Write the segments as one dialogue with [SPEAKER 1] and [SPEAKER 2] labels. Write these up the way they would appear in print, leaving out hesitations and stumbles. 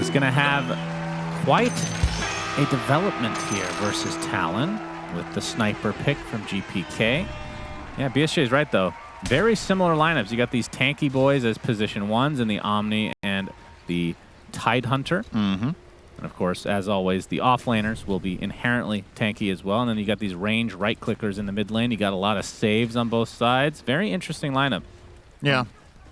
[SPEAKER 1] is going to have quite a development here versus Talon with the sniper pick from GPK. Yeah, BSJ is right, though. Very similar lineups. You got these tanky boys as position ones and the Omni and the Tide Hunter. And of course, as always, the offlaners will be inherently tanky as well. And then you got these range right clickers in the mid lane. You got a lot of saves on both sides. Very interesting lineup.
[SPEAKER 2] Yeah.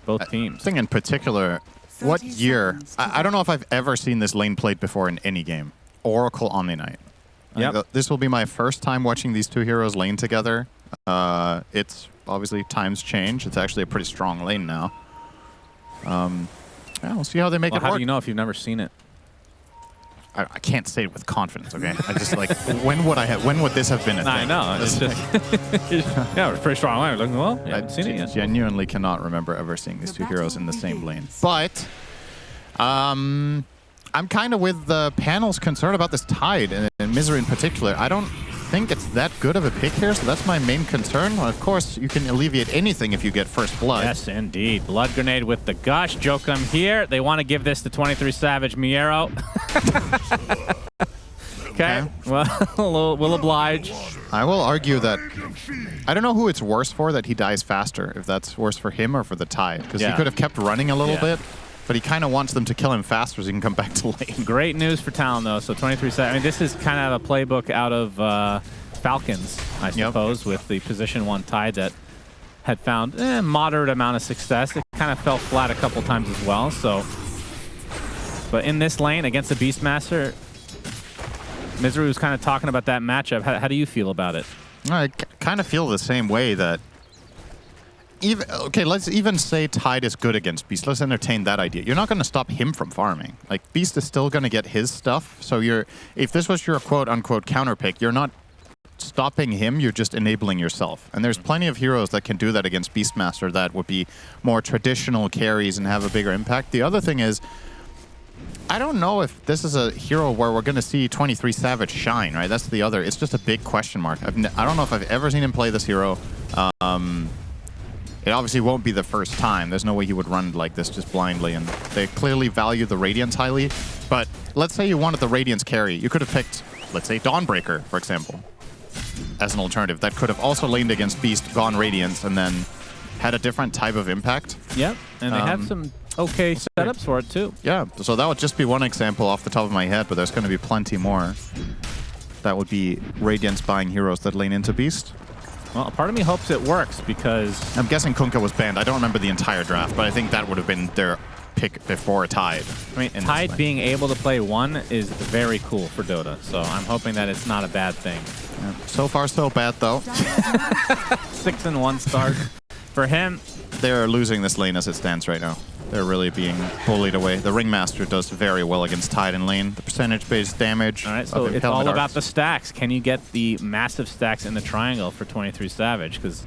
[SPEAKER 1] Both teams.
[SPEAKER 2] I think in particular, what year? I don't know if I've ever seen this lane played before in any game. Oracle Omni Knight.
[SPEAKER 1] Yep.
[SPEAKER 2] This will be my first time watching these two heroes lane together. It's obviously times change. It's actually a pretty strong lane now. Yeah, we'll see how they make it work.
[SPEAKER 1] How do you know if you've never seen it?
[SPEAKER 2] I can't say it with confidence, okay? I just like, when would this have been a thing?
[SPEAKER 1] I know. It's just, yeah, it's pretty strong lane. Like, well, I haven't seen it yet.
[SPEAKER 2] Genuinely cannot remember ever seeing these two heroes in the same lane. But I'm kind of with the panel's concern about this Tide and Misery in particular. I don't think it's that good of a pick here, so that's my main concern. Well, of course, you can alleviate anything if you get first blood.
[SPEAKER 1] Yes, indeed. Blood Grenade with the Gush. Jokum here. They want to give this to 23 Savage Miero. Okay. Well, we'll oblige.
[SPEAKER 2] I will argue that I don't know who it's worse for that he dies faster, if that's worse for him or for the Tide, because he could have kept running a little bit. But he kind of wants them to kill him faster so he can come back to lane.
[SPEAKER 1] Great news for Talon, though. So 23-7. I mean, this is kind of a playbook out of Falcons, I suppose, with the position 1 Tide that had found a moderate amount of success. It kind of fell flat a couple times as well. So, but in this lane against the Beastmaster, Misery was kind of talking about that matchup. How do you feel about it?
[SPEAKER 2] I kind of feel the same way that let's even say Tide is good against Beast. Let's entertain that idea. You're not going to stop him from farming. Like, Beast is still going to get his stuff. So if this was your quote-unquote counter pick, you're not stopping him, you're just enabling yourself. And there's plenty of heroes that can do that against Beastmaster that would be more traditional carries and have a bigger impact. The other thing is, I don't know if this is a hero where we're going to see 23 Savage shine, right? That's the other. It's just a big question mark. I don't know if I've ever seen him play this hero. It obviously won't be the first time. There's no way he would run like this just blindly, and they clearly value the Radiance highly. But let's say you wanted the Radiance carry. You could have picked, let's say, Dawnbreaker, for example, as an alternative. That could have also laned against Beast, gone Radiance, and then had a different type of impact.
[SPEAKER 1] Yep, and they have some okay setups for it, too.
[SPEAKER 2] Yeah, so that would just be one example off the top of my head, but there's going to be plenty more. That would be Radiance buying heroes that lane into Beast.
[SPEAKER 1] Well, part of me hopes it works because
[SPEAKER 2] I'm guessing Kunkka was banned. I don't remember the entire draft, but I think that would have been their pick before Tide.
[SPEAKER 1] I mean, Tide being able to play 1 is very cool for Dota, so I'm hoping that it's not a bad thing.
[SPEAKER 2] Yeah. So far, so bad, though.
[SPEAKER 1] 6-1 start for him.
[SPEAKER 2] They're losing this lane as it stands right now. They're really being bullied away. The Ringmaster does very well against Tide in lane. The percentage-based damage.
[SPEAKER 1] All right, so it's all about the stacks. Can you get the massive stacks in the triangle for 23 Savage? Because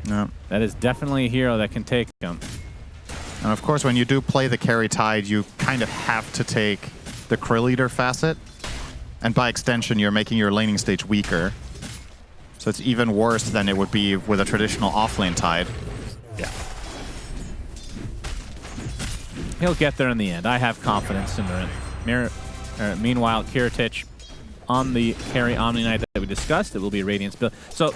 [SPEAKER 1] that is definitely a hero that can take them.
[SPEAKER 2] And of course, when you do play the carry Tide, you kind of have to take the Krill Eater facet. And by extension, you're making your laning stage weaker. So it's even worse than it would be with a traditional offlane Tide. Yeah.
[SPEAKER 1] He'll get there in the end. I have confidence in the meanwhile, Kiritich on the carry Omni Knight that we discussed. It will be a Radiance build. So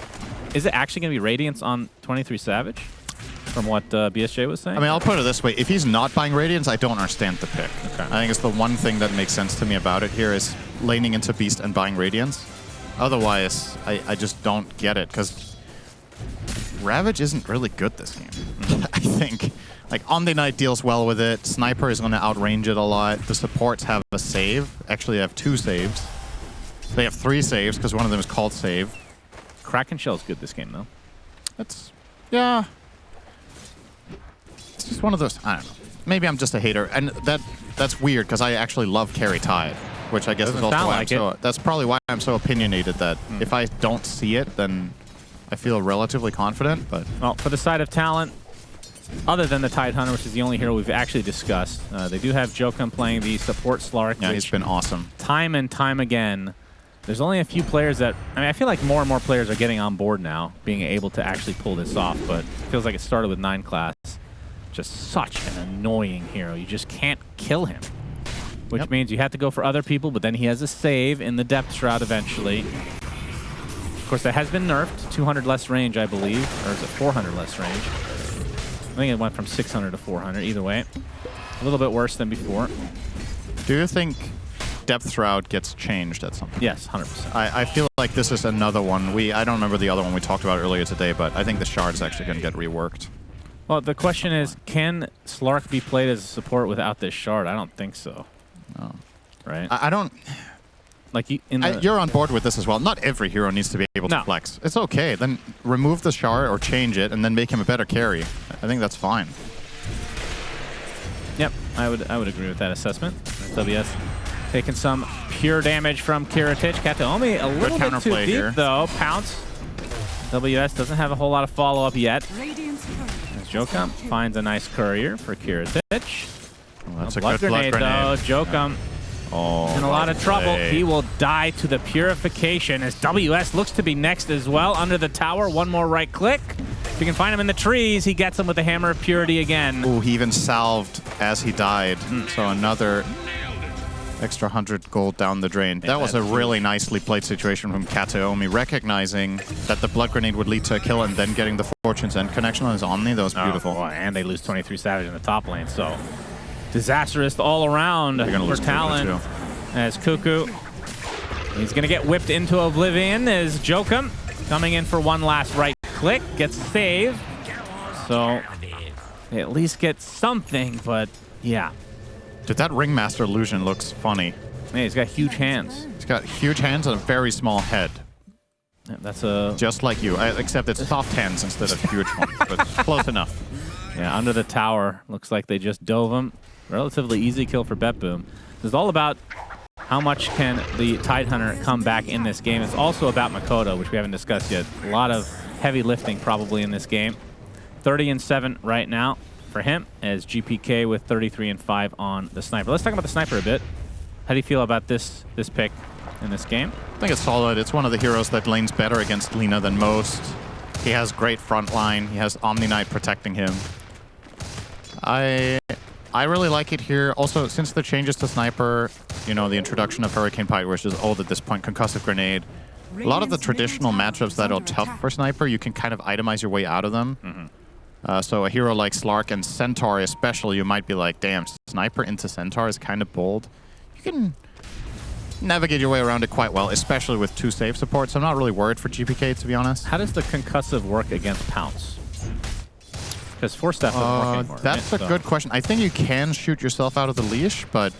[SPEAKER 1] is it actually going to be Radiance on 23 Savage? From what BSJ was saying?
[SPEAKER 2] I mean, I'll put it this way. If he's not buying Radiance, I don't understand the pick. Okay. I think it's the one thing that makes sense to me about it here is laning into Beast and buying Radiance. Otherwise, I just don't get it, because Ravage isn't really good this game, I think. Like, Omni Knight deals well with it. Sniper is going to outrange it a lot. The supports have a save. Actually, they have 2 saves. They have 3 saves, because one of them is called save.
[SPEAKER 1] Kraken Shell's good this game, though.
[SPEAKER 2] Yeah. It's just one of those, I don't know. Maybe I'm just a hater. And that's weird, because I actually love carry Tide, which I guess is also why that's probably why I'm so opinionated that if I don't see it, then I feel relatively confident. But
[SPEAKER 1] well, for the side of talent, other than the Tide Hunter, which is the only hero we've actually discussed, they do have Jokum playing the support Slark.
[SPEAKER 2] Yeah, he's been awesome.
[SPEAKER 1] Time and time again, there's only a few players that... I mean, I feel like more and more players are getting on board now, being able to actually pull this off, but it feels like it started with 9 class. Just such an annoying hero. You just can't kill him. which means you have to go for other people, but then he has a save in the Depth Shroud eventually. Of course, that has been nerfed. 200 less range, I believe. Or is it 400 less range? I think it went from 600 to 400. Either way, a little bit worse than before.
[SPEAKER 2] Do you think Depth Shroud gets changed at some point?
[SPEAKER 1] Yes, 100%.
[SPEAKER 2] I feel like this is another one. I don't remember the other one we talked about earlier today, but I think the shard is actually going to get reworked.
[SPEAKER 1] Well, the question is, can Slark be played as a support without this shard? I don't think so.
[SPEAKER 2] No.
[SPEAKER 1] Right?
[SPEAKER 2] I don't...
[SPEAKER 1] Like
[SPEAKER 2] you're on board with this as well. Not every hero needs to be able to flex. It's okay. Then remove the shard or change it, and then make him a better carry. I think that's fine.
[SPEAKER 1] Yep, I would agree with that assessment. WS taking some pure damage from Kiritich. Kataomi a little bit too deep
[SPEAKER 2] here,
[SPEAKER 1] though. Pounce. WS doesn't have a whole lot of follow-up yet. As Jokum finds a nice courier for Kiritich.
[SPEAKER 2] Well, that's a good blood grenade
[SPEAKER 1] though. Jokum in a lot of trouble. He will die to the purification as WS looks to be next as well. Under the tower, one more right click. If you can find him in the trees, he gets him with the Hammer of Purity again.
[SPEAKER 2] Ooh, he even salved as he died. So another extra 100 gold down the drain. That was a really nicely played situation from Kataomi, recognizing that the blood grenade would lead to a kill and then getting the Fortune's End connection on his Omni. That was beautiful.
[SPEAKER 1] Boy, and they lose 23 Savage in the top lane, so disastrous all around for Talon. As Cuckoo, he's going to get whipped into oblivion as Jokum coming in for one last right click, gets saved. So they at least get something, but yeah.
[SPEAKER 2] Dude, that Ringmaster illusion looks funny.
[SPEAKER 1] Man, he's got huge hands.
[SPEAKER 2] He's got huge hands and a very small head.
[SPEAKER 1] Yeah, that's a...
[SPEAKER 2] Just like you, except it's soft hands instead of huge ones, but close enough.
[SPEAKER 1] Yeah, under the tower. Looks like they just dove him. Relatively easy kill for BetBoom. It's all about how much can the Tidehunter come back in this game. It's also about Makoto, which we haven't discussed yet. A lot of heavy lifting probably in this game. 30-7 right now for him, as GPK with 33-5 on the Sniper. Let's talk about the Sniper a bit. How do you feel about this pick in this game?
[SPEAKER 2] I think it's solid. It's one of the heroes that lanes better against Lina than most. He has great front line. He has Omni Knight protecting him. I really like it here. Also, since the changes to Sniper, you know, the introduction of Hurricane Pike, which is old at this point, Concussive Grenade, a lot of the traditional matchups that are tough for Sniper, you can kind of itemize your way out of them. So a hero like Slark and Centaur especially, you might be like, damn, Sniper into Centaur is kind of bold. You can navigate your way around it quite well, especially with 2 save supports. I'm not really worried for GPK, to be honest.
[SPEAKER 1] How does the Concussive work against Pounce? Because Force Staff doesn't work anymore.
[SPEAKER 2] That's a good question. I think you can shoot yourself out of the leash, but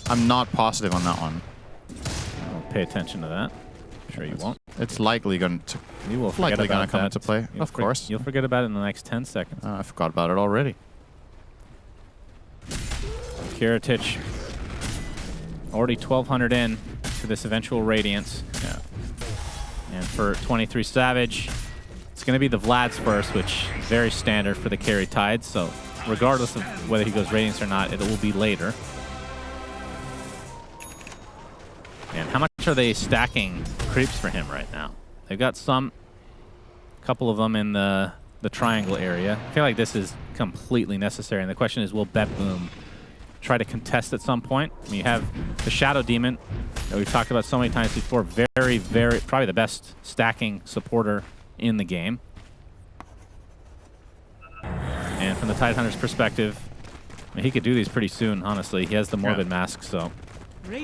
[SPEAKER 2] I'm not positive on that one.
[SPEAKER 1] I'll pay attention to that. I'm sure you won't.
[SPEAKER 2] It's likely going to come into play. Of course.
[SPEAKER 1] You'll forget about it in the next 10 seconds.
[SPEAKER 2] I forgot about it already.
[SPEAKER 1] Kiritich already 1,200 in to this eventual Radiance.
[SPEAKER 2] Yeah.
[SPEAKER 1] And for 23 Savage, it's going to be the Vlad's first, which is very standard for the carry Tides. So regardless of whether he goes Radiance or not, it will be later. And how much are they stacking creeps for him right now? They've got a couple of them in the triangle area. I feel like this is completely necessary. And the question is, will BetBoom try to contest at some point? I mean, you have the Shadow Demon that we've talked about so many times before. Very, very, probably the best stacking supporter in the game. And from the Tidehunter's perspective, I mean, he could do these pretty soon, honestly. He has the Morbid Mask, so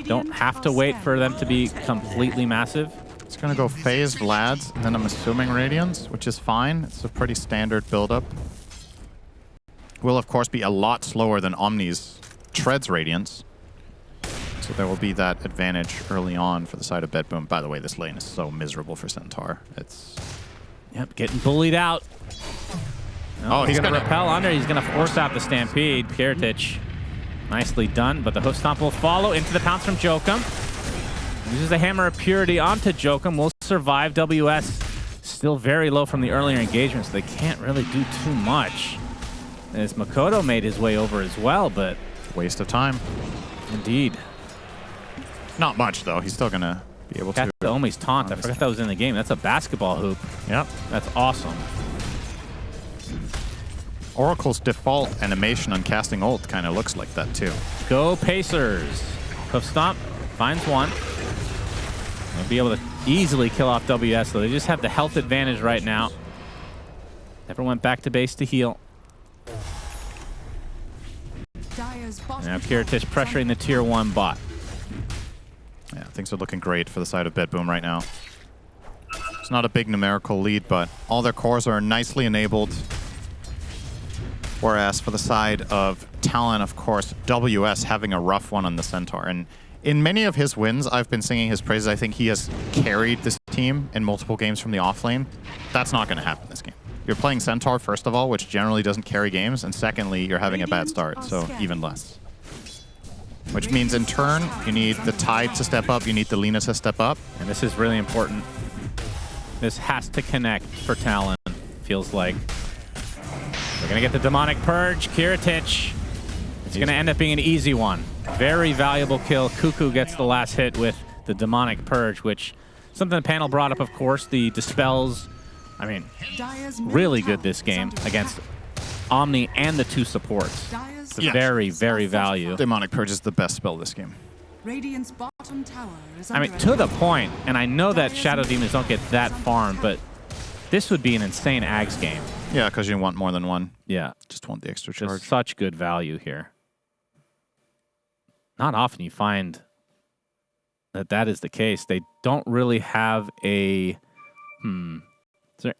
[SPEAKER 1] don't have to wait for them to be completely massive.
[SPEAKER 2] It's going to go phase Vlad's, and then I'm assuming Radiance, which is fine. It's a pretty standard build-up. Will, of course, be a lot slower than Omni's Treads Radiance. So there will be that advantage early on for the side of BetBoom. By the way, this lane is so miserable for Centaur. It's...
[SPEAKER 1] Yep, getting bullied out. Oh, he's going to repel under. He's going to force out the Stampede. Kiritich, nicely done, but the hoof stomp will follow into the pounce from Jokum. Uses the Hammer of Purity onto Jokum. Will survive. WS still very low from the earlier engagement, so they can't really do too much. As Makoto made his way over as well, but...
[SPEAKER 2] waste of time.
[SPEAKER 1] Indeed.
[SPEAKER 2] Not much, though. He's still going to be able to...
[SPEAKER 1] Kataomi's taunt. I forgot that was in the game. That's a basketball hoop.
[SPEAKER 2] Yep.
[SPEAKER 1] That's awesome.
[SPEAKER 2] Oracle's default animation on casting ult kind of looks like that too.
[SPEAKER 1] Go Pacers. Hoof Stomp finds one. They'll be able to easily kill off WS, so they just have the health advantage right now. Never went back to base to heal. Now Kiritich pressuring the tier 1 bot.
[SPEAKER 2] Yeah, things are looking great for the side of BetBoom right now. It's not a big numerical lead, but all their cores are nicely enabled. Whereas for the side of Talon, of course, WS having a rough one on the Centaur. And in many of his wins, I've been singing his praises. I think he has carried this team in multiple games from the offlane. That's not going to happen this game. You're playing Centaur, first of all, which generally doesn't carry games. And secondly, you're having a bad start, so even less. Which means in turn, you need the Tide to step up, you need the Lina to step up.
[SPEAKER 1] And this is really important. This has to connect for Talon, feels like. We're going to get the Demonic Purge. Kiritich. It's going to end up being an easy one. Very valuable kill. Cuckoo gets the last hit with the Demonic Purge, which something the panel brought up, of course. The Dispels, I mean, really good this game against Omni and the 2 supports. It's a very, very value.
[SPEAKER 2] Demonic Purge is the best spell this game.
[SPEAKER 3] Radiant's bottom tower is
[SPEAKER 1] I mean, to the point, and I know that Shadow Demons don't get that farm, but this would be an insane Ags game.
[SPEAKER 2] Yeah, because you want more than one.
[SPEAKER 1] Yeah.
[SPEAKER 2] Just want the extra charge.
[SPEAKER 1] Just such good value here. Not often you find that that is the case. They don't really have a... is there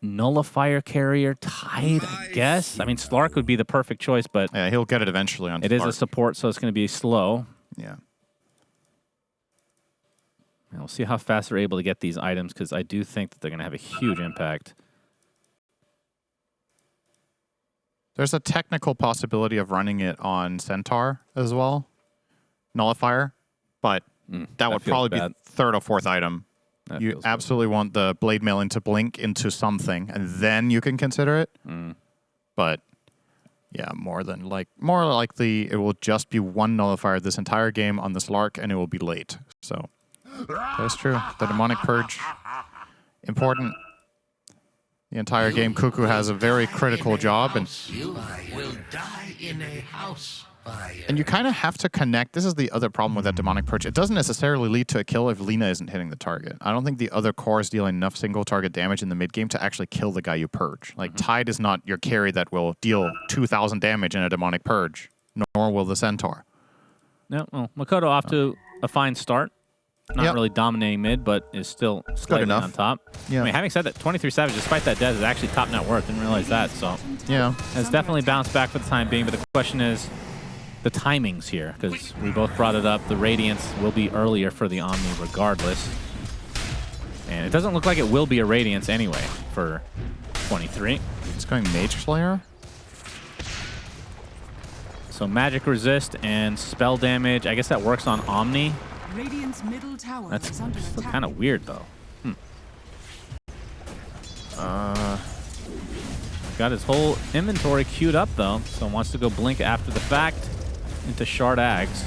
[SPEAKER 1] nullifier carrier Tide, I guess? I mean, Slark would be the perfect choice, but...
[SPEAKER 2] Yeah, he'll get it eventually on
[SPEAKER 1] It is a support, so it's going to be slow.
[SPEAKER 2] Yeah.
[SPEAKER 1] And we'll see how fast they're able to get these items, because I do think that they're going to have a huge impact.
[SPEAKER 2] There's a technical possibility of running it on Centaur as well. Nullifier. But that would probably be the 3rd or 4th item. You absolutely want the Blade Mailing to blink into something, and then you can consider it. But yeah, more likely it will just be one Nullifier this entire game on this Lark, and it will be late. So that's true. The Demonic Purge, important. The entire game, Cuckoo has a very critical job, and you kind of have to connect. This is the other problem with that Demonic Purge. It doesn't necessarily lead to a kill if Lina isn't hitting the target. I don't think the other cores deal enough single target damage in the mid game to actually kill the guy you purge. Like Tide is not your carry that will deal 2,000 damage in a Demonic Purge, nor will the Centaur.
[SPEAKER 1] No, well, Makoto off to a fine start. Not really dominating mid, but is still slightly on top.
[SPEAKER 2] Yeah.
[SPEAKER 1] I mean, having said that, 23 Savage, despite that death, is actually top net worth. Didn't realize that, so...
[SPEAKER 2] Yeah.
[SPEAKER 1] Has definitely bounced back for the time being, but the question is the timings here, because we both brought it up. The Radiance will be earlier for the Omni regardless. And it doesn't look like it will be a Radiance anyway for 23.
[SPEAKER 2] It's going Mage Slayer.
[SPEAKER 1] So Magic Resist and Spell Damage, I guess that works on Omni.
[SPEAKER 3] Radiant's middle tower
[SPEAKER 1] That's
[SPEAKER 3] is under
[SPEAKER 1] still
[SPEAKER 3] attack.
[SPEAKER 1] kind of weird, though. Got his whole inventory queued up, though, so wants to go blink after the fact into Shard Ags.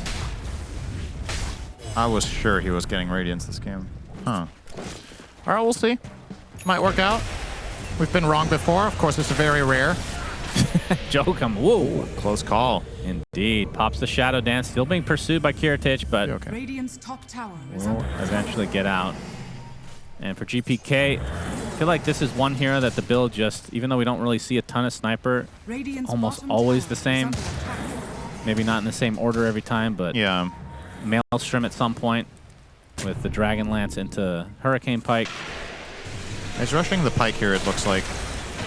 [SPEAKER 2] I was sure he was getting Radiance this game. Huh. All right, we'll see. Might work out. We've been wrong before. Of course, it's very rare.
[SPEAKER 1] Joe come, whoa.
[SPEAKER 2] Close call.
[SPEAKER 1] Indeed. Pops the Shadow Dance. Still being pursued by Kiritich, but
[SPEAKER 3] Radiant's top tower is
[SPEAKER 1] will
[SPEAKER 3] under attack.
[SPEAKER 1] eventually get out. And for GPK, I feel like this is one hero that the build just, even though we don't really see a ton of sniper,
[SPEAKER 3] Radiant's
[SPEAKER 1] almost
[SPEAKER 3] bottom
[SPEAKER 1] always
[SPEAKER 3] tower
[SPEAKER 1] the
[SPEAKER 3] is
[SPEAKER 1] same.
[SPEAKER 3] under attack.
[SPEAKER 1] Maybe not in the same order every time, but
[SPEAKER 2] Yeah.
[SPEAKER 1] Maelstrom at some point with the Dragon Lance into Hurricane Pike.
[SPEAKER 2] He's rushing the Pike here, it looks like.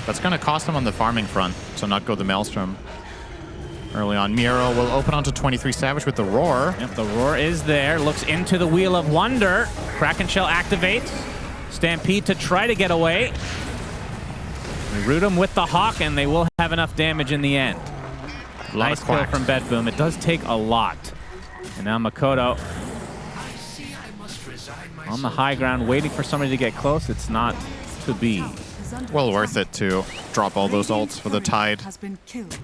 [SPEAKER 2] That's going to cost him on the farming front, so not go the Maelstrom early on. Miro will open onto 23 Savage with the Roar.
[SPEAKER 1] Yep, the Roar is there. Looks into the Wheel of Wonder. Kraken Shell activates. Stampede to try to get away. We root him with the Hawk, and they will have enough damage in the end. Nice kill from BetBoom. It does take a lot. And now Makoto on the high ground, waiting for somebody to get close. It's not to be.
[SPEAKER 2] Well worth it to drop all those ults for the Tide.
[SPEAKER 3] Has been killed.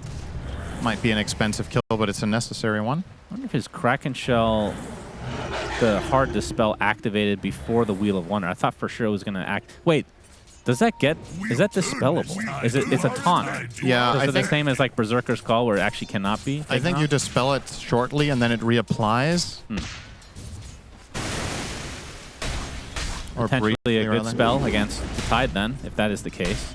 [SPEAKER 2] Might be an expensive kill, but it's a necessary one.
[SPEAKER 1] I wonder if his Kraken Shell, the Hard Dispel, activated before the Wheel of Wonder. I thought for sure it was going to act. Wait, Does that get? Is that dispellable? Is it? It's a taunt.
[SPEAKER 2] Yeah,
[SPEAKER 1] Is
[SPEAKER 2] I
[SPEAKER 1] it the
[SPEAKER 2] think
[SPEAKER 1] same as like Berserker's Call, where it actually cannot be?
[SPEAKER 2] I think you dispel it shortly and then it reapplies. Or
[SPEAKER 1] Potentially a
[SPEAKER 2] briefly,
[SPEAKER 1] good
[SPEAKER 2] rather.
[SPEAKER 1] spell against the Tide, then, if that is the case.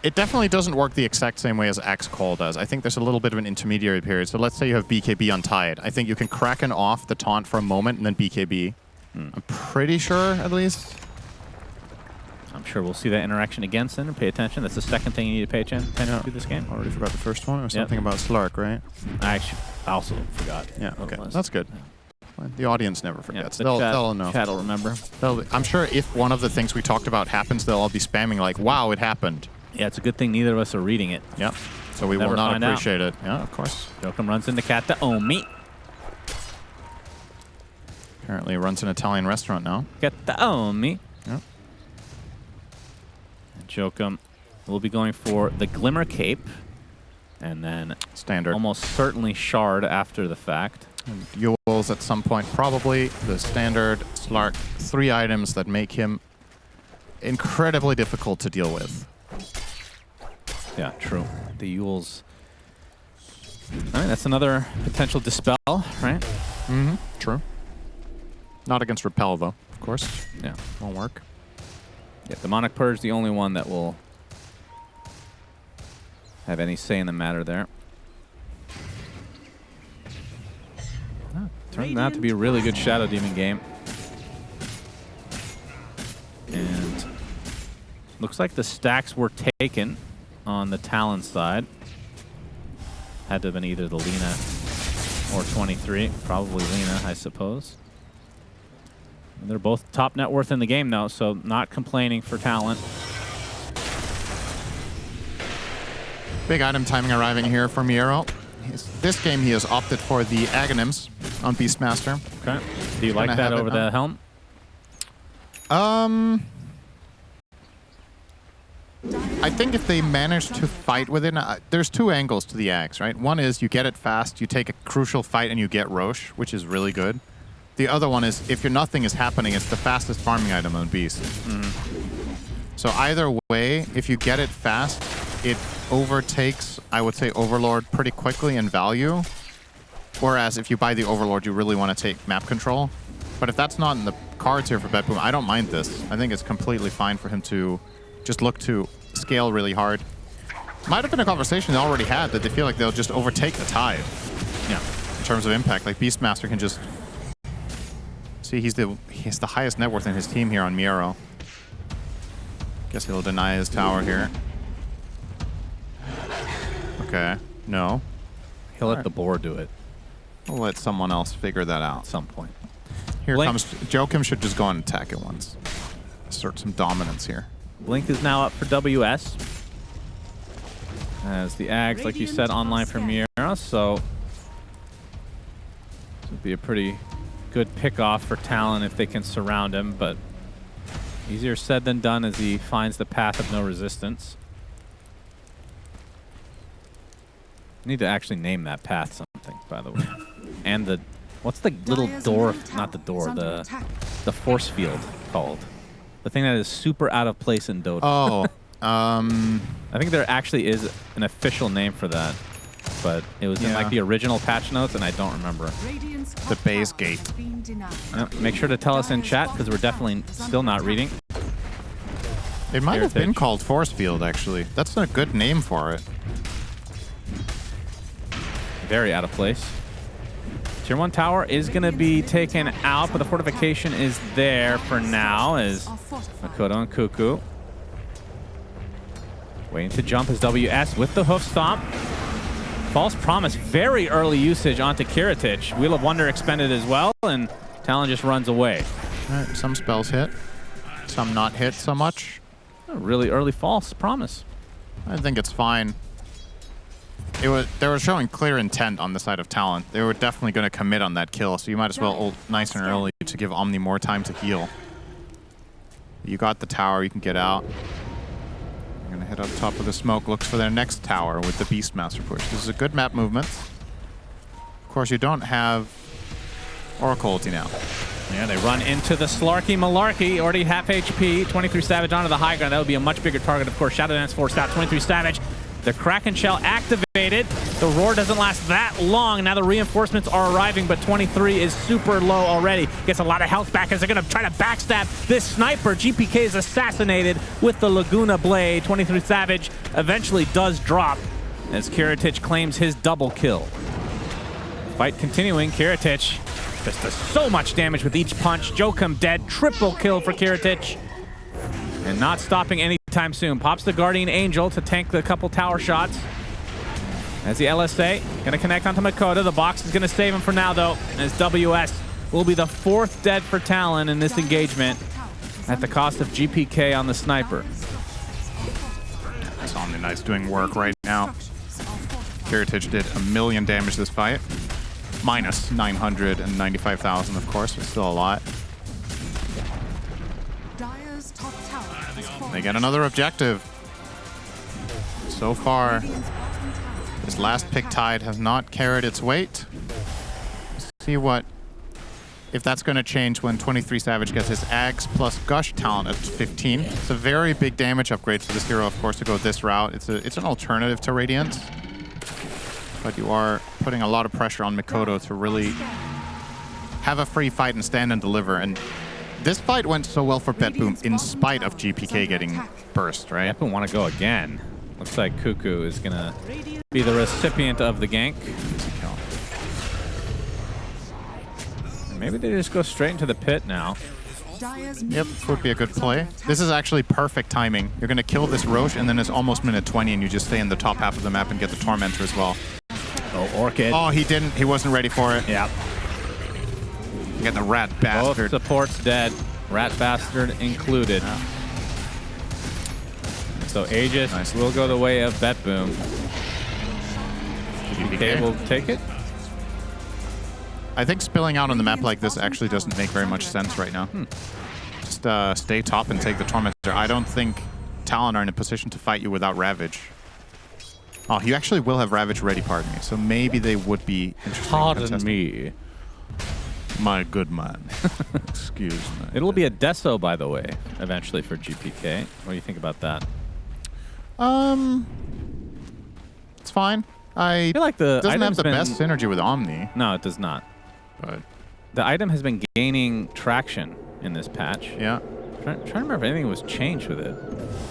[SPEAKER 2] It definitely doesn't work the exact same way as Axe Call does. I think there's a little bit of an intermediary period. So let's say you have BKB on Tide. I think you can Kraken off the taunt for a moment and then BKB. I'm pretty sure, at least.
[SPEAKER 1] I'm sure we'll see that interaction again soon and pay attention. That's the second thing you need to pay attention to this game.
[SPEAKER 2] Already forgot the first one. It was something about Slark, right?
[SPEAKER 1] I also forgot.
[SPEAKER 2] Yeah,
[SPEAKER 1] what it
[SPEAKER 2] okay.
[SPEAKER 1] was.
[SPEAKER 2] That's good. The audience never
[SPEAKER 1] Yeah,
[SPEAKER 2] forgets.
[SPEAKER 1] the
[SPEAKER 2] They'll know.
[SPEAKER 1] Chat will remember.
[SPEAKER 2] I'm sure if one of the things we talked about happens, they'll all be spamming like, wow, it happened.
[SPEAKER 1] Yeah, it's a good thing neither of us are reading it.
[SPEAKER 2] Yep. So we will
[SPEAKER 1] Never
[SPEAKER 2] not
[SPEAKER 1] find out.
[SPEAKER 2] appreciate it. Yeah, of course.
[SPEAKER 1] Jokum runs into Cat to Omi.
[SPEAKER 2] Apparently runs an Italian restaurant now.
[SPEAKER 1] Cat to Omi.
[SPEAKER 2] Yep.
[SPEAKER 1] Jokum will be going for the Glimmer Cape. And then
[SPEAKER 2] Standard.
[SPEAKER 1] almost certainly Shard after the fact.
[SPEAKER 2] And Yules at some point, probably the standard Slark. 3 items that make him incredibly difficult to deal with.
[SPEAKER 1] Yeah, true. The Yules. All right, that's another potential dispel, right?
[SPEAKER 2] Mm-hmm. True. Not against Repel, though, of course.
[SPEAKER 1] Yeah.
[SPEAKER 2] Won't work.
[SPEAKER 1] Yeah, Demonic Purge, the only one that will have any say in the matter there. Turned out to be a really good Shadow Demon game. And looks like the stacks were taken on the Talon side. Had to have been either the Lina or 23. Probably Lina, I suppose. And they're both top net worth in the game, though, so not complaining for Talon.
[SPEAKER 2] Big item timing arriving here for Miero. This game he has opted for the Aghanims on Beastmaster.
[SPEAKER 1] Okay. Do you like
[SPEAKER 2] Gonna
[SPEAKER 1] that
[SPEAKER 2] have
[SPEAKER 1] over
[SPEAKER 2] it,
[SPEAKER 1] the helm?
[SPEAKER 2] I think if they manage to fight within, there's 2 angles to the axe, right? One is you get it fast, you take a crucial fight and you get Roche, which is really good. The other one is if nothing is happening, it's the fastest farming item on Beast. So either way, if you get it fast, it overtakes, I would say, Overlord pretty quickly in value. Whereas if you buy the Overlord, you really want to take map control. But if that's not in the cards here for BetBoom, I don't mind this. I think it's completely fine for him to just look to scale really hard. Might have been a conversation they already had that they feel like they'll just overtake the Tide.
[SPEAKER 1] Yeah.
[SPEAKER 2] In terms of impact, like Beastmaster can just see he has the highest net worth in his team here on Miero. Guess he'll deny his tower here. Okay. No.
[SPEAKER 1] He'll let the boar do it
[SPEAKER 2] We'll let someone else figure that
[SPEAKER 1] at
[SPEAKER 2] out.
[SPEAKER 1] some point.
[SPEAKER 2] Here
[SPEAKER 1] Blink.
[SPEAKER 2] comes Joachim. Should just go and attack it once. Assert some dominance here.
[SPEAKER 1] Blink is now up for WS. As the Ags, like you said, online for Miera, so this would be a pretty good pick-off for Talon if they can surround him, but easier said than done as he finds the path of no resistance. Need to actually name that path something, by the way. And the, what's the little door, not the door, the force field called? The thing that is super out of place in Dota.
[SPEAKER 2] Oh,
[SPEAKER 1] I think there actually is an official name for that, but it was in like the original patch notes, and I don't remember.
[SPEAKER 2] the base gate.
[SPEAKER 1] Yep, make sure to tell us in chat, because we're definitely still not reading.
[SPEAKER 2] It might have been
[SPEAKER 1] Heritage.
[SPEAKER 2] called Force Field, actually. That's a good name for it.
[SPEAKER 1] Very out of place. Tier 1 tower is going to be taken out, but the fortification is there for now as Makoto and Cuckoo waiting to jump as WS with the hoof stomp. False Promise, very early usage onto Kiritich. Wheel of Wonder expended as well, and Talon just runs away.
[SPEAKER 2] All right, some spells hit, some not hit so much.
[SPEAKER 1] A really early False Promise.
[SPEAKER 2] I think it's fine. They were showing clear intent on the side of Talon. They were definitely going to commit on that kill, so you might as well ult nice and early to give Omni more time to heal. You got the tower, you can get out. They're going to hit up top of the smoke, looks for their next tower with the Beastmaster push. This is a good map movement. Of course, you don't have Oracle ulti now.
[SPEAKER 1] Yeah, they run into the Slarky Malarkey, already half HP. 23 Savage onto the high ground. That would be a much bigger target, of course. Shadow Dance forced out. 23 Savage. The Kraken Shell activated. The roar doesn't last that long. Now the reinforcements are arriving, but 23 is super low already. Gets a lot of health back as they're going to try to backstab this sniper. GPK is assassinated with the Laguna Blade. 23 Savage eventually does drop as Kiritich claims his double kill. Fight continuing. Kiritich just does so much damage with each punch. Jokum dead. Triple kill for Kiritich. And not stopping anytime soon. Pops the Guardian Angel to tank the couple tower shots. As the LSA gonna connect onto Makoto. The box is gonna save him for now though, as WS will be the 4th dead for Talon in this engagement at the cost of GPK on the sniper.
[SPEAKER 2] It's Omni Knight's doing work right now. Kiritich did 1 million damage this fight. Minus 995,000, of course, but still a lot.
[SPEAKER 3] Dire's top tower has fallen.
[SPEAKER 2] They get another objective. So far, this last pick tide has not carried its weight. See what, if that's going to change when 23 Savage gets his Ags plus Gush talent at 15. It's a very big damage upgrade for this hero, of course, to go this route. It's an alternative to Radiant. But you are putting a lot of pressure on Makoto to really have a free fight and stand and deliver. And this fight went so well for BetBoom in spite of GPK getting burst, right?
[SPEAKER 1] BetBoom want to go again. Looks like Cuckoo is going to be the recipient of the gank. And maybe they just go straight into the pit now.
[SPEAKER 2] Yep, would be a good play. This is actually perfect timing. You're going to kill this Roche, and then it's almost minute 20, and you just stay in the top half of the map and get the Tormentor as well.
[SPEAKER 1] Oh, Orchid.
[SPEAKER 2] Oh, he didn't. He wasn't ready for it.
[SPEAKER 1] Yeah.
[SPEAKER 2] You get the Rat Bastard.
[SPEAKER 1] Both supports dead. Rat Bastard included.
[SPEAKER 2] Yeah.
[SPEAKER 1] So Aegis will go the way of BetBoom. GPK will take it.
[SPEAKER 2] I think spilling out on the map like this actually doesn't make very much sense right now. Just stay top and take the Tormentor. I don't think Talon are in a position to fight you without Ravage. Oh, you actually will have Ravage ready, pardon me. So maybe they would be interested.
[SPEAKER 1] Pardon me.
[SPEAKER 2] My good man. Excuse me.
[SPEAKER 1] It'll be a Deso, by the way, eventually for GPK. What do you think about that?
[SPEAKER 2] It's fine. I
[SPEAKER 1] feel like the
[SPEAKER 2] doesn't have
[SPEAKER 1] item's
[SPEAKER 2] the best synergy with Omni.
[SPEAKER 1] No, it does not.
[SPEAKER 2] But
[SPEAKER 1] the item has been gaining traction in this patch.
[SPEAKER 2] yeah.
[SPEAKER 1] Trying to remember if anything was changed with it.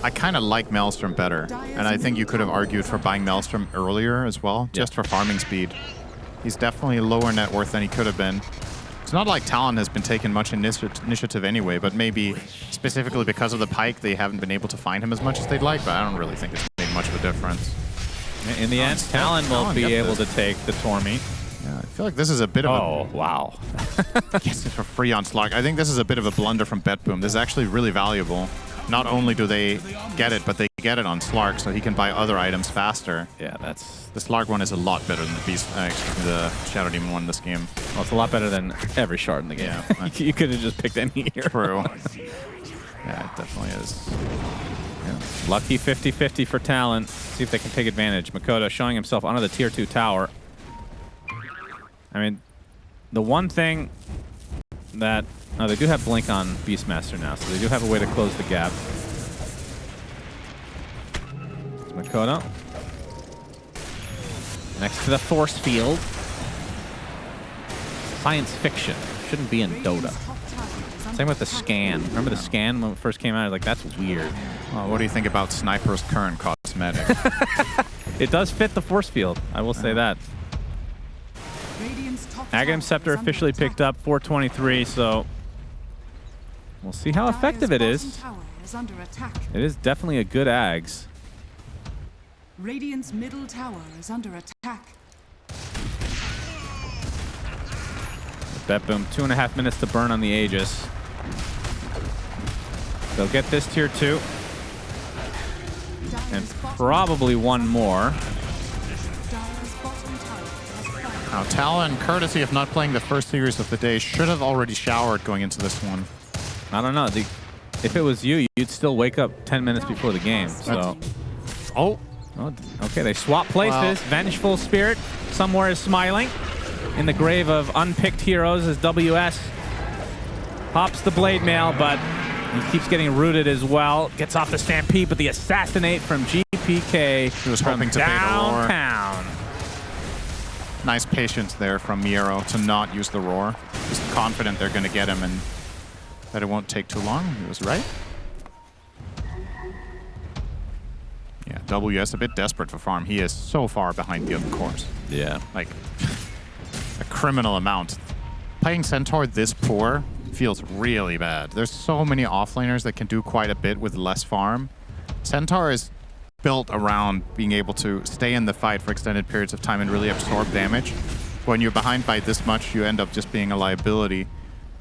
[SPEAKER 2] I kind of like Maelstrom better, and I think you could have argued for buying Maelstrom earlier as well, just for farming speed. He's definitely lower net worth than he could have been. It's not like Talon has been taking much initiative anyway, but maybe specifically because of the Pike, they haven't been able to find him as much as they'd like, but I don't really think it's made much of a difference.
[SPEAKER 1] In the end, Talon will be able to take the Tormy.
[SPEAKER 2] Yeah, I feel like this is a bit of
[SPEAKER 1] Oh, wow.
[SPEAKER 2] Gets it for free on Slark. I think this is a bit of a blunder from BetBoom. This is actually really valuable. Not only do they get it, but they get it on Slark, so he can buy other items faster.
[SPEAKER 1] Yeah, that's...
[SPEAKER 2] The Slark one is a lot better than the Shadow Demon one in this game.
[SPEAKER 1] Well, it's a lot better than every shard in the game.
[SPEAKER 2] Yeah.
[SPEAKER 1] You could have just picked any hero.
[SPEAKER 2] True. Yeah, it definitely is.
[SPEAKER 1] Yeah. Lucky 50-50 for Talon. See if they can take advantage. Makoto showing himself under the tier 2 tower. I mean, the one thing that... Oh, they do have Blink on Beastmaster now, so they do have a way to close the gap. It's Makoto. Next to the force field. Science fiction. Shouldn't be in Dota. Same with the scan. Remember the scan when it first came out? I was like, that's weird.
[SPEAKER 2] Well, what do you think about Sniper's current cosmetic?
[SPEAKER 1] It does fit the force field. I will say that. Aghanim Scepter officially picked up 423, so we'll see how effective it is. It is definitely a good Ags.
[SPEAKER 3] Radiant's middle tower is under attack.
[SPEAKER 1] BetBoom, 2.5 minutes to burn on the Aegis. They'll get this tier 2. And probably one more.
[SPEAKER 2] Now, Talon, courtesy of not playing the first series of the day, should have already showered going into this one.
[SPEAKER 1] I don't know. If it was you, you'd still wake up 10 minutes before the game. So,
[SPEAKER 2] oh,
[SPEAKER 1] okay. They swap places. Wow. Vengeful Spirit somewhere is smiling in the grave of unpicked heroes as WS Pops the blade mail, but he keeps getting rooted as well. Gets off the stampede, but the assassinate from GPK
[SPEAKER 2] He was
[SPEAKER 1] from
[SPEAKER 2] hoping to bait a roar.
[SPEAKER 1] downtown.
[SPEAKER 2] Nice patience there from Miero to not use the roar. He's confident they're going to get him and that it won't take too long. He was right. Yeah, WS a bit desperate for farm. He is so far behind the other cores.
[SPEAKER 1] Yeah.
[SPEAKER 2] Like, a criminal amount. Playing Centaur this poor feels really bad. There's so many offlaners that can do quite a bit with less farm. Centaur is built around being able to stay in the fight for extended periods of time and really absorb damage. When you're behind by this much, you end up just being a liability,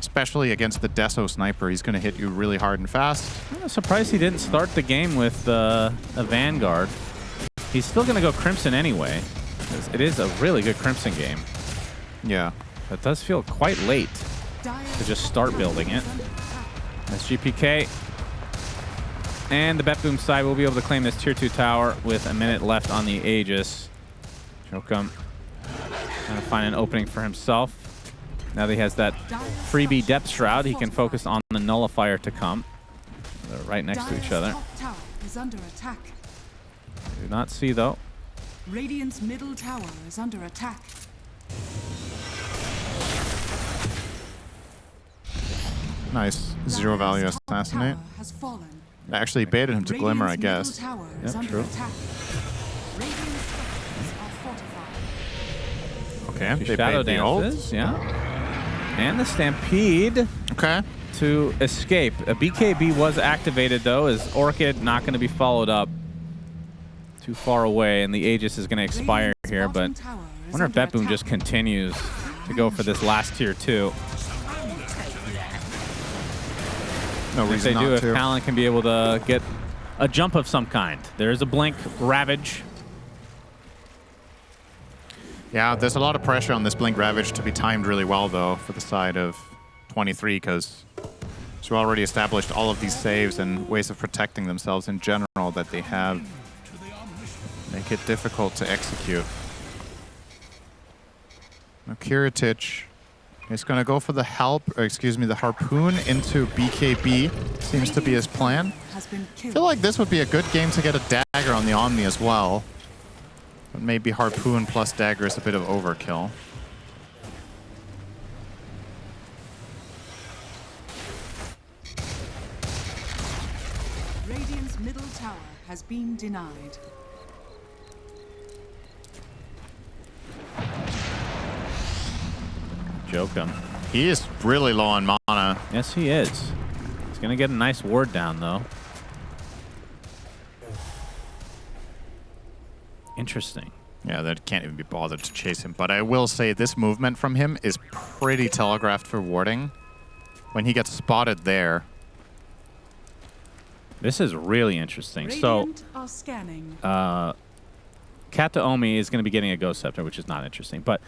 [SPEAKER 2] especially against the Deso sniper. He's going to hit you really hard and fast.
[SPEAKER 1] I'm surprised he didn't start the game with a Vanguard. He's still going to go Crimson anyway. It is a really good Crimson game.
[SPEAKER 2] Yeah.
[SPEAKER 1] That does feel quite late to just start building it. That's GPK. And the BetBoom side will be able to claim this tier 2 tower with a minute left on the Aegis. Jokum trying to find an opening for himself. Now that he has that freebie Depth Shroud, he can focus on the Nullifier to come. They're right next to each other.
[SPEAKER 3] Tower is under attack.
[SPEAKER 1] Do not see, though.
[SPEAKER 3] Radiant's middle tower is under attack.
[SPEAKER 2] Nice. Zero value
[SPEAKER 3] Dire's top
[SPEAKER 2] assassinate.
[SPEAKER 3] tower has fallen.
[SPEAKER 2] Actually baited him to Glimmer, I
[SPEAKER 3] Radiant's
[SPEAKER 2] guess.
[SPEAKER 3] middle tower is
[SPEAKER 1] Yep,
[SPEAKER 3] under
[SPEAKER 1] true.
[SPEAKER 3] attack. Radiant's structures are fortified.
[SPEAKER 2] Okay,
[SPEAKER 1] She
[SPEAKER 2] they
[SPEAKER 1] shadow
[SPEAKER 2] bait the ult.
[SPEAKER 1] dances, yeah. And the Stampede
[SPEAKER 2] Okay.
[SPEAKER 1] to escape. A BKB was activated, though, as Orchid not going to be followed up too far away, and the Aegis is going to expire
[SPEAKER 3] Radiant's
[SPEAKER 1] here, but
[SPEAKER 3] bottom tower
[SPEAKER 1] I
[SPEAKER 3] is
[SPEAKER 1] wonder if
[SPEAKER 3] under
[SPEAKER 1] BetBoom
[SPEAKER 3] attack.
[SPEAKER 1] just continues to go for this last tier 2.
[SPEAKER 2] No
[SPEAKER 1] If
[SPEAKER 2] reason
[SPEAKER 1] they do,
[SPEAKER 2] not
[SPEAKER 1] if
[SPEAKER 2] to.
[SPEAKER 1] Talon can be able to get a jump of some kind. There is a blink, Ravage.
[SPEAKER 2] Yeah, there's a lot of pressure on this Blink Ravage to be timed really well, though, for the side of 23, because we already established all of these saves and ways of protecting themselves in general that they have make it difficult to execute. Now, Kiritich is going to go for the the harpoon into BKB. Seems to be his plan.
[SPEAKER 3] Has been
[SPEAKER 2] I
[SPEAKER 3] killed.
[SPEAKER 2] feel like this would be a good game to get a dagger on the Omni as well. But maybe harpoon plus dagger is a bit of overkill.
[SPEAKER 3] Radiant's middle tower has been denied.
[SPEAKER 1] Jokum.
[SPEAKER 2] He is really low on mana.
[SPEAKER 1] Yes, he is. He's going to get a nice ward down, though. Interesting.
[SPEAKER 2] Yeah, that can't even be bothered to chase him. But I will say this movement from him is pretty telegraphed for warding. When he gets spotted there.
[SPEAKER 1] This is really interesting.
[SPEAKER 3] Radiant are scanning.
[SPEAKER 1] So, Kataomi is going to be getting a Ghost Scepter, which is not interesting. But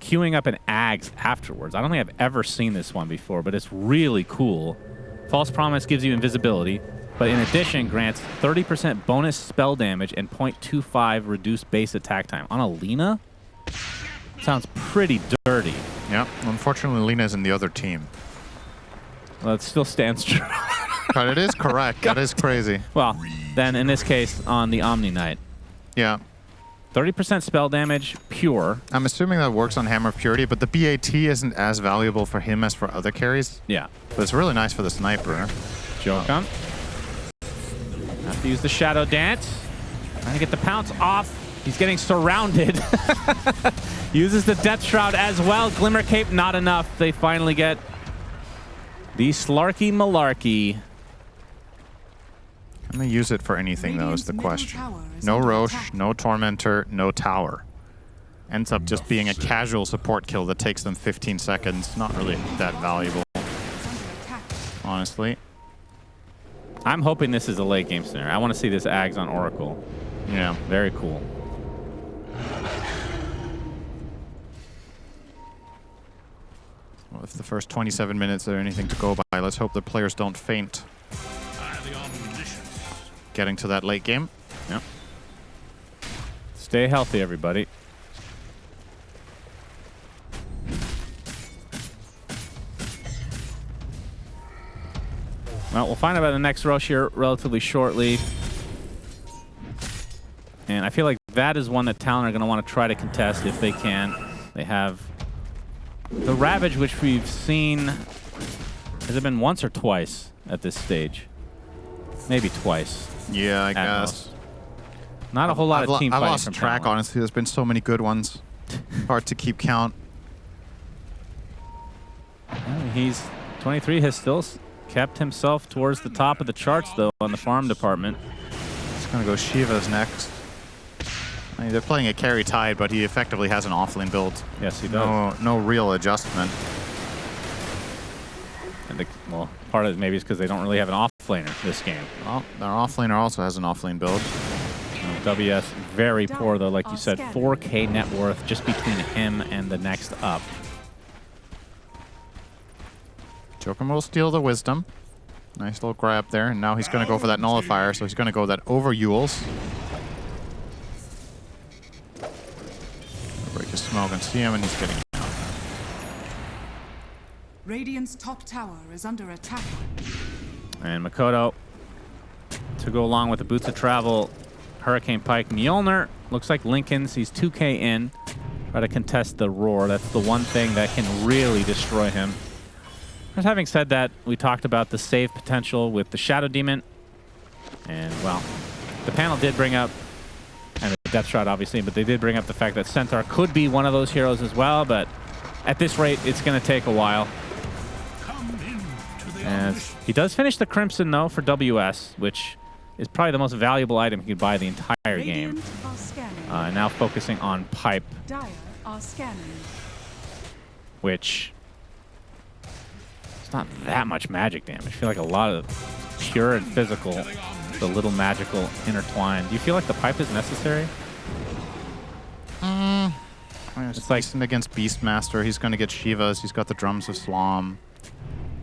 [SPEAKER 1] queuing up an Ags afterwards. I don't think I've ever seen this one before, but it's really cool. False Promise gives you invisibility, but in addition grants 30% bonus spell damage and 0.25 reduced base attack time. On a Lina? Sounds pretty dirty.
[SPEAKER 2] Yeah, unfortunately Lena's in the other team.
[SPEAKER 1] Well, it still stands true.
[SPEAKER 2] But it is correct. That is crazy.
[SPEAKER 1] Well, then in this case, on the Omni Knight.
[SPEAKER 2] Yeah.
[SPEAKER 1] 30% spell damage, pure.
[SPEAKER 2] I'm assuming that works on Hammer of Purity, but the BAT isn't as valuable for him as for other carries.
[SPEAKER 1] Yeah.
[SPEAKER 2] But it's really nice for the sniper.
[SPEAKER 1] Jokum. Have to use the Shadow Dance. Trying to get the pounce off. He's getting surrounded. Uses the Death Shroud as well. Glimmer Cape, not enough. They finally get the Slarky Malarkey.
[SPEAKER 2] Can they use it for anything, though, is the
[SPEAKER 3] Radiant's
[SPEAKER 2] question.
[SPEAKER 3] middle tower is
[SPEAKER 2] No
[SPEAKER 3] under
[SPEAKER 2] Roche,
[SPEAKER 3] attack.
[SPEAKER 2] no Tormentor, no Tower. Ends up just being a casual support kill that takes them 15 seconds. Not really that valuable,
[SPEAKER 3] Is under attack.
[SPEAKER 2] honestly.
[SPEAKER 1] I'm hoping this is a late game scenario. I want to see this Ags on Oracle.
[SPEAKER 2] Yeah.
[SPEAKER 1] Very cool.
[SPEAKER 2] Well, if the first 27 minutes are anything to go by, let's hope the players don't faint. Getting to that late game.
[SPEAKER 1] Yep. Stay healthy, everybody. Well, we'll find out about the next rush here relatively shortly. And I feel like that is one that Talon are going to want to try to contest if they can. They have the Ravage, which we've seen. Has it been once or twice at this stage? Maybe twice.
[SPEAKER 2] Yeah, I guess.
[SPEAKER 1] Most. Not a whole lot of team fighting.
[SPEAKER 2] I lost track,
[SPEAKER 1] Talon.
[SPEAKER 2] honestly. There's been so many good ones. Hard to keep count.
[SPEAKER 1] He's 23, has still kept himself towards the top of the charts, though, on the farm department.
[SPEAKER 2] He's going to go Shiva's next. I mean, they're playing a carry tide, but he effectively has an offlane build.
[SPEAKER 1] Yes, he does.
[SPEAKER 2] No real adjustment.
[SPEAKER 1] And well, part of it maybe is because they don't really have an offlaner this game.
[SPEAKER 2] Well, their offlaner also has an offlane build.
[SPEAKER 1] WS very poor, though, like you said. 4K net worth just between him and the next up.
[SPEAKER 2] Jokum will steal the wisdom. Nice little grab there, and now he's going to go for that nullifier, so he's going to go that over Yules. Break his smoke and see him, and he's getting out.
[SPEAKER 3] Radiant's top tower is under attack.
[SPEAKER 1] And Makoto to go along with the Boots of Travel, Hurricane Pike, Mjolnir. Looks like Lincoln's, he's 2K in. Try to contest the Roar. That's the one thing that can really destroy him. But having said that, we talked about the save potential with the Shadow Demon. And, well, the panel did bring up, and the Death Shot, obviously, but they did bring up the fact that Centaur could be one of those heroes as well, but at this rate, it's going to take a while. And he does finish the Crimson, though, for WS, which is probably the most valuable item he could buy the entire game. Now focusing on Pipe, which it's not that much magic damage. I feel like a lot of pure and physical, the little magical intertwined. Do you feel like the Pipe is necessary?
[SPEAKER 2] It's like against Beastmaster. He's going to get Shivas. He's got the Drums of Slom.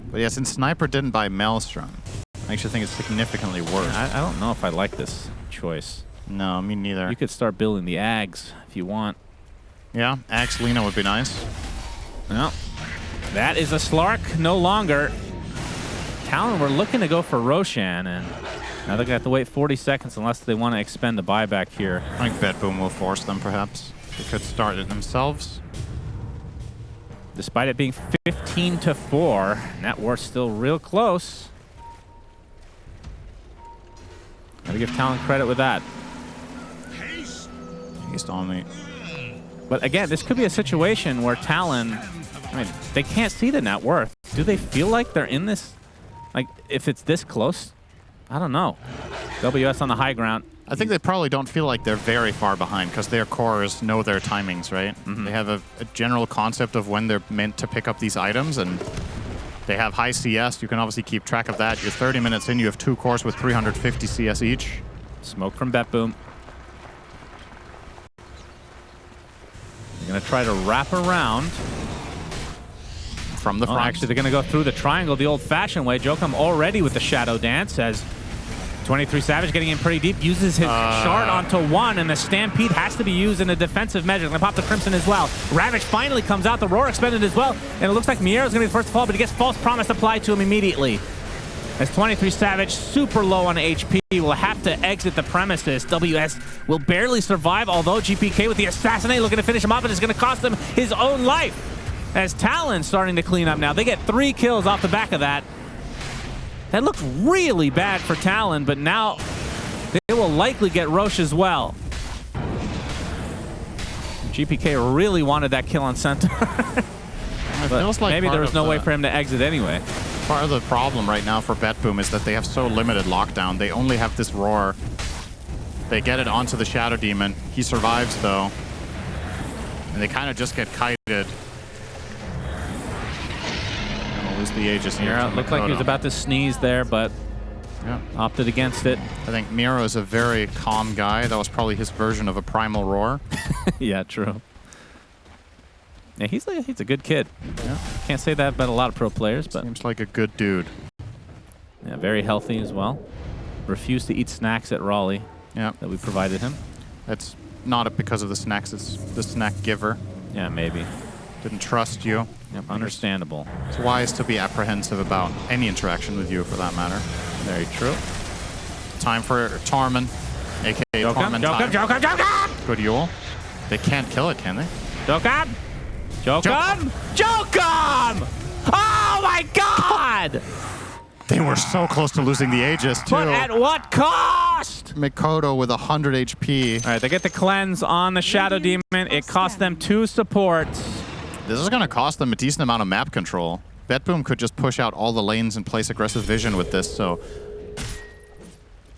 [SPEAKER 2] But yeah, since Sniper didn't buy Maelstrom, I actually think it's significantly worse.
[SPEAKER 1] I don't know if I like this choice.
[SPEAKER 2] No, me neither.
[SPEAKER 1] You could start building the Ags if you want.
[SPEAKER 2] Yeah, Axe Lena would be nice.
[SPEAKER 1] Well, that is a Slark no longer. Talon were looking to go for Roshan, and now they're going to have to wait 40 seconds unless they want to expend the buyback here.
[SPEAKER 2] I think BetBoom will force them, perhaps. They could start it themselves.
[SPEAKER 1] Despite it being 15-4, net worth still real close. Gotta give Talon credit with that.
[SPEAKER 2] Haste on me.
[SPEAKER 1] But again, this could be a situation where Talon, I mean, they can't see the net worth. Do they feel like they're in this? Like, if it's this close? I don't know. WS on the high ground.
[SPEAKER 2] I think they probably don't feel like they're very far behind because their cores know their timings, right? Mm-hmm. They have a general concept of when they're meant to pick up these items, and they have high CS. You can obviously keep track of that. You're 30 minutes in, you have 2 cores with 350 CS each.
[SPEAKER 1] Smoke from BetBoom. They're going to try to wrap around.
[SPEAKER 2] From the front.
[SPEAKER 1] Actually, they're going to go through the triangle the old-fashioned way. Jokum already with the Shadow Dance as 23 Savage getting in pretty deep, uses his shard onto one, and the Stampede has to be used in a defensive measure. Gonna pop the Crimson as well. Ravage finally comes out, the Roar expended as well, and it looks like Miero's gonna be the first to fall, but he gets False Promise applied to him immediately. As 23 Savage, super low on HP, will have to exit the premises. WS will barely survive, although GPK with the Assassinate looking to finish him off, and it's gonna cost him his own life. As Talon starting to clean up now. They get 3 kills off the back of that. That looked really bad for Talon, but now they will likely get Roche as well. GPK really wanted that kill on Centaur. But like maybe there was no way for him to exit anyway.
[SPEAKER 2] Part of the problem right now for BetBoom is that they have so limited lockdown. They only have this Roar. They get it onto the Shadow Demon. He survives, though. And they kind of just get kited. Lose the Aegis here.
[SPEAKER 1] Yeah, looked like he was about to sneeze there, but opted against it.
[SPEAKER 2] I think Miro is a very calm guy. That was probably his version of a Primal Roar.
[SPEAKER 1] Yeah, true. Yeah, he's a good kid. Yeah. Can't say that about a lot of pro players, but
[SPEAKER 2] seems like a good dude.
[SPEAKER 1] Yeah, very healthy as well. Refused to eat snacks at Raleigh.
[SPEAKER 2] Yeah,
[SPEAKER 1] that we provided him.
[SPEAKER 2] That's not because of the snacks. It's the snack giver.
[SPEAKER 1] Yeah, maybe.
[SPEAKER 2] Didn't trust you.
[SPEAKER 1] Yep, understandable.
[SPEAKER 2] It's wise to be apprehensive about any interaction with you, for that matter.
[SPEAKER 1] Very true.
[SPEAKER 2] Time for Tormund, a.k.a. Tormund time.
[SPEAKER 1] Jokum!
[SPEAKER 2] Good Yule. They can't kill it, can they?
[SPEAKER 1] Jokum! Jokum! Jokum! Oh my god!
[SPEAKER 2] They were so close to losing the Aegis, too.
[SPEAKER 1] But at what cost?
[SPEAKER 2] Mikoto with 100 HP.
[SPEAKER 1] All right, they get the cleanse on the Shadow Demon. It cost them 2 supports.
[SPEAKER 2] This is going to cost them a decent amount of map control. BetBoom could just push out all the lanes and place aggressive vision with this, so...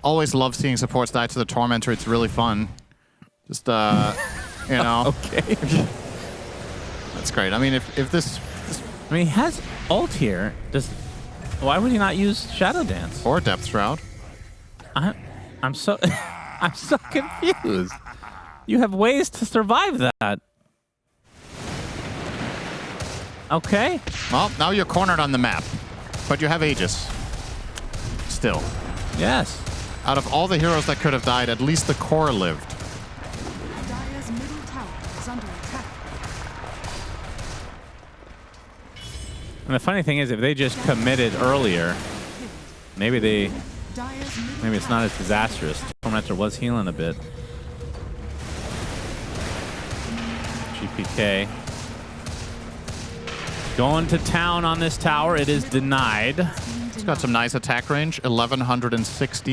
[SPEAKER 2] Always love seeing supports die to the Tormentor. It's really fun. Just, you know.
[SPEAKER 1] Okay.
[SPEAKER 2] That's great. I mean, if this...
[SPEAKER 1] I mean, he has ult here. Why would he not use Shadow Dance?
[SPEAKER 2] Or Depth Shroud.
[SPEAKER 1] I'm so I'm so confused. You have ways to survive that. Okay.
[SPEAKER 2] Well, now you're cornered on the map, but you have Aegis. Still.
[SPEAKER 1] Yes.
[SPEAKER 2] Out of all the heroes that could have died, at least the core lived.
[SPEAKER 3] Dire's middle tower is under attack.
[SPEAKER 1] And the funny thing is, if they just committed earlier, maybe it's not as disastrous. Tormentor was healing a bit. GPK going to town on this tower. It is denied.
[SPEAKER 2] It's got some nice attack range, 1160.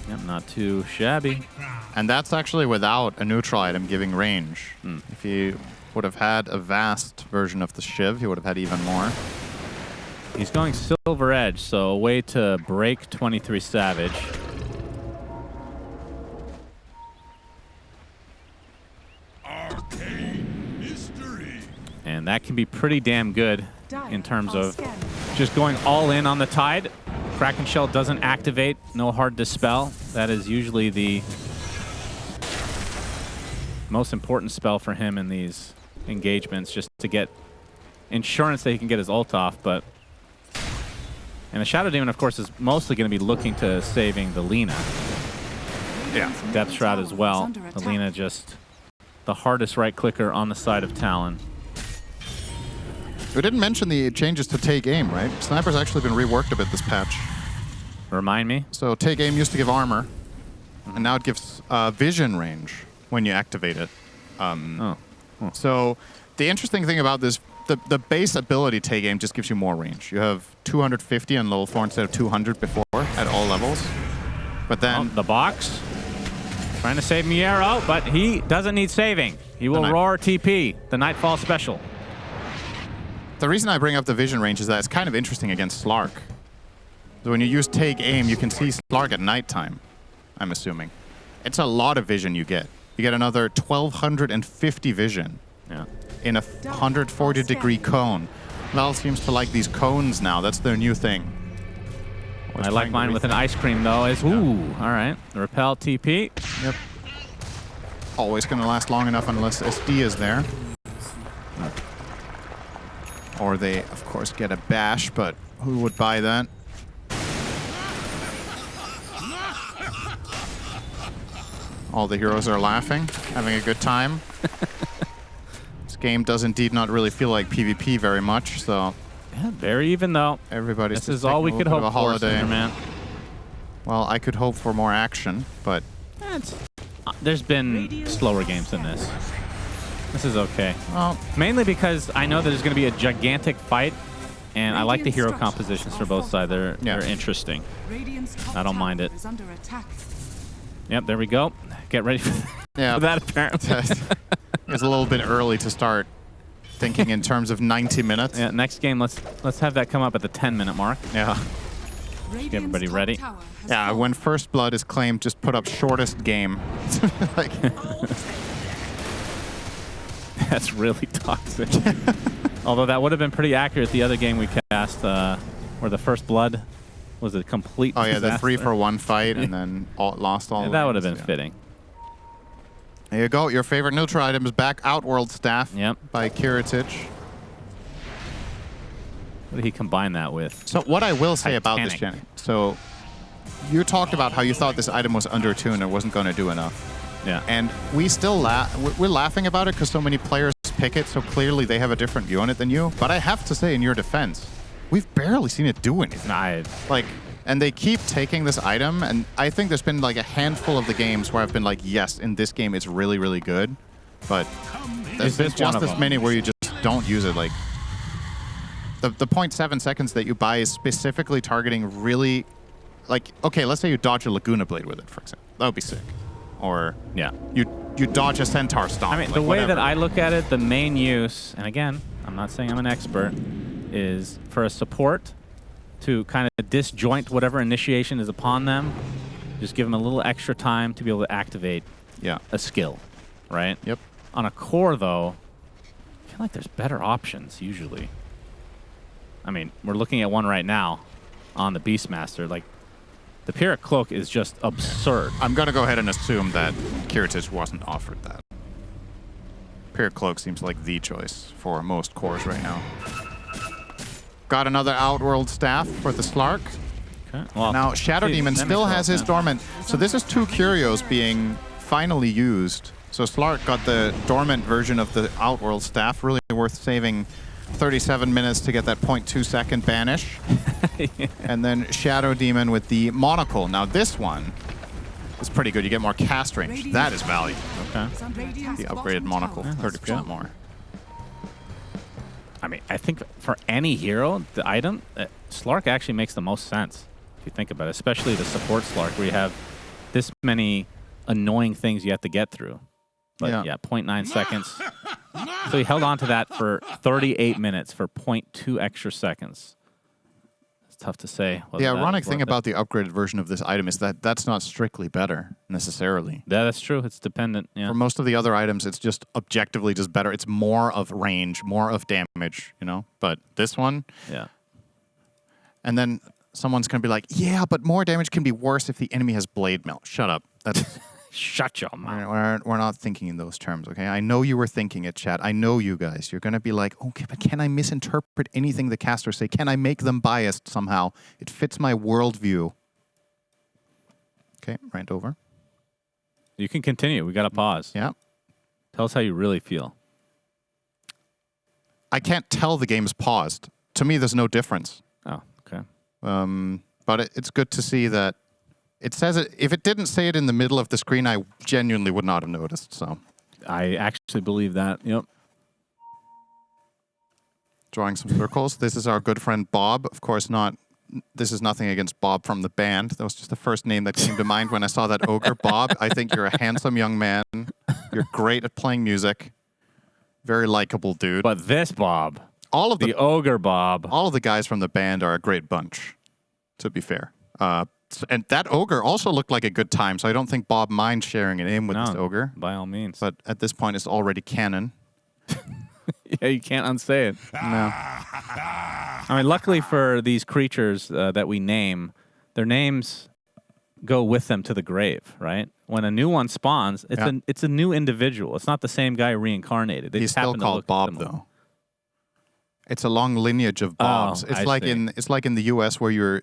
[SPEAKER 1] Yep, not too shabby.
[SPEAKER 2] And that's actually without a neutral item giving range. If he would have had a vast version of the Shiv, he would have had even more.
[SPEAKER 1] He's going Silver Edge, so a way to break 23 Savage. And that can be pretty damn good in terms of just going all in on the Tide. Kraken Shell doesn't activate, no hard dispel. That is usually the most important spell for him in these engagements, just to get insurance that he can get his ult off. And the Shadow Demon, of course, is mostly going to be looking to saving the Lina.
[SPEAKER 2] Yeah.
[SPEAKER 1] Depth Shroud as well. The Lina just the hardest right clicker on the side of Talon.
[SPEAKER 2] We didn't mention the changes to Take Aim, right? Sniper's actually been reworked a bit this patch.
[SPEAKER 1] Remind me?
[SPEAKER 2] So Take Aim used to give armor, and now it gives vision range when you activate it. So the interesting thing about this, the base ability Take Aim just gives you more range. You have 250 on level 4 instead of 200 before at all levels. But then...
[SPEAKER 1] the box. Trying to save Miero, but he doesn't need saving. He will roar TP, the Nightfall special.
[SPEAKER 2] The reason I bring up the vision range is that it's kind of interesting against Slark. So when you use Take Aim, you can see Slark at nighttime, I'm assuming. It's a lot of vision you get. You get another 1,250 vision in a 140-degree cone. Val seems to like these cones now. That's their new thing.
[SPEAKER 1] I like mine with an ice cream, though. Ooh, all right. Repel TP.
[SPEAKER 2] Yep. Always going to last long enough unless SD is there. Or they, of course, get a bash, but who would buy that? All the heroes are laughing, having a good time. This game does indeed not really feel like PvP very much, so...
[SPEAKER 1] Yeah, very even, though.
[SPEAKER 2] Everybody's
[SPEAKER 1] This is all we could hope for, man.
[SPEAKER 2] Well, I could hope for more action, but...
[SPEAKER 1] There's been slower games than this. This is okay.
[SPEAKER 2] Well,
[SPEAKER 1] mainly because I know that there's going to be a gigantic fight, and I like the hero compositions for both sides. They're interesting. I don't mind it. Yep, there we go. Get ready for that, apparently.
[SPEAKER 2] It's a little bit early to start thinking in terms of 90 minutes.
[SPEAKER 1] Yeah, next game, let's have that come up at the 10-minute mark.
[SPEAKER 2] Yeah.
[SPEAKER 1] Get everybody ready.
[SPEAKER 2] Yeah, when First Blood is claimed, just put up shortest game. Like...
[SPEAKER 1] That's really toxic. Although that would have been pretty accurate the other game we cast, where the First Blood was a complete disaster.
[SPEAKER 2] The 3-for-1 fight and then lost all.
[SPEAKER 1] That would have been fitting.
[SPEAKER 2] There you go. Your favorite neutral item is back. Outworld Staff by Kiritich.
[SPEAKER 1] What did he combine that with?
[SPEAKER 2] So what I will say about this, Jenny. So you talked about how you thought this item was undertuned and wasn't going to do enough.
[SPEAKER 1] Yeah.
[SPEAKER 2] And we still we're laughing about it because so many players pick it, so clearly they have a different view on it than you. But I have to say, in your defense, we've barely seen it do anything. And they keep taking this item, and I think there's been like a handful of the games where I've been like, yes, in this game it's really, really good. But there's just as many where you just don't use it. Like the 0.7 seconds that you buy is specifically targeting really, like, okay, let's say you dodge a Laguna Blade with it, for example. That would be sick. Or you dodge a Centaur Stomp.
[SPEAKER 1] I mean, the way that I look at it, the main use, and again, I'm not saying I'm an expert, is for a support to kind of disjoint whatever initiation is upon them. Just give them a little extra time to be able to activate a skill, right?
[SPEAKER 2] Yep.
[SPEAKER 1] On a core, though, I feel like there's better options usually. I mean, we're looking at one right now on the Beastmaster. Like, the Pyrrhic Cloak is just absurd.
[SPEAKER 2] I'm going to go ahead and assume that Kiritich wasn't offered that. Pyrrhic Cloak seems like the choice for most cores right now. Got another Outworld Staff for the Slark.
[SPEAKER 1] Okay. Well,
[SPEAKER 2] now, Shadow Demon still has his Dormant. So this is 2 Curios being finally used. So Slark got the Dormant version of the Outworld Staff. Really worth saving 37 minutes to get that 0.2 second banish. And then Shadow Demon with the Monocle. Now this one is pretty good. You get more cast range. That is value.
[SPEAKER 1] Okay.
[SPEAKER 2] The upgraded Monocle, 30% more.
[SPEAKER 1] I mean, I think for any hero, the item, Slark actually makes the most sense, if you think about it, especially the support Slark, where you have this many annoying things you have to get through. But yeah 0.9 seconds. So he held on to that for 38 minutes for 0.2 extra seconds. It's tough to say.
[SPEAKER 2] The ironic thing about the upgraded version of this item is that that's not strictly better, necessarily.
[SPEAKER 1] Yeah, that's true. It's dependent. Yeah.
[SPEAKER 2] For most of the other items, it's just objectively just better. It's more of range, more of damage, you know? But this one...
[SPEAKER 1] Yeah.
[SPEAKER 2] And then someone's going to be like, yeah, but more damage can be worse if the enemy has Blade Mail. Shut up. That's...
[SPEAKER 1] Shut your mouth.
[SPEAKER 2] We're not thinking in those terms, okay? I know you were thinking it, chat. I know you guys. You're going to be like, okay, but can I misinterpret anything the casters say? Can I make them biased somehow? It fits my worldview. Okay, right over.
[SPEAKER 1] You can continue. We got to pause.
[SPEAKER 2] Yeah.
[SPEAKER 1] Tell us how you really feel.
[SPEAKER 2] I can't tell the game's paused. To me, there's no difference.
[SPEAKER 1] Oh, okay.
[SPEAKER 2] But it's good to see that it says it. If it didn't say it in the middle of the screen, I genuinely would not have noticed. So,
[SPEAKER 1] I actually believe that. Yep.
[SPEAKER 2] Drawing some circles. This is our good friend Bob. Of course, not. This is nothing against Bob from the band. That was just the first name that came to mind when I saw that ogre. Bob, I think you're a handsome young man. You're great at playing music. Very likable dude.
[SPEAKER 1] But this Bob,
[SPEAKER 2] all of
[SPEAKER 1] the ogre Bob,
[SPEAKER 2] all of the guys from the band are a great bunch. To be fair. And that ogre also looked like a good time, so I don't think Bob minds sharing a name with this ogre.
[SPEAKER 1] By all means.
[SPEAKER 2] But at this point, it's already canon.
[SPEAKER 1] Yeah, you can't unsay it.
[SPEAKER 2] No.
[SPEAKER 1] I mean, luckily for these creatures that we name, their names go with them to the grave, right? When a new one spawns, it's a new individual. It's not the same guy reincarnated.
[SPEAKER 2] He's still called Bob, though. It's a long lineage of Bobs. It's like in the U.S. where you're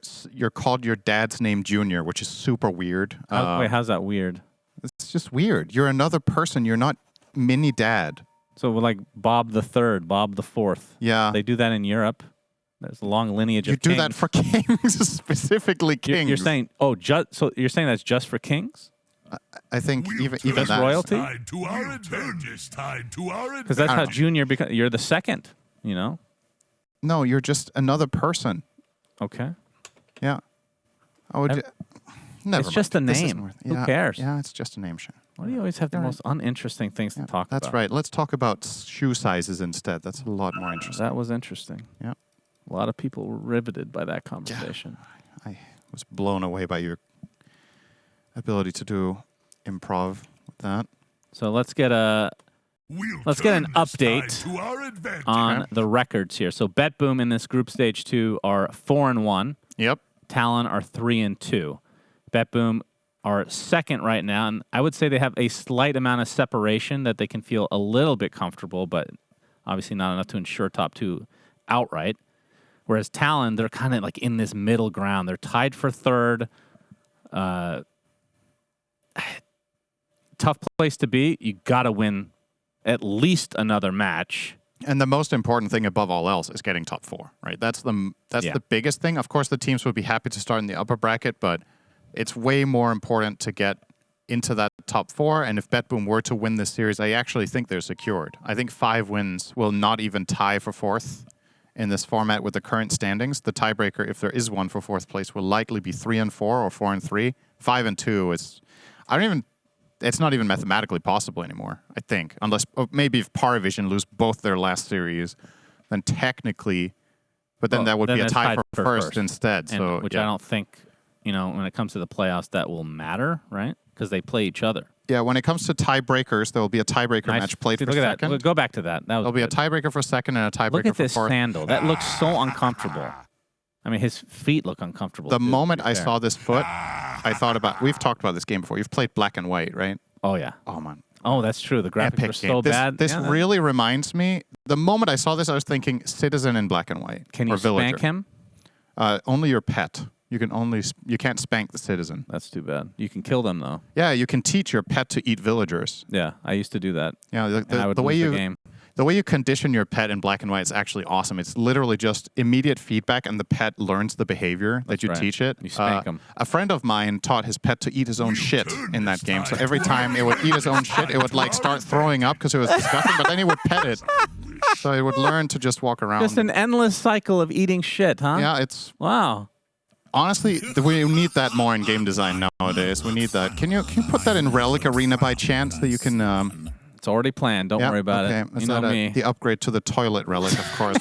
[SPEAKER 2] called your dad's name Junior, which is super weird.
[SPEAKER 1] Wait, how's that weird?
[SPEAKER 2] It's just weird. You're another person. You're not mini dad.
[SPEAKER 1] So like Bob the Third, Bob the Fourth.
[SPEAKER 2] Yeah,
[SPEAKER 1] they do that in Europe. There's a long lineage of kings.
[SPEAKER 2] You do that for kings, specifically kings.
[SPEAKER 1] You're saying, so you're saying that's just for kings?
[SPEAKER 2] I think even
[SPEAKER 1] that's royalty.
[SPEAKER 4] Because
[SPEAKER 1] that's how Junior becomes. You're the second. You know.
[SPEAKER 2] No, you're just another person.
[SPEAKER 1] Okay.
[SPEAKER 2] Yeah. Never
[SPEAKER 1] it's just a name. Who cares?
[SPEAKER 2] Yeah, it's just a name, Sean.
[SPEAKER 1] Why do you always have the most uninteresting things to talk about?
[SPEAKER 2] That's right. Let's talk about shoe sizes instead. That's a lot more interesting.
[SPEAKER 1] That was interesting.
[SPEAKER 2] Yeah.
[SPEAKER 1] A lot of people were riveted by that conversation.
[SPEAKER 2] Yeah. I was blown away by your ability to do improv with that.
[SPEAKER 1] So let's get an update on the records here. So BetBoom in this group stage 2 are 4-1.
[SPEAKER 2] Yep.
[SPEAKER 1] Talon are 3-2. BetBoom are second right now, and I would say they have a slight amount of separation that they can feel a little bit comfortable, but obviously not enough to ensure top 2 outright. Whereas Talon, they're kind of like in this middle ground. They're tied for third. Tough place to be. You got to win at least another match.
[SPEAKER 2] And the most important thing above all else is getting top 4, right? That's the biggest thing. Of course, the teams would be happy to start in the upper bracket, but it's way more important to get into that top 4. And if BetBoom were to win this series, I actually think they're secured. I think 5 wins will not even tie for 4th in this format with the current standings. The tiebreaker, if there is one for 4th place, will likely be 3-4 or 4-3. 5-2 is, it's not even mathematically possible anymore, I think. Unless, maybe if Paravision lose both their last series, then technically, but then that would be a tie for first instead. So,
[SPEAKER 1] which I don't think, when it comes to the playoffs, that will matter, right? Because they play each other.
[SPEAKER 2] Yeah, when it comes to tiebreakers, there will be a tiebreaker match played for second.
[SPEAKER 1] We'll go back to that.
[SPEAKER 2] There'll be a tiebreaker for second and a tiebreaker for fourth.
[SPEAKER 1] Look at this sandal. That looks so uncomfortable. I mean, his feet look uncomfortable.
[SPEAKER 2] The moment I saw this foot, I thought about, we've talked about this game before. You've played Black and White, right?
[SPEAKER 1] Oh, yeah.
[SPEAKER 2] Oh, man.
[SPEAKER 1] Oh, that's true. The graphics
[SPEAKER 2] Epic
[SPEAKER 1] are so
[SPEAKER 2] game.
[SPEAKER 1] bad.
[SPEAKER 2] This really reminds me, the moment I saw this, I was thinking Citizen in Black and White.
[SPEAKER 1] Can you spank him?
[SPEAKER 2] Only your pet. You can't spank the Citizen.
[SPEAKER 1] That's too bad. You can kill them, though.
[SPEAKER 2] Yeah, you can teach your pet to eat villagers.
[SPEAKER 1] Yeah, I used to do that.
[SPEAKER 2] Yeah, the way you condition your pet in Black and White is actually awesome. It's literally just immediate feedback, and the pet learns the behavior that you teach it.
[SPEAKER 1] You spank him.
[SPEAKER 2] A friend of mine taught his pet to eat his own shit in that game. So every time it would eat his own shit, it would start throwing up because it was disgusting, but then he would pet it. So it would learn to just walk around.
[SPEAKER 1] Just an endless cycle of eating shit, huh?
[SPEAKER 2] Yeah, it's...
[SPEAKER 1] Wow.
[SPEAKER 2] Honestly, we need that more in game design nowadays. We need that. Can you put that in Relic Arena by chance that you can...
[SPEAKER 1] It's already planned. Don't worry about it.
[SPEAKER 2] You know me. The upgrade to the toilet relic, of course.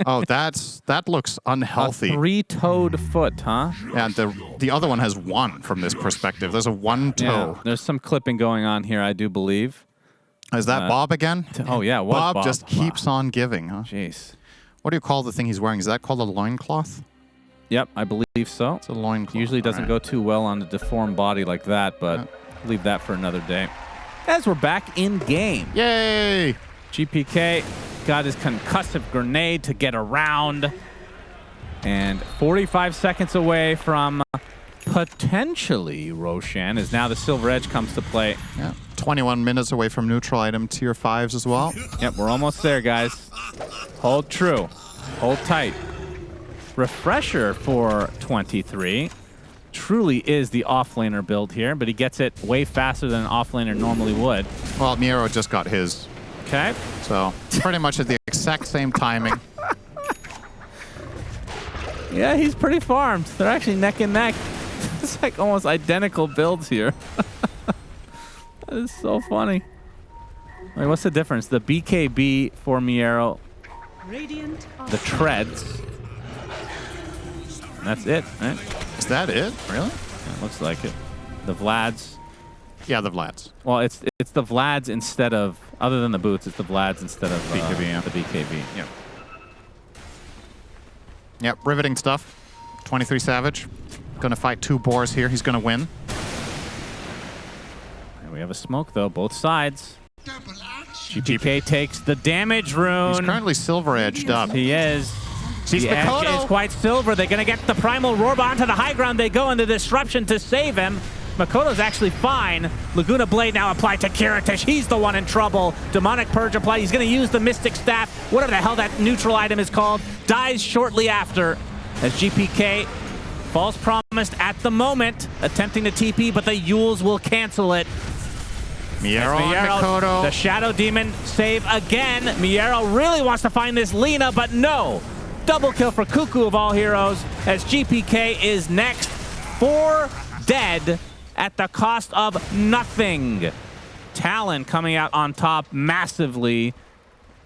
[SPEAKER 2] Oh, that looks unhealthy.
[SPEAKER 1] A 3-toed foot, huh?
[SPEAKER 2] Yeah, and the other one has 1 from this perspective. There's a 1 toe.
[SPEAKER 1] Yeah, there's some clipping going on here, I do believe.
[SPEAKER 2] Is that Bob again?
[SPEAKER 1] Oh, yeah, it was
[SPEAKER 2] Bob just keeps on giving, huh?
[SPEAKER 1] Jeez.
[SPEAKER 2] What do you call the thing he's wearing? Is that called a loincloth?
[SPEAKER 1] Yep, I believe so.
[SPEAKER 2] It's a loincloth.
[SPEAKER 1] Usually doesn't go too well on a deformed body like that, but leave that for another day. As we're back in game.
[SPEAKER 2] Yay!
[SPEAKER 1] GPK got his concussive grenade to get around. And 45 seconds away from potentially Roshan, as now the Silver Edge comes to play.
[SPEAKER 2] Yeah. 21 minutes away from neutral item tier 5s as well.
[SPEAKER 1] Yep, we're almost there, guys. Hold true. Hold tight. Refresher for 23. Truly is the offlaner build here, but he gets it way faster than an offlaner normally would.
[SPEAKER 2] Well, Miero just got his.
[SPEAKER 1] Okay.
[SPEAKER 2] So pretty much at the exact same timing.
[SPEAKER 1] Yeah, he's pretty farmed. They're actually neck and neck. It's like almost identical builds here. That is so funny. Wait, what's the difference? The BKB for Miero, the treads. And that's it, right?
[SPEAKER 2] Is that it? Really?
[SPEAKER 1] Yeah, it looks like it. The Vlads.
[SPEAKER 2] Yeah, the Vlads.
[SPEAKER 1] Well, it's the Vlads instead of, other than the boots, it's the Vlads instead of
[SPEAKER 2] BKB,
[SPEAKER 1] the BKB.
[SPEAKER 2] Yep. Yep, riveting stuff. 23 Savage. Gonna fight 2 boars here. He's gonna win.
[SPEAKER 1] And we have a smoke, though, both sides. GPK takes the damage rune.
[SPEAKER 2] He's currently silver edged up.
[SPEAKER 1] He is.
[SPEAKER 2] Sees
[SPEAKER 1] the edge is quite silver. They're going to get the Primal Roar onto the high ground. They go into Disruption to save him. Makoto's actually fine. Laguna Blade now applied to Kiritish. He's the one in trouble. Demonic Purge applied. He's going to use the Mystic Staff, whatever the hell that neutral item is called. Dies shortly after as GPK falls promised at the moment, attempting to TP, but the Yules will cancel it.
[SPEAKER 2] Miero on Makoto.
[SPEAKER 1] The Shadow Demon save again. Miero really wants to find this Lina, but no. Double kill for Cuckoo of all heroes as GPK is next. 4 dead at the cost of nothing. Talon coming out on top massively.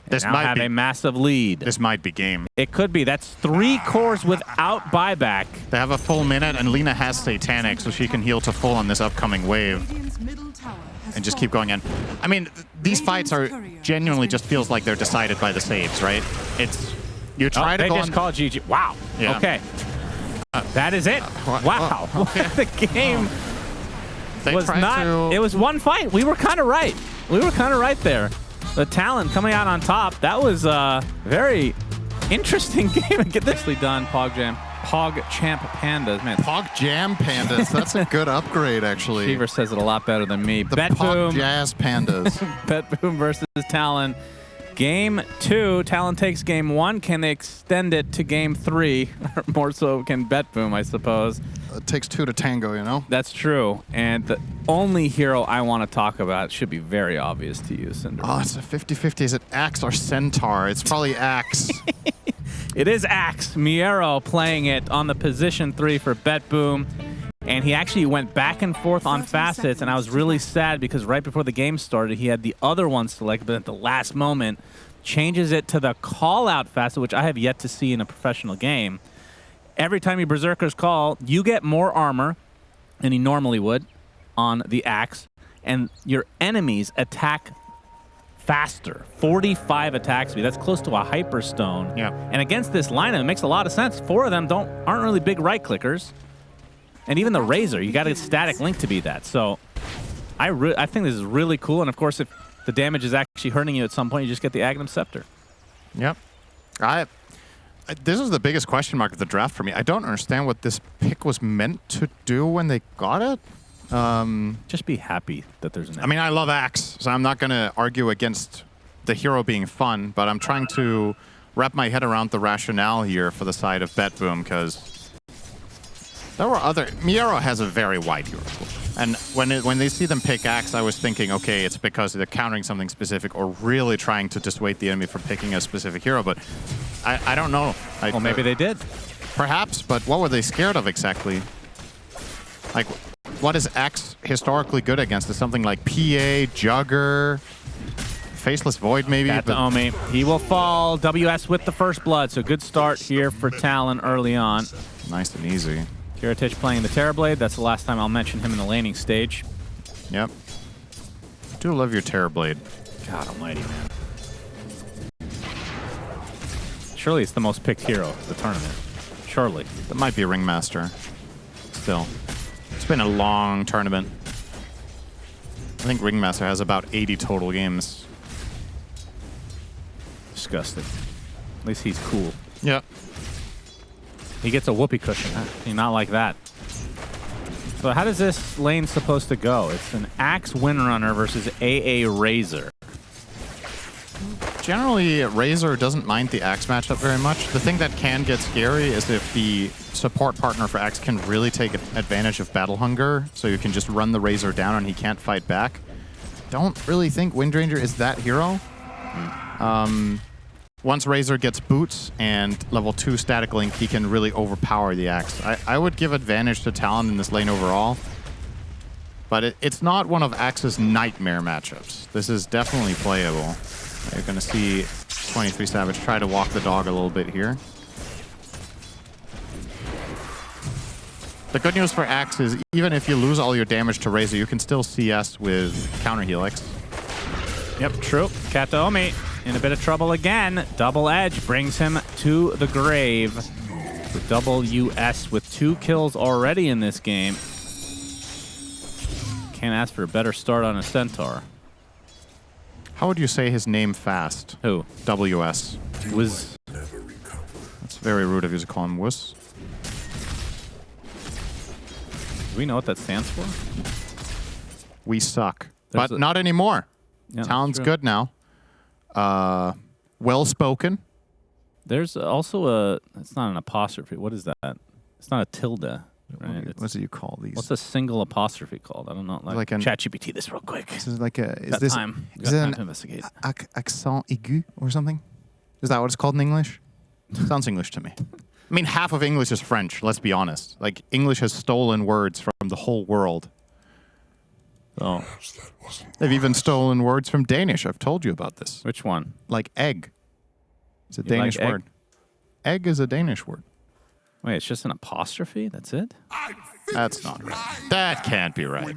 [SPEAKER 2] This
[SPEAKER 1] now
[SPEAKER 2] might
[SPEAKER 1] have
[SPEAKER 2] be
[SPEAKER 1] a massive lead.
[SPEAKER 2] This might be game.
[SPEAKER 1] It could be. That's 3 cores without buyback.
[SPEAKER 2] They have a full minute, and Lina has Satanic, so she can heal to full on this upcoming wave. And just keep going in. I mean, these fights are genuinely just feels like they're decided by the saves, right? It's you try to go.
[SPEAKER 1] They just call GG. Wow.
[SPEAKER 2] Yeah.
[SPEAKER 1] Okay. That is it. Wow.
[SPEAKER 2] Okay.
[SPEAKER 1] The game was not. It was one fight. We were kind of right. We were kind of right there. The Talon coming out on top. That was a very interesting game. Get this done, Pogjam. Pog Champ Pandas. Man,
[SPEAKER 2] Pog Jam Pandas. That's a good upgrade, actually.
[SPEAKER 1] Beaver says it a lot better than me.
[SPEAKER 2] The
[SPEAKER 1] BetBoom.
[SPEAKER 2] Pog Jazz Pandas.
[SPEAKER 1] BetBoom versus Talon. Game 2. Talon takes game 1. Can they extend it to game 3? Or more so can BetBoom, I suppose.
[SPEAKER 2] It takes 2 to tango, you know?
[SPEAKER 1] That's true. And the only hero I want to talk about should be very obvious to you, Cinder.
[SPEAKER 2] Oh, it's a 50-50. Is it Axe or Centaur? It's probably Axe.
[SPEAKER 1] It is Axe. Miero playing it on the position 3 for BetBoom. And he actually went back and forth on facets, and I was really sad because right before the game started, he had the other one selected, but at the last moment, changes it to the call-out facet, which I have yet to see in a professional game. Every time you Berserker's Call, you get more armor than he normally would on the Axe, and your enemies attack faster. 45 attack speed. That's close to a Hyperstone.
[SPEAKER 2] Yeah.
[SPEAKER 1] And against this lineup, it makes a lot of sense. 4 of them aren't really big right-clickers. And even the Razor, you got a static link to be that. So I think this is really cool. And of course, if the damage is actually hurting you at some point, you just get the Agnum Scepter.
[SPEAKER 2] Yep. This is the biggest question mark of the draft for me. I don't understand what this pick was meant to do when they got it.
[SPEAKER 1] Just be happy that there's an.
[SPEAKER 2] I mean, I love Axe, so I'm not going to argue against the hero being fun, but I'm trying to wrap my head around the rationale here for the side of BetBoom, because there were other... Miero has a very wide hero pool. And when they see them pick Axe, I was thinking, okay, it's because they're countering something specific or really trying to dissuade the enemy from picking a specific hero, but I don't know.
[SPEAKER 1] Well, maybe they did.
[SPEAKER 2] Perhaps, but what were they scared of exactly? Like, what is Axe historically good against? Is something like PA, Jugger, Faceless Void maybe?
[SPEAKER 1] Got the Omi. He will fall. WS with the first blood, so good start here for Talon early on.
[SPEAKER 2] Nice and easy.
[SPEAKER 1] Kiritich playing the Terrorblade. That's the last time I'll mention him in the laning stage.
[SPEAKER 2] Yep. Do love your Terrorblade.
[SPEAKER 1] God almighty, man. Surely it's the most picked hero of the tournament. Surely.
[SPEAKER 2] That might be a Ringmaster. Still. It's been a long tournament. I think Ringmaster has about 80 total games.
[SPEAKER 1] Disgusting. At least he's cool.
[SPEAKER 2] Yep.
[SPEAKER 1] He gets a whoopee cushion. Not like that. So how does this lane supposed to go? It's an Axe Windrunner versus AA Razor.
[SPEAKER 2] Generally, Razor doesn't mind the Axe matchup very much. The thing that can get scary is if the support partner for Axe can really take advantage of Battle Hunger, so you can just run the Razor down and he can't fight back. Don't really think Windranger is that hero. Once Razor gets boots and level 2 static link, he can really overpower the Axe. I would give advantage to Talon in this lane overall, but it's not one of Axe's nightmare matchups. This is definitely playable. You're going to see 23 Savage try to walk the dog a little bit here. The good news for Axe is even if you lose all your damage to Razor, you can still CS with counter Helix.
[SPEAKER 1] Yep, true. Kataomi in a bit of trouble again. Double Edge brings him to the grave. With double US with 2 kills already in this game. Can't ask for a better start on a Centaur.
[SPEAKER 2] How would you say his name fast?
[SPEAKER 1] Who?
[SPEAKER 2] WS.
[SPEAKER 1] Was.
[SPEAKER 2] That's very rude of you to call him Wuss.
[SPEAKER 1] Do we know what that stands for?
[SPEAKER 2] We suck.
[SPEAKER 1] There's
[SPEAKER 2] but not anymore.
[SPEAKER 1] Yeah,
[SPEAKER 2] Talon's good now. Well-spoken.
[SPEAKER 1] There's also a... It's not an apostrophe. What is that? It's not a tilde. Right?
[SPEAKER 2] What do you call these?
[SPEAKER 1] What's a single apostrophe called? I don't know.
[SPEAKER 2] Like an
[SPEAKER 1] ChatGPT this real quick.
[SPEAKER 2] This is like a...
[SPEAKER 1] Is this time?
[SPEAKER 2] Is it
[SPEAKER 1] time
[SPEAKER 2] an
[SPEAKER 1] to investigate.
[SPEAKER 2] accent aigu or something? Is that what it's called in English? Sounds English to me. I mean, half of English is French, let's be honest. Like, English has stolen words from the whole world. So, they've even stolen words from Danish. I've told you about this.
[SPEAKER 1] Which one?
[SPEAKER 2] Like egg. It's a
[SPEAKER 1] You
[SPEAKER 2] Danish
[SPEAKER 1] like egg?
[SPEAKER 2] word. Egg is a Danish word.
[SPEAKER 1] Wait, it's just an apostrophe? That's it?
[SPEAKER 2] That's not right. That can't be right.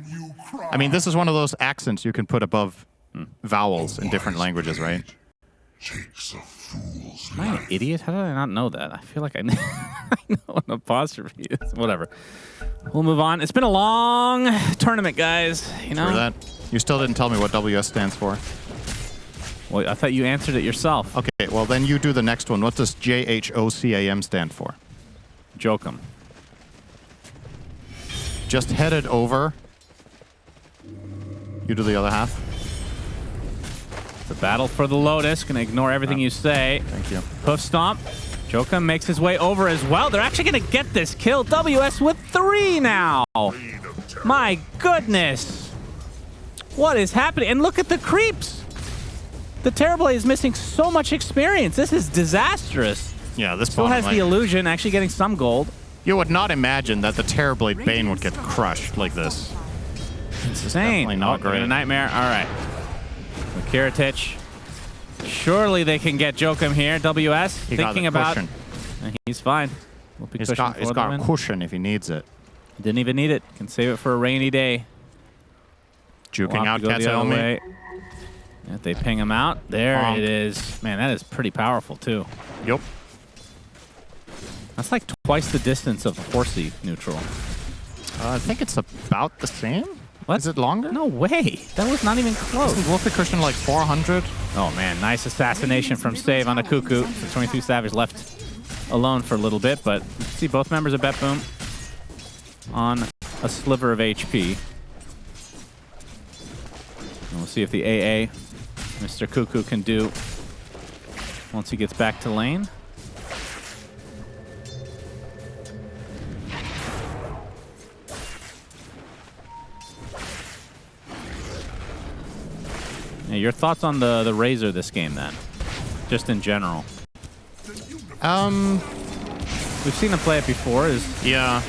[SPEAKER 2] I mean, this is one of those accents you can put above vowels in different languages, right?
[SPEAKER 1] Am I an idiot? How did I not know that? I feel like I know what an apostrophe is. Whatever. We'll move on. It's been a long tournament, guys. You know?
[SPEAKER 2] For that. You still didn't tell me what WS stands for.
[SPEAKER 1] Well, I thought you answered it yourself.
[SPEAKER 2] Okay, well then you do the next one. What does JHOCAM stand for?
[SPEAKER 1] Jokum.
[SPEAKER 2] Just headed over. You do the other half.
[SPEAKER 1] The battle for the Lotus. Gonna ignore everything you say.
[SPEAKER 2] Thank you.
[SPEAKER 1] Hoof stomp. Jokum makes his way over as well. They're actually gonna get this kill. WS with 3 now. My goodness. What is happening? And look at the creeps. The Terrorblade is missing so much experience. This is disastrous.
[SPEAKER 2] Yeah, this
[SPEAKER 1] Still has the illusion, actually getting some gold.
[SPEAKER 2] You would not imagine that the Terrorblade Bane would get crushed like this.
[SPEAKER 1] Insane.
[SPEAKER 2] Definitely not great.
[SPEAKER 1] A nightmare. All right. Kiritich. Surely they can get Jokum here. WS thinking about. He's fine. We'll
[SPEAKER 2] He's got a cushion if he needs it.
[SPEAKER 1] Didn't even need it. Can save it for a rainy day.
[SPEAKER 2] Juking out Kataomi.
[SPEAKER 1] If they ping him out, there it is. Man, that is pretty powerful too.
[SPEAKER 2] Yep.
[SPEAKER 1] That's like twice the distance of Horsey neutral.
[SPEAKER 2] I think it's about the same.
[SPEAKER 1] What?
[SPEAKER 2] Is it longer?
[SPEAKER 1] No way. That was not even close.
[SPEAKER 2] Isn't Wolfie Cushion like 400?
[SPEAKER 1] Oh man, nice assassination from Save on a Cuckoo. The 22 Savage left alone for a little bit, but you see both members of BetBoom on a sliver of HP. And we'll see if the AA Mr. Cuckoo can do once he gets back to lane. Yeah, your thoughts on the Razor this game then? Just in general. We've seen him play it before.
[SPEAKER 2] Yeah.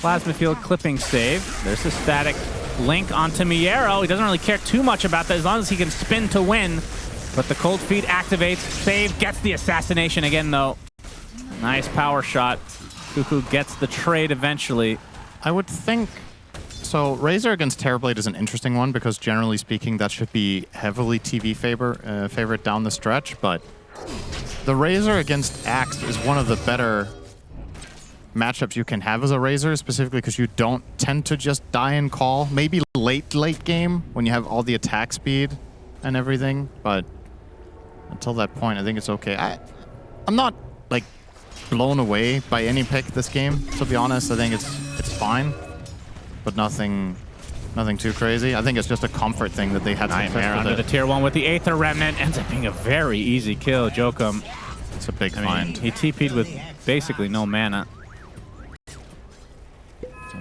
[SPEAKER 1] Plasma Field clipping save. There's a static link onto Miero. He doesn't really care too much about that as long as he can spin to win. But the cold feet activates. Save gets the assassination again though. Nice power shot. Cuckoo gets the trade eventually.
[SPEAKER 2] I would think... So Razor against Terrorblade is an interesting one because generally speaking that should be heavily TV favorite down the stretch, but the Razor against Axe is one of the better matchups you can have as a Razor, specifically because you don't tend to just die and call. Maybe late game when you have all the attack speed and everything, but until that point I think it's okay. I'm not like blown away by any pick this game, to be honest. I think it's fine. But nothing too crazy. I think it's just a comfort thing that they had
[SPEAKER 1] Nightmare under the tier 1 with the Aether Remnant. Ends up being a very easy kill. Jokum.
[SPEAKER 2] It's a big find.
[SPEAKER 1] He TP'd with basically no mana. So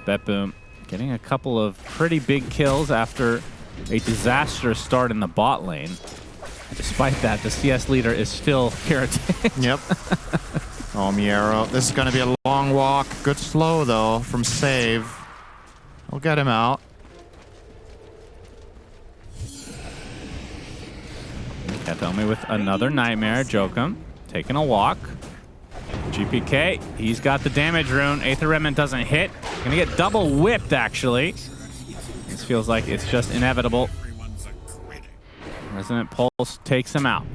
[SPEAKER 1] BetBoom getting a couple of pretty big kills after a disastrous start in the bot lane. Despite that, the CS leader is still Kiritich.
[SPEAKER 2] Yep. Oh, Miero. This is going to be a long walk. Good slow, though, from Save. We'll get him out.
[SPEAKER 1] Kataomi with another Nightmare. Jokum taking a walk. GPK, he's got the damage rune. Aether Remnant doesn't hit. Gonna get double whipped, actually. This feels like it's just inevitable. Resonant Pulse takes him out.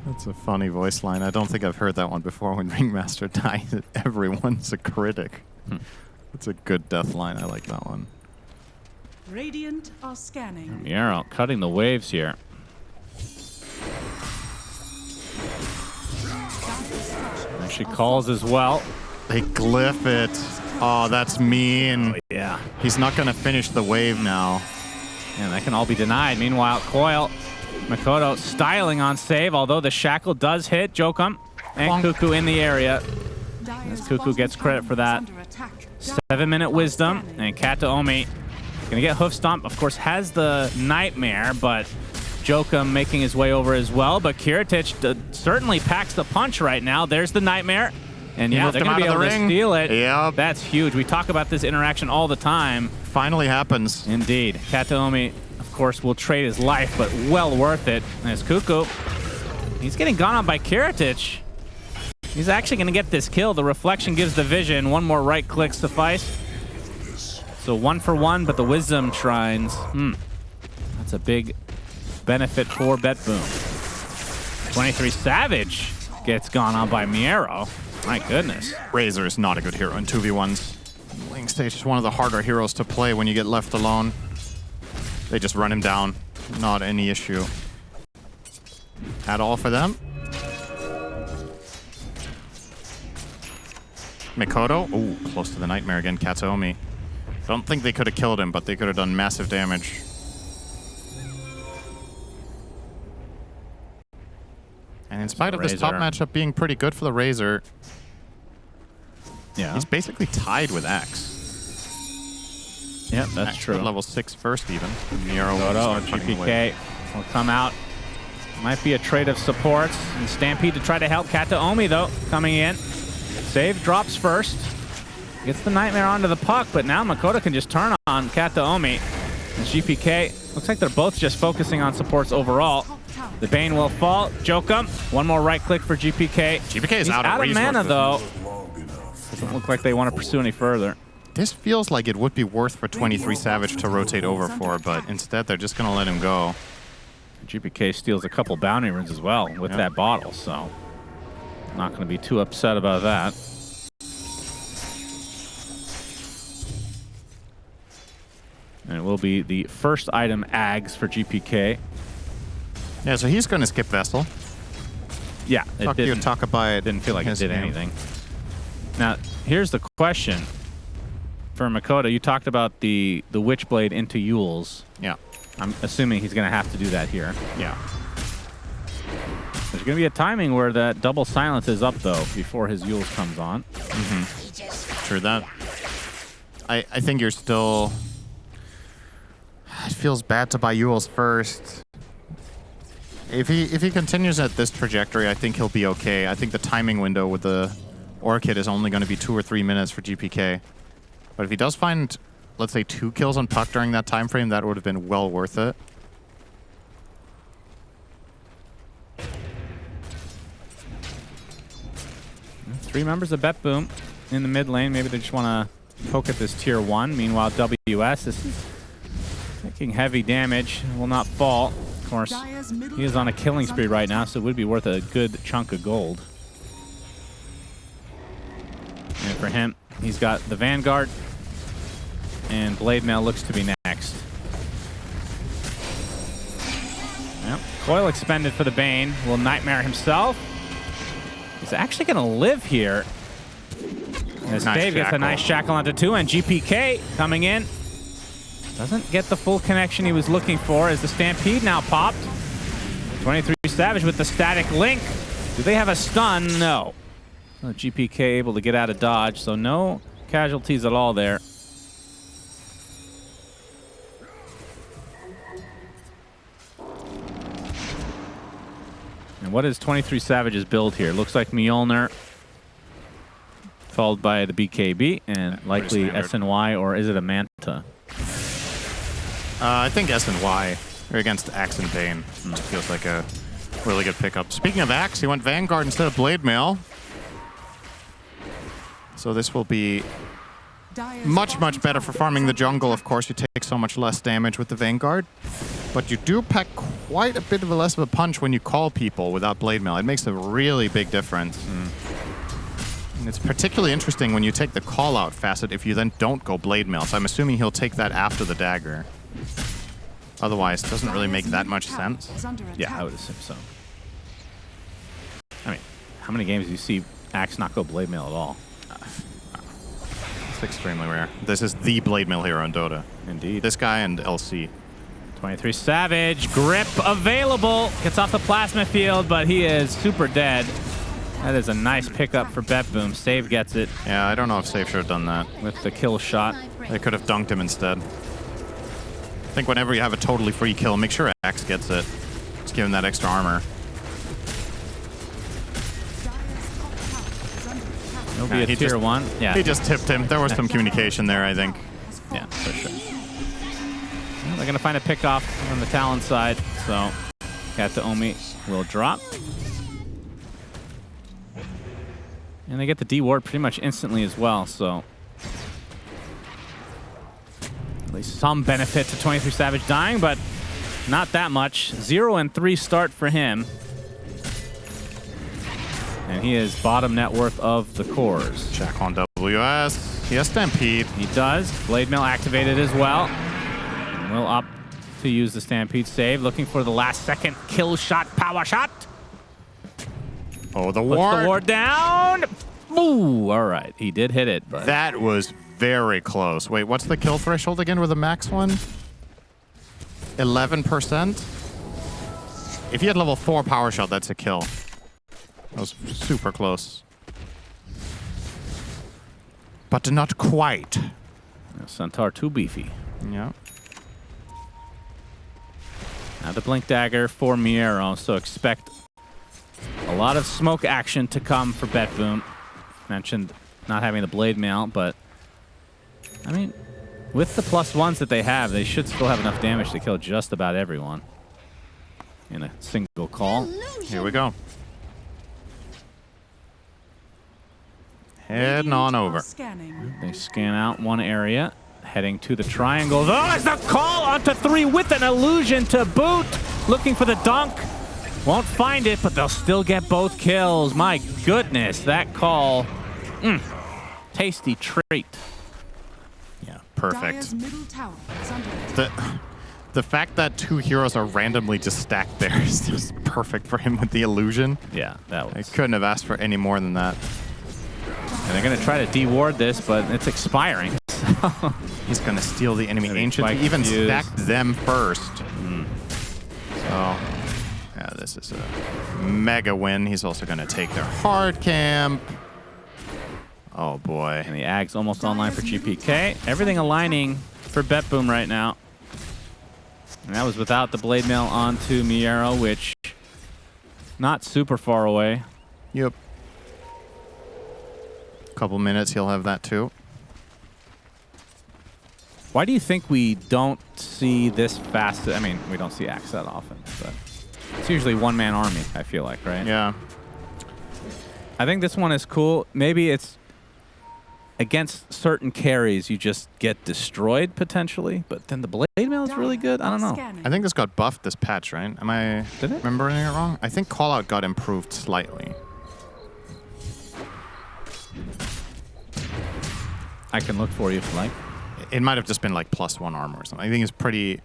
[SPEAKER 2] That's a funny voice line. I don't think I've heard that one before when Ringmaster dies. Everyone's a critic. That's a good death line. I like that one.
[SPEAKER 3] Radiant are scanning.
[SPEAKER 1] Miero cutting the waves here. And she calls as well.
[SPEAKER 2] They glyph it. Oh, that's mean.
[SPEAKER 1] Oh, yeah.
[SPEAKER 2] He's not going to finish the wave now.
[SPEAKER 1] And that can all be denied. Meanwhile, Coil, Makoto styling on Save, although the shackle does hit. Jokum and Cuckoo in the area. As Cuckoo gets credit for that. 7-minute wisdom, and Kataomi gonna get hoof stomp. Of course, has the Nightmare, but Jokum making his way over as well. But Kiritich certainly packs the punch right now. There's the Nightmare, and yeah, they're gonna be able to steal it.
[SPEAKER 2] Yep.
[SPEAKER 1] That's huge. We talk about this interaction all the time.
[SPEAKER 2] Finally happens.
[SPEAKER 1] Indeed. Kataomi, of course, will trade his life, but well worth it. As Cuckoo, he's getting gone on by Kiritich. He's actually going to get this kill. The reflection gives the vision. One more right click suffice. So 1 for 1, but the wisdom shrines. That's a big benefit for BetBoom. 23 Savage gets gone on by Miero. My goodness.
[SPEAKER 2] Razor is not a good hero in 2v1s. Link stage is one of the harder heroes to play when you get left alone. They just run him down. Not any issue at all for them. Mikoto. Ooh, close to the Nightmare again. Kataomi. Don't think they could have killed him, but they could have done massive damage. And in spite of this top matchup being pretty good for the Razor,
[SPEAKER 1] yeah,
[SPEAKER 2] he's basically tied with Axe.
[SPEAKER 1] Yep, that's
[SPEAKER 2] Axe
[SPEAKER 1] true.
[SPEAKER 2] at level 6 first even. Nero
[SPEAKER 1] GPK will come out. Might be a trade of supports. And Stampede to try to help Kataomi, though, coming in. Save drops first. Gets the Nightmare onto the puck, but now Makoto can just turn on Kataomi. And GPK, looks like they're both just focusing on supports overall. The Bane will fall. Jokum, one more right click for GPK.
[SPEAKER 2] GPK is
[SPEAKER 1] He's
[SPEAKER 2] out of
[SPEAKER 1] mana, though. Doesn't look like they want to pursue any further.
[SPEAKER 2] This feels like it would be worth for 23 Savage to rotate over for, but instead they're just going to let him go.
[SPEAKER 1] GPK steals a couple bounty runes as well with that bottle, so not going to be too upset about that. And it will be the first item Ags for GPK.
[SPEAKER 2] Yeah, so he's going to skip Vessel.
[SPEAKER 1] Yeah, it didn't feel like it did anything. Now, here's the question. For Makoto, you talked about the Witchblade into Yule's.
[SPEAKER 2] Yeah.
[SPEAKER 1] I'm assuming he's going to have to do that here.
[SPEAKER 2] Yeah.
[SPEAKER 1] There's going to be a timing where that double silence is up, though, before his Yule's comes on.
[SPEAKER 2] True that. I think you're still... It feels bad to buy Yule's first. If he continues at this trajectory, I think he'll be okay. I think the timing window with the Orchid is only going to be 2 or 3 minutes for GPK. But if he does find, let's say, 2 kills on Puck during that time frame, that would have been well worth it.
[SPEAKER 1] Three members of BetBoom in the mid lane. Maybe they just want to poke at this tier 1. Meanwhile, WS is taking heavy damage. Will not fall. Of course, he is on a killing spree right now, so it would be worth a good chunk of gold. And for him, he's got the Vanguard, and Blade Mail looks to be next. Yep. Coil expended for the Bane. Will Nightmare himself. He's actually going to live here. As Dave gets a nice shackle onto 2, and GPK coming in. Doesn't get the full connection he was looking for as the Stampede now popped. 23 Savage with the static link. Do they have a stun? No. So GPK able to get out of dodge, so no casualties at all there. And what is 23 Savage's build here? Looks like Mjolnir, followed by the BKB, and likely SNY, or is it a Manta?
[SPEAKER 2] I think SNY. Or against Axe and Bane. Feels like a really good pickup. Speaking of Axe, he went Vanguard instead of Blade Mail. So this will be much, much better for farming the jungle. Of course, you take so much less damage with the Vanguard. But you do pack quite a bit of a less of a punch when you call people without Blade Mail. It makes a really big difference. And it's particularly interesting when you take the call-out facet if you then don't go Blade Mail. So I'm assuming he'll take that after the dagger. Otherwise, it doesn't really make that much sense.
[SPEAKER 1] Yeah, I would assume so. I mean, how many games do you see Axe not go Blade Mail at all?
[SPEAKER 2] It's extremely rare. This is the Blade Mail hero in Dota.
[SPEAKER 1] Indeed.
[SPEAKER 2] This guy and LC.
[SPEAKER 1] 23 Savage, grip available. Gets off the plasma field, but he is super dead. That is a nice pickup for BetBoom. Save gets it.
[SPEAKER 2] Yeah, I don't know if Save should have done that.
[SPEAKER 1] With the kill shot.
[SPEAKER 2] They could have dunked him instead. I think whenever you have a totally free kill, make sure Axe gets it. Just give him that extra armor.
[SPEAKER 1] He'll be a tier 1. Yeah.
[SPEAKER 2] He just tipped him. There was some communication there, I think.
[SPEAKER 1] Yeah, for sure. Well, they're going to find a pick off on the Talon side, so Kataomi will drop. And they get the D ward pretty much instantly as well, so at least some benefit to 23 Savage dying, but not that much. 0 and 3 start for him. And he is bottom net worth of the cores.
[SPEAKER 2] Check on WS. He has Stampede.
[SPEAKER 1] He does. Blade Mail activated as well. And will opt to use the Stampede save. Looking for the last second kill shot, power shot.
[SPEAKER 2] Oh, the
[SPEAKER 1] Puts
[SPEAKER 2] ward.
[SPEAKER 1] the ward down. Ooh, all right. He did hit it, but
[SPEAKER 2] That was very close. Wait, what's the kill threshold again with the max one? 11%? If he had level 4 power shot, that's a kill. That was super close. But not quite.
[SPEAKER 1] Centaur too beefy.
[SPEAKER 2] Yeah.
[SPEAKER 1] Now the Blink Dagger for Miero, so expect a lot of smoke action to come for BetBoom. Mentioned not having the Blade Mail, but I mean, with the +1s that they have, they should still have enough damage to kill just about everyone in a single call.
[SPEAKER 2] Here we go. Heading on over.
[SPEAKER 3] Scanning.
[SPEAKER 1] They scan out one area, heading to the triangle. Oh, it's the call onto 3 with an illusion to boot. Looking for the dunk. Won't find it, but they'll still get both kills. My goodness, that call. Tasty treat.
[SPEAKER 2] Yeah, perfect.
[SPEAKER 3] Dire's middle tower is under attack.
[SPEAKER 2] The fact that 2 heroes are randomly just stacked there is just perfect for him with the illusion.
[SPEAKER 1] Yeah, that
[SPEAKER 2] I
[SPEAKER 1] was.
[SPEAKER 2] couldn't have asked for any more than that.
[SPEAKER 1] And they're going to try to deward this, but it's expiring.
[SPEAKER 2] He's going to steal the enemy
[SPEAKER 1] Maybe
[SPEAKER 2] ancient.
[SPEAKER 1] spike
[SPEAKER 2] He even
[SPEAKER 1] fuse.
[SPEAKER 2] stacked them first. So, yeah, this is a mega win. He's also going to take their hard camp. Oh, boy.
[SPEAKER 1] And the Ag's almost online for GPK. Everything aligning for BetBoom right now. And that was without the Blade Mail onto Miero, which not super far away.
[SPEAKER 2] Yep. Couple minutes, he'll have that too.
[SPEAKER 1] Why do you think we don't see this fast? I mean, we don't see Axe that often, but it's usually one-man army, I feel like, right?
[SPEAKER 2] Yeah.
[SPEAKER 1] I think this one is cool. Maybe it's against certain carries, you just get destroyed potentially, but then the Blade Mail is really good. I don't know.
[SPEAKER 2] I think this got buffed this patch, right? Am I
[SPEAKER 1] Did it?
[SPEAKER 2] remembering it wrong? I think Callout got improved slightly.
[SPEAKER 1] I can look for you if you like.
[SPEAKER 2] It might have just been like +1 armor or something. I think it's pretty...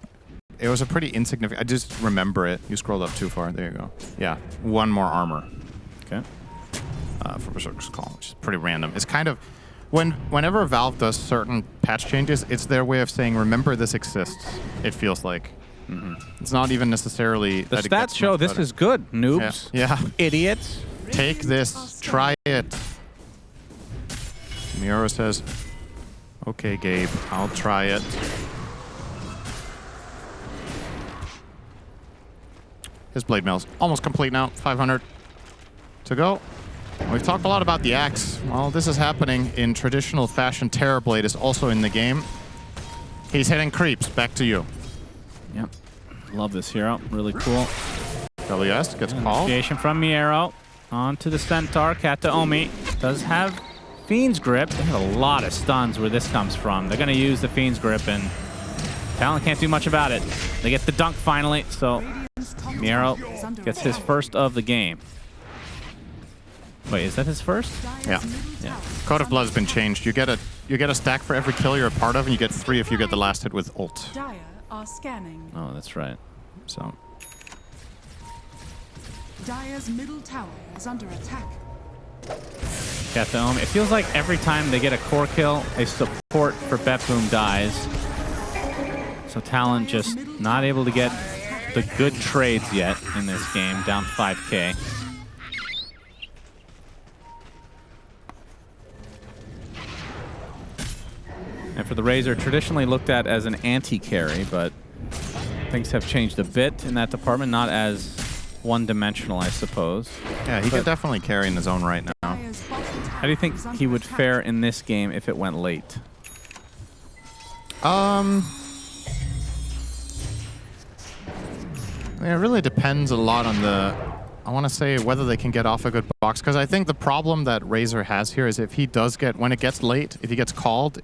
[SPEAKER 2] It was a pretty insignificant... I just remember it. You scrolled up too far. There you go. Yeah. 1 more armor.
[SPEAKER 1] Okay.
[SPEAKER 2] For Berserker's Call, which is pretty random. It's kind of... Whenever Valve does certain patch changes, it's their way of saying, remember this exists, it feels like. It's not even necessarily...
[SPEAKER 1] The
[SPEAKER 2] that it
[SPEAKER 1] stats
[SPEAKER 2] gets
[SPEAKER 1] show
[SPEAKER 2] much
[SPEAKER 1] this
[SPEAKER 2] better.
[SPEAKER 1] is good, noobs.
[SPEAKER 2] Yeah.
[SPEAKER 1] Idiots.
[SPEAKER 2] Take this. Try it. Miero says, okay, Gabe, I'll try it. His Blade Mail's almost complete now. 500 to go. We've talked a lot about the Axe. Well, this is happening in traditional fashion. Terrorblade is also in the game. He's hitting creeps. Back to you.
[SPEAKER 1] Yep. Love this hero. Really cool.
[SPEAKER 2] WS gets called.
[SPEAKER 1] Initiation from Miero. On to the Centaur. Kataomi does have Fiend's Grip. They have a lot of stuns where this comes from. They're going to use the Fiend's Grip, and Talon can't do much about it. They get the dunk finally, so Miero gets his first of the game. Wait, is that his first?
[SPEAKER 2] Yeah. Code of Blood's been changed. You get a stack for every kill you're a part of, and you get 3 if you get the last hit with ult.
[SPEAKER 3] Dire are scanning.
[SPEAKER 1] Oh, that's right.
[SPEAKER 2] So
[SPEAKER 3] Dire's middle tower is under attack.
[SPEAKER 1] Kataomi. It feels like every time they get a core kill, a support for BetBoom dies. So Talon just not able to get the good trades yet in this game, down 5K. And for the Razor, traditionally looked at as an anti-carry, but things have changed a bit in that department, not as one-dimensional, I suppose.
[SPEAKER 2] yeah, he could definitely carry in his own right now.
[SPEAKER 3] Dire's bottom tower
[SPEAKER 1] How do you think
[SPEAKER 3] is under
[SPEAKER 1] he would
[SPEAKER 3] attack.
[SPEAKER 1] fare in this game if it went late?
[SPEAKER 2] It really depends a lot on the... I want to say whether they can get off a good box, because I think the problem that Razor has here is if he does get... When it gets late, if he gets called...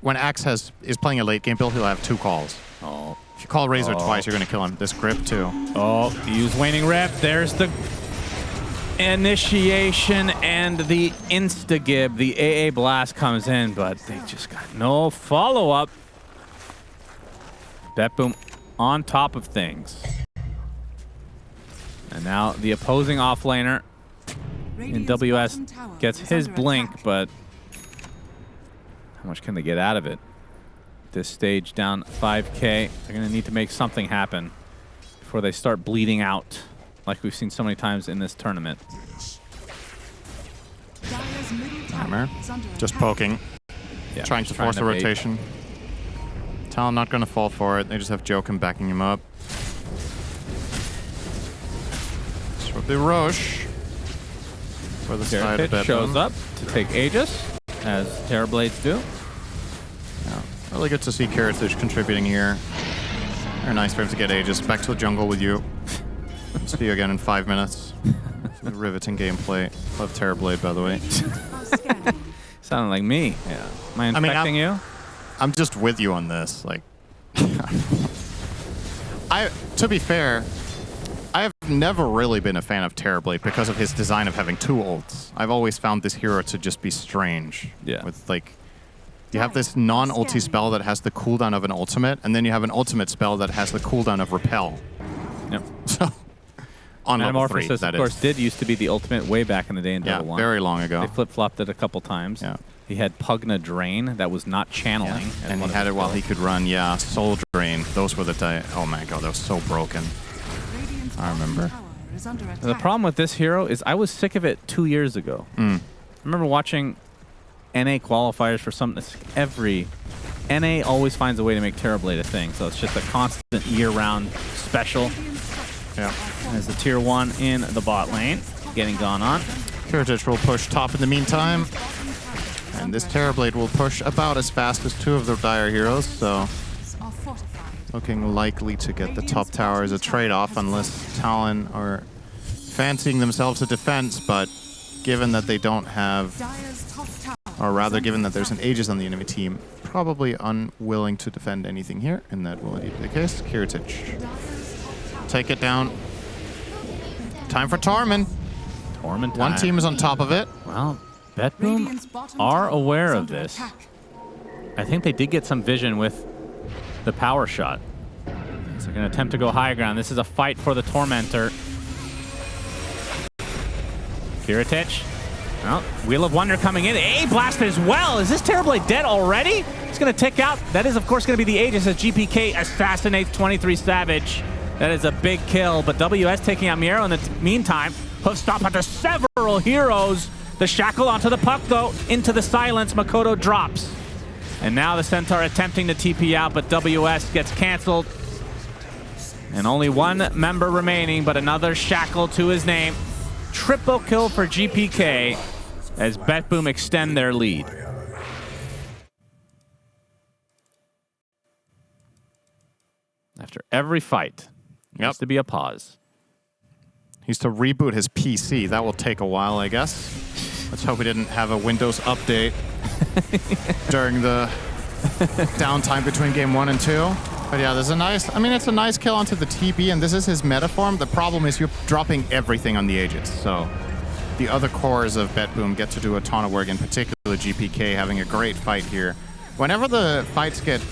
[SPEAKER 2] When Axe is playing a late game build, he'll have 2 calls.
[SPEAKER 1] Oh.
[SPEAKER 2] If you call Razor twice, you're going to kill him. This grip, too.
[SPEAKER 1] Oh, use Waning Rep. There's the initiation and the insta-gib. The AA Blast comes in, but they just got no follow-up. BetBoom on top of things. And now the opposing offlaner And WS gets his blink, but how much can they get out of it? This stage down 5K. They're going to need to make something happen before they start bleeding out, like we've seen so many times in this tournament.
[SPEAKER 2] Hammer. Just poking.
[SPEAKER 1] Yeah,
[SPEAKER 2] Trying to force a rotation. Talon not going to fall for it. They just have Joachim backing him up. So the Roche for the side of BetBoom
[SPEAKER 1] shows up to take Aegis, as Terrorblades do.
[SPEAKER 2] Yeah. Really good to see Karatage contributing here. Very nice for him to get Aegis. Back to the jungle with you. See you again in 5 minutes. Riveting gameplay. Love Terrorblade, by the way.
[SPEAKER 1] Sounding like me. Yeah. Am I infecting you?
[SPEAKER 2] I'm just with you on this. Like, to be fair, I have never really been a fan of Terrorblade because of his design of having 2 ults. I've always found this hero to just be strange.
[SPEAKER 1] Yeah.
[SPEAKER 2] With like, you have this non-ulti spell that has the cooldown of an ultimate, and then you have an ultimate spell that has the cooldown of repel.
[SPEAKER 1] Yep.
[SPEAKER 2] So, on level 3,
[SPEAKER 1] Metamorphosis, of course, did used to be the ultimate way back in the day in Dota 1.
[SPEAKER 2] Very long ago.
[SPEAKER 1] They flip-flopped it a couple times.
[SPEAKER 2] Yeah.
[SPEAKER 1] He had Pugna Drain that was not channeling.
[SPEAKER 2] Yeah. And he had it while he could run, Soul Drain. Those were the... Oh my god, that was so broken. I remember.
[SPEAKER 1] The problem with this hero is I was sick of it 2 years ago. I remember watching NA qualifiers for something. NA always finds a way to make Terrorblade a thing, so it's just a constant year-round special.
[SPEAKER 2] Yeah.
[SPEAKER 1] As the tier 1 in the bot lane, getting gone on.
[SPEAKER 2] Karatage will push top in the meantime. And this Terrorblade will push about as fast as 2 of the Dire heroes, so looking likely to get the top tower as a trade-off unless Talon are fancying themselves a defense, but given that they don't have, or rather given that there's an Aegis on the enemy team, probably unwilling to defend anything here, and that will indeed be the case. Karatage. Take it down. Time for Torment.
[SPEAKER 1] Torment time.
[SPEAKER 2] One team is on top of it.
[SPEAKER 1] Well, BetBoom are aware of this. I think they did get some vision with the power shot. So they're going to attempt to go high ground. This is a fight for the Tormentor. Kiritich. Well, Wheel of Wonder coming in. A-Blast as well. Is this Terrorblade dead already? It's going to tick out. That is, of course, going to be the Aegis as GPK assassinates 23 Savage. That is a big kill, but WS taking out Miero in the meantime. Hoof stomp onto several heroes. The shackle onto the puck, though, into the silence. Makoto drops. And now the Centaur attempting to TP out, but WS gets canceled. And only one member remaining, but another shackle to his name. Triple kill for GPK as BetBoom extend their lead. After every fight, there has to be a pause.
[SPEAKER 2] He's to reboot his PC. That will take a while, I guess. Let's hope we didn't have a Windows update during the downtime between game 1 and 2. But yeah, there's a nice, it's a nice kill onto the TB, and this is his meta form. The problem is you're dropping everything on the Aegis. So the other cores of BetBoom get to do a ton of work, in particular GPK having a great fight here. Whenever the fights get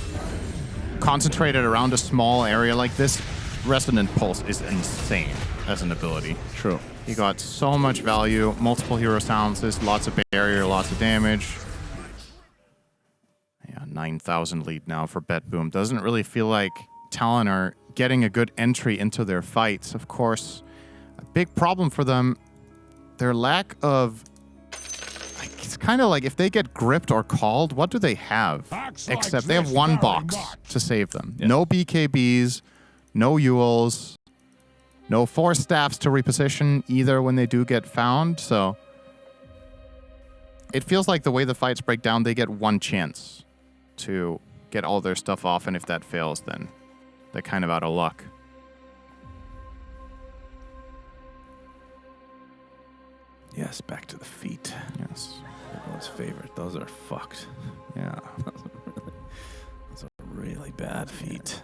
[SPEAKER 2] concentrated around a small area like this, Resonant Pulse is insane as an ability.
[SPEAKER 1] True.
[SPEAKER 2] He got so much value, multiple hero silences, lots of barrier, lots of damage. Yeah, 9,000 lead now for BetBoom. Doesn't really feel like Talon are getting a good entry into their fights. Of course, a big problem for them, their lack of... It's kind of like if they get gripped or called, what do they have? Except they have one box to save them.
[SPEAKER 1] Yeah.
[SPEAKER 2] No BKBs, no Yules, no force staffs to reposition either when they do get found. So it feels like the way the fights break down, they get one chance to get all their stuff off, and if that fails, then they're kind of out of luck.
[SPEAKER 1] Yes, back to the feet.
[SPEAKER 2] Yes.
[SPEAKER 1] Everyone's favorite. Those are fucked.
[SPEAKER 2] Yeah.
[SPEAKER 1] Those are really bad feet.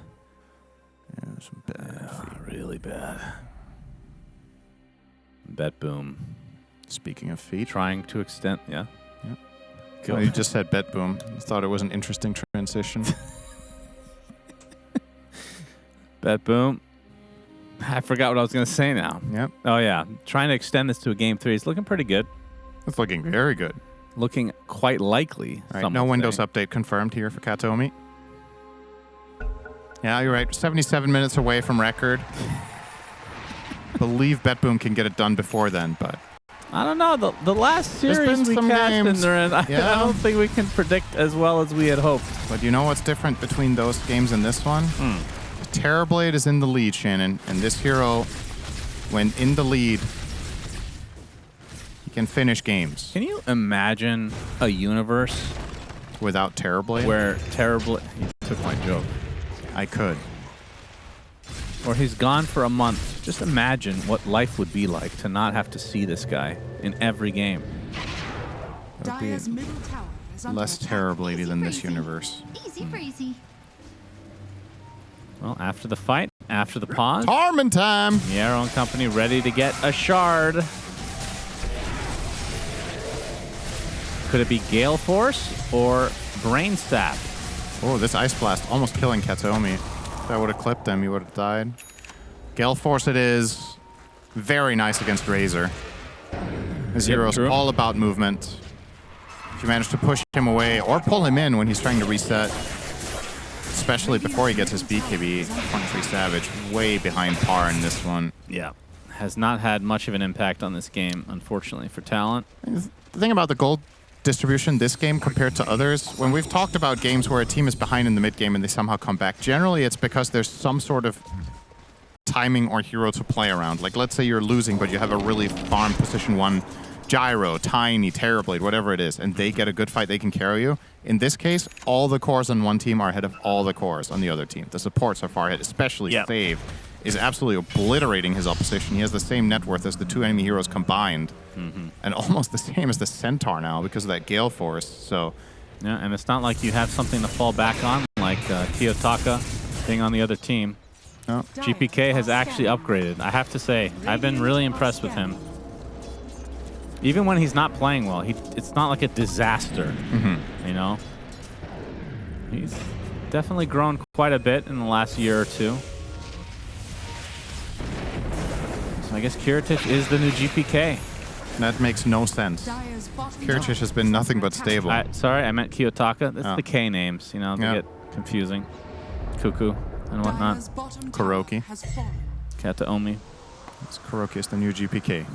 [SPEAKER 2] Yeah, some bad feet.
[SPEAKER 1] Really bad. BetBoom.
[SPEAKER 2] Speaking of feet.
[SPEAKER 1] Trying to extend, yeah.
[SPEAKER 2] Yeah.
[SPEAKER 1] Cool.
[SPEAKER 2] Well, you just said BetBoom. I thought it was an interesting transition.
[SPEAKER 1] BetBoom. I forgot what I was going to say now.
[SPEAKER 2] Yep.
[SPEAKER 1] Oh, yeah. Trying to extend this to a game 3 is looking pretty good.
[SPEAKER 2] It's looking very good.
[SPEAKER 1] Looking quite likely.
[SPEAKER 2] All right, no Windows update confirmed here for Katomi. Yeah, you're right. 77 minutes away from record. Believe BetBoom can get it done before then, but...
[SPEAKER 1] I don't know. The last
[SPEAKER 2] There's
[SPEAKER 1] series
[SPEAKER 2] been
[SPEAKER 1] we
[SPEAKER 2] some
[SPEAKER 1] cast in
[SPEAKER 2] games.
[SPEAKER 1] there, I
[SPEAKER 2] Yeah.
[SPEAKER 1] don't think we can predict as well as we had hoped.
[SPEAKER 2] But you know what's different between those games and this one? Terrorblade is in the lead, Shannon, and this hero, when in the lead, he can finish games.
[SPEAKER 1] Can you imagine a universe
[SPEAKER 2] Without Terrorblade?
[SPEAKER 1] where Terrible... He took my joke.
[SPEAKER 2] I could.
[SPEAKER 1] Or he's gone for a month. Just imagine what life would be like to not have to see this guy in every game.
[SPEAKER 3] Dire's middle tower is under
[SPEAKER 2] Less
[SPEAKER 3] attack.
[SPEAKER 2] Terrorbladey than this universe.
[SPEAKER 5] Easy breezy.
[SPEAKER 1] Well, after the fight, after the pause,
[SPEAKER 2] Harmon time!
[SPEAKER 1] Yarrow and company ready to get a shard. Could it be Gale Force or Brain Sap?
[SPEAKER 2] Oh, this Ice Blast almost killing Katomi. If that would have clipped him, he would have died. Gale Force it is. Very nice against Razor. His
[SPEAKER 1] Yep,
[SPEAKER 2] hero's
[SPEAKER 1] true.
[SPEAKER 2] all about movement. If you manage to push him away or pull him in when he's trying to reset, especially before he gets his BKB, 23 Savage, way behind par in this one.
[SPEAKER 1] Yeah. Has not had much of an impact on this game, unfortunately, for Talon.
[SPEAKER 2] The thing about the gold distribution this game compared to others, when we've talked about games where a team is behind in the mid game and they somehow come back, generally it's because there's some sort of timing or hero to play around. Like, let's say you're losing, but you have a really farm position 1 Gyro, Tiny, Terrorblade, whatever it is, and they get a good fight, they can carry you. In this case, all the cores on one team are ahead of all the cores on the other team. The supports are far ahead, especially
[SPEAKER 1] Yep.
[SPEAKER 2] Save is absolutely obliterating his opposition. He has the same net worth as the 2 enemy heroes combined. And almost the same as the Centaur now because of that Gale Force. So,
[SPEAKER 1] Yeah, and it's not like you have something to fall back on, like Kiyotaka being on the other team.
[SPEAKER 2] no.
[SPEAKER 1] GPK has actually upgraded. I have to say, I've been really impressed with him. Even when he's not playing well, it's not like a disaster, you know? He's definitely grown quite a bit in the last year or two. So I guess Kiritich is the new GPK.
[SPEAKER 2] That makes no sense.
[SPEAKER 3] Dire's bottom
[SPEAKER 2] Kiritich
[SPEAKER 3] tower
[SPEAKER 2] has been
[SPEAKER 3] is
[SPEAKER 2] nothing
[SPEAKER 3] under
[SPEAKER 2] but
[SPEAKER 3] attack.
[SPEAKER 2] stable.
[SPEAKER 1] Sorry, I meant Kiyotaka. That's
[SPEAKER 2] Oh.
[SPEAKER 1] the K names, you know, they
[SPEAKER 2] Yeah.
[SPEAKER 1] get confusing. Cuckoo and whatnot.
[SPEAKER 3] Dire's bottom tower
[SPEAKER 2] Kuroki.
[SPEAKER 3] has fallen.
[SPEAKER 1] Kataomi.
[SPEAKER 2] It's Kuroki is the new GPK.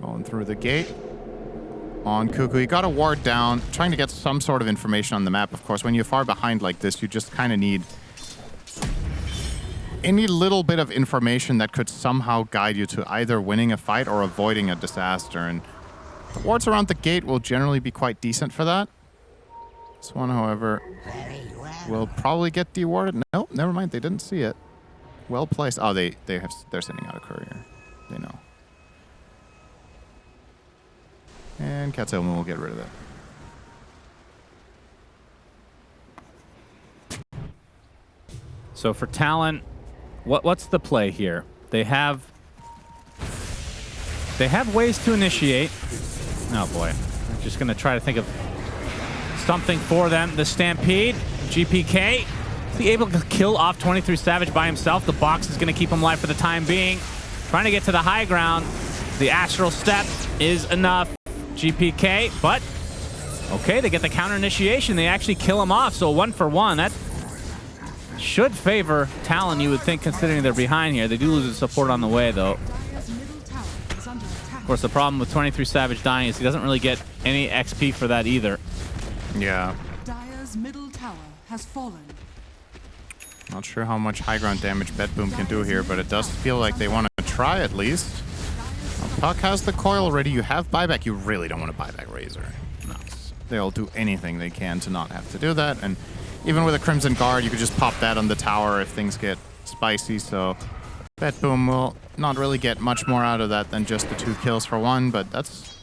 [SPEAKER 2] Going through the gate. On Cuckoo, you got a ward down, trying to get some sort of information on the map. Of course, when you're far behind like this, you just kind of need any little bit of information that could somehow guide you to either winning a fight or avoiding a disaster. And the wards around the gate will generally be quite decent for that. This one, however, will probably get dewarded. No, never mind. They didn't see it. Well placed. Oh, they're sending out a courier. They know. And Katsuomu will get rid of it.
[SPEAKER 1] So for Talon, what's the play here? They have ways to initiate. Oh boy, I'm just gonna try to think of something for them. The Stampede, GPK. Is he able to kill off 23 Savage by himself? The box is gonna keep him alive for the time being. Trying to get to the high ground. The Astral Step is enough. GPK, but okay, they get the counter initiation. They actually kill him off, so 1 for 1. That should favor Talon, you would think, considering they're behind here. They do lose the support on the way, though.
[SPEAKER 3] Dire's middle tower is under attack.
[SPEAKER 1] Of course, the problem with 23 Savage dying is he doesn't really get any XP for that either.
[SPEAKER 2] Yeah.
[SPEAKER 3] Dire's middle tower has fallen.
[SPEAKER 2] Not sure how much high ground damage BetBoom can do here, but it does feel like they want to try at least. Puck has the coil already. You have buyback. You really don't want to buyback Razor. No. They'll do anything they can to not have to do that. And even with a Crimson Guard, you could just pop that on the tower if things get spicy. So BetBoom will not really get much more out of that than just the 2 kills for 1, but that's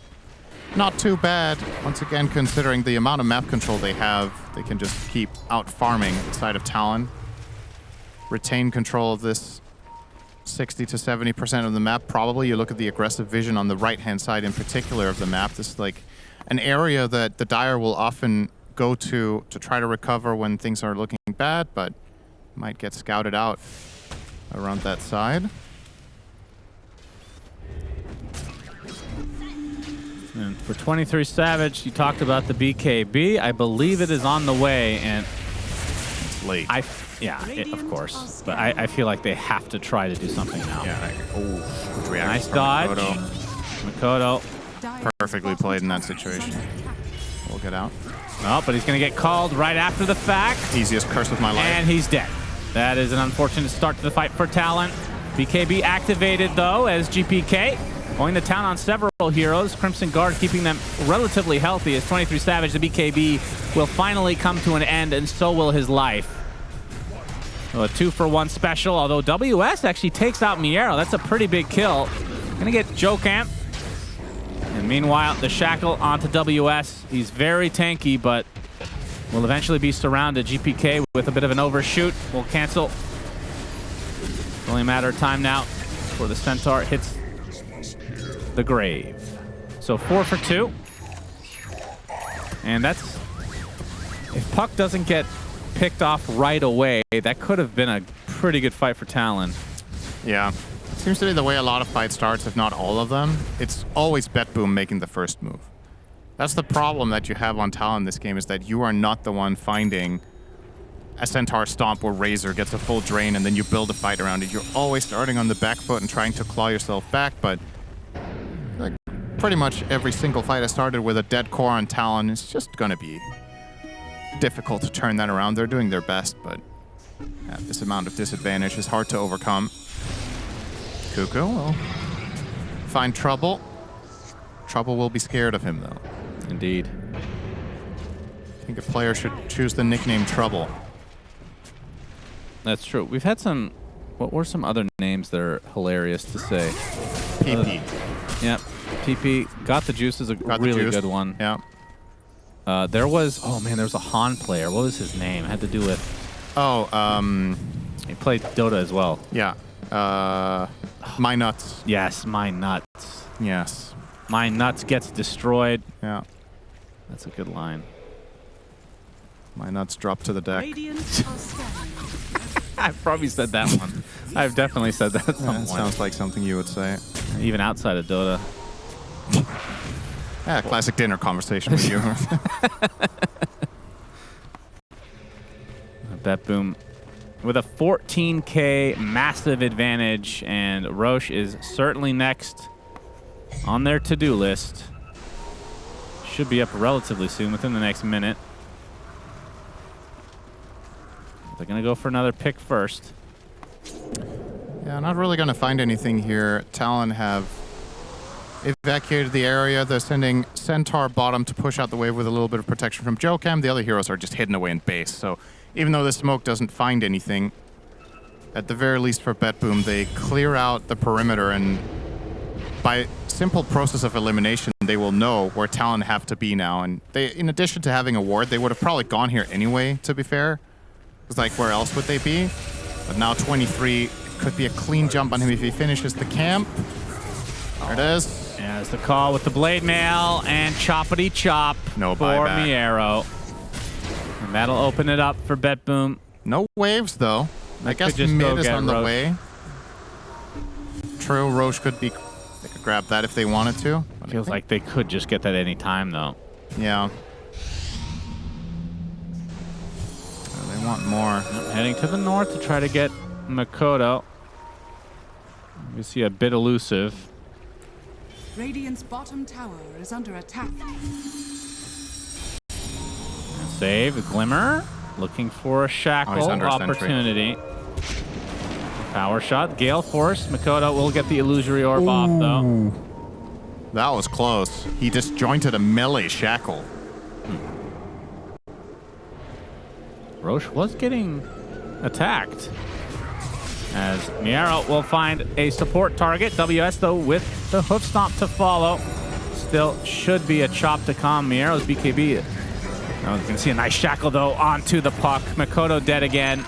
[SPEAKER 2] not too bad. Once again, considering the amount of map control they have, they can just keep out farming inside of Talon. Retain control of this 60 to 70% of the map, probably. You look at the aggressive vision on the right-hand side in particular of the map. This is like an area that the Dire will often go to try to recover when things are looking bad, but might get scouted out around that side.
[SPEAKER 1] And for 23 Savage, you talked about the BKB. I believe it is on the way, and
[SPEAKER 2] It's late.
[SPEAKER 1] of course. But I feel like they have to try to do something now.
[SPEAKER 2] Yeah. Oh, good reaction
[SPEAKER 1] Nice
[SPEAKER 2] from
[SPEAKER 1] dodge.
[SPEAKER 2] Makoto.
[SPEAKER 1] Makoto.
[SPEAKER 2] Perfectly played in that situation. We'll get out.
[SPEAKER 1] Oh, but he's going to get called right after the fact.
[SPEAKER 2] Easiest curse of my life.
[SPEAKER 1] And he's dead. That is an unfortunate start to the fight for Talon. BKB activated, though, as GPK going to town on several heroes. Crimson Guard keeping them relatively healthy. As 23 Savage, the BKB will finally come to an end, and so will his life. So a 2-for-1 special, although WS actually takes out Miero. That's a pretty big kill. Gonna get Joe Camp. And meanwhile, the shackle onto WS. He's very tanky, but will eventually be surrounded. GPK with a bit of an overshoot will cancel. It's only a matter of time now before the Centaur hits the grave. So 4 for 2. And that's... If Puck doesn't get picked off right away, that could have been a pretty good fight for Talon.
[SPEAKER 2] Yeah. Seems to be the way a lot of fights starts, if not all of them. It's always BetBoom making the first move. That's the problem that you have on Talon in this game, is that you are not the one finding a Centaur stomp or Razor gets a full drain and then you build a fight around it. You're always starting on the back foot and trying to claw yourself back, but like pretty much every single fight I started with a dead core on Talon is just gonna be difficult to turn that around. They're doing their best, but this amount of disadvantage is hard to overcome. Cuckoo will find trouble. Trouble will be scared of him, though.
[SPEAKER 1] Indeed.
[SPEAKER 2] I think a player should choose the nickname Trouble.
[SPEAKER 1] That's true. We've had some... What were some other names that are hilarious to say?
[SPEAKER 2] PP.
[SPEAKER 1] Yep. PP. Got the Juice is a really good one.
[SPEAKER 2] Yeah.
[SPEAKER 1] There was... Oh, man, there was a Han player. What was his name? It had to do with... He played Dota as well.
[SPEAKER 2] Yeah. My Nuts.
[SPEAKER 1] Yes, My Nuts.
[SPEAKER 2] Yes.
[SPEAKER 1] My Nuts gets destroyed.
[SPEAKER 2] Yeah.
[SPEAKER 1] That's a good line.
[SPEAKER 2] My Nuts drop to the deck.
[SPEAKER 1] I've probably said that one. I've definitely said that at some point.
[SPEAKER 2] Sounds like something you would say.
[SPEAKER 1] Even outside of Dota.
[SPEAKER 2] Yeah, classic dinner conversation with you.
[SPEAKER 1] BetBoom with a 14K massive advantage, and Roche is certainly next on their to-do list. Should be up relatively soon, within the next minute. They're going to go for another pick first.
[SPEAKER 2] Yeah, not really going to find anything here. Talon have evacuated the area. They're sending Centaur bottom to push out the wave with a little bit of protection from Jokam. The other heroes are just hidden away in base. So even though the smoke doesn't find anything, at the very least for BetBoom, they clear out the perimeter, and by simple process of elimination, they will know where Talon have to be now. And they, in addition to having a ward, they would have probably gone here anyway, to be fair. It's like, where else would they be? But now 23, could be a clean jump on him if he finishes the camp. There it is.
[SPEAKER 1] Yeah, there's the call with the blade mail and choppity chop
[SPEAKER 2] No
[SPEAKER 1] for
[SPEAKER 2] buyback.
[SPEAKER 1] Miero. And that'll open it up for BetBoom.
[SPEAKER 2] No waves, though. I guess
[SPEAKER 1] just go
[SPEAKER 2] mid is
[SPEAKER 1] get
[SPEAKER 2] on the
[SPEAKER 1] Roche.
[SPEAKER 2] way. True, Roche could be... They could grab that if they wanted to. But I
[SPEAKER 1] Feels
[SPEAKER 2] think-
[SPEAKER 1] like they could just get that any time, though.
[SPEAKER 2] Yeah. They want more.
[SPEAKER 1] Heading to the north to try to get Makoto. We see a bit elusive.
[SPEAKER 3] Radiant's bottom tower is under attack.
[SPEAKER 1] Save, a Glimmer. Looking for a shackle
[SPEAKER 2] under a sentry.
[SPEAKER 1] opportunity. Power shot, Gale Force. Makoto will get the illusory orb off, though.
[SPEAKER 2] That was close. He disjointed a melee shackle.
[SPEAKER 1] Roche was getting attacked. As Miero will find a support target. WS, though, with the hoof stomp to follow. Still should be a chop to calm Miero's BKB. Now you can see a nice shackle, though, onto the puck. Makoto dead again.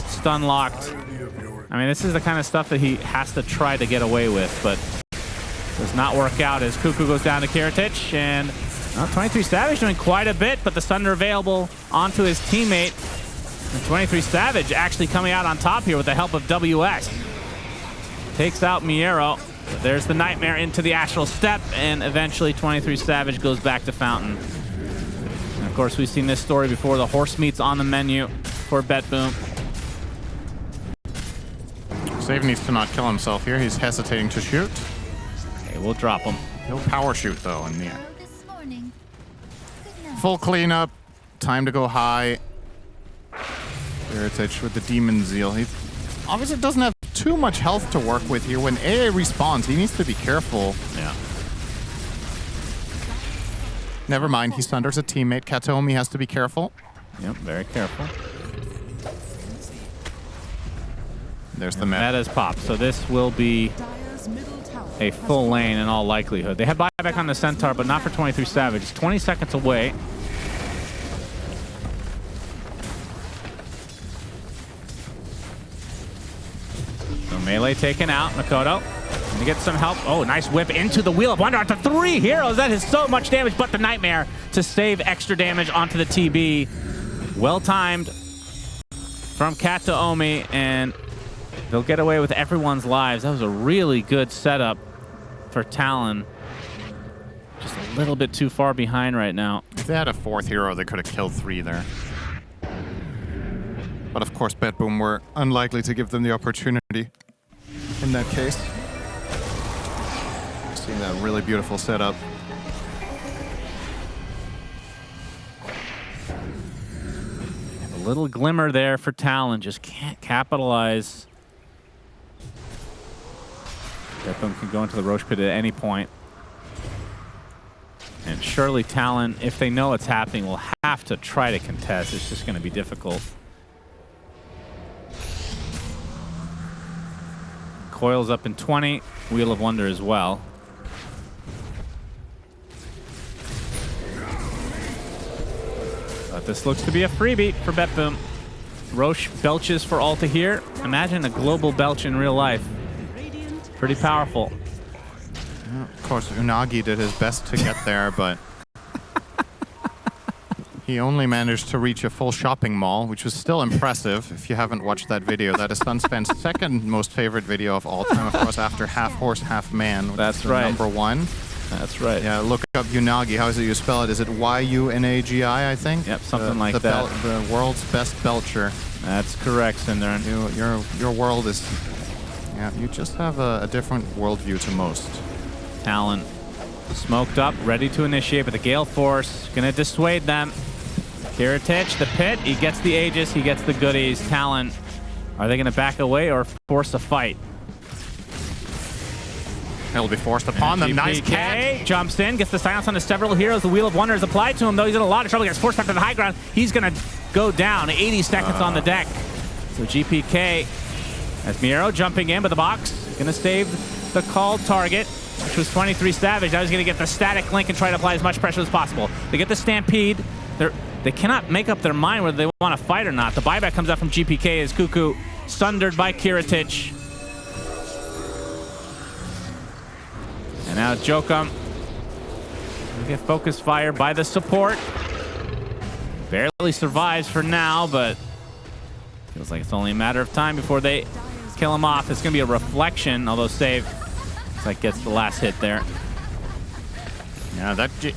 [SPEAKER 1] Stun locked. I mean, this is the kind of stuff that he has to try to get away with, but does not work out as Cuckoo goes down to Kiritich. And 23 Savage doing quite a bit, but the Sunder available onto his teammate. And 23 Savage actually coming out on top here with the help of WS. Takes out Miero. There's the Nightmare into the Astral Step, and eventually 23 Savage goes back to Fountain. And of course, we've seen this story before. The horse meat's on the menu for BetBoom.
[SPEAKER 2] Save needs to not kill himself here. He's hesitating to shoot.
[SPEAKER 1] Okay, we'll drop him.
[SPEAKER 2] He'll power shoot, though, in the end. Full cleanup. Time to go high. Heritage with the Demon Zeal. He obviously doesn't have too much health to work with here. When AA respawns, he needs to be careful.
[SPEAKER 1] Yeah.
[SPEAKER 2] Never mind, he sunders a teammate. Kataomi has to be careful.
[SPEAKER 1] Yep, very careful.
[SPEAKER 2] There's the meta.
[SPEAKER 1] Meta's popped, so this will be
[SPEAKER 3] Dire's middle tower
[SPEAKER 1] a full lane in all likelihood. They had buyback on the Centaur, but not for 23 Savage. It's 20 seconds away. So Melee taken out. Makoto gonna get some help. Oh, nice whip into the Wheel of Wonder onto 3 heroes. That is so much damage, but the Nightmare to save extra damage onto the TB. Well timed from Kataomi, and they'll get away with everyone's lives. That was a really good setup for Talon. Just a little bit too far behind right now.
[SPEAKER 2] If they had a 4th hero, they could have killed 3 there. But of course, BetBoom were unlikely to give them the opportunity in that case. Seeing that really beautiful setup.
[SPEAKER 1] A little glimmer there for Talon, just can't capitalize. BetBoom can go into the Roche Pit at any point. And surely Talon, if they know what's happening, will have to try to contest. It's just going to be difficult. Coil's up in 20. Wheel of Wonder as well. But this looks to be a freebie for BetBoom. Roche belches for Alta here. Imagine a global belch in real life. Pretty powerful.
[SPEAKER 2] Yeah, of course, Unagi did his best to get there, but he only managed to reach a full shopping mall, which was still impressive. If you haven't watched that video, that is Sunspan's second most favorite video of all time, of course, after Half Horse, Half Man. Which
[SPEAKER 1] That's
[SPEAKER 2] is
[SPEAKER 1] right.
[SPEAKER 2] #1.
[SPEAKER 1] That's right.
[SPEAKER 2] Yeah, look up Unagi. How is it you spell it? Is it Y-U-N-A-G-I, I think?
[SPEAKER 1] Yep, something like that.
[SPEAKER 2] The world's best belcher.
[SPEAKER 1] That's correct, Cinder.
[SPEAKER 2] Your world is... Yeah, you just have a different worldview to most.
[SPEAKER 1] Talon smoked up, ready to initiate, but the Gale Force gonna dissuade them. Kiritich, the pit, he gets the Aegis, he gets the goodies. Talon, are they gonna back away or force a fight?
[SPEAKER 2] He'll be forced upon them. Nice catch.
[SPEAKER 1] Jumps in, gets the silence on the several heroes. The Wheel of Wonder is applied to him, though he's in a lot of trouble. He gets forced back to the high ground. He's gonna go down. 80 seconds on the deck. So GPK as Miero jumping in, but the box gonna save the called target, which was 23 Savage. Now he's gonna get the static link and try to apply as much pressure as possible. They get the Stampede. They cannot make up their mind whether they want to fight or not. The buyback comes out from GPK as Cuckoo sundered by Kiritich. And now Jokum will get focus fire by the support. Barely survives for now, but feels like it's only a matter of time before they kill him off. It's going to be a reflection, although save looks like gets the last hit there.
[SPEAKER 2] Yeah,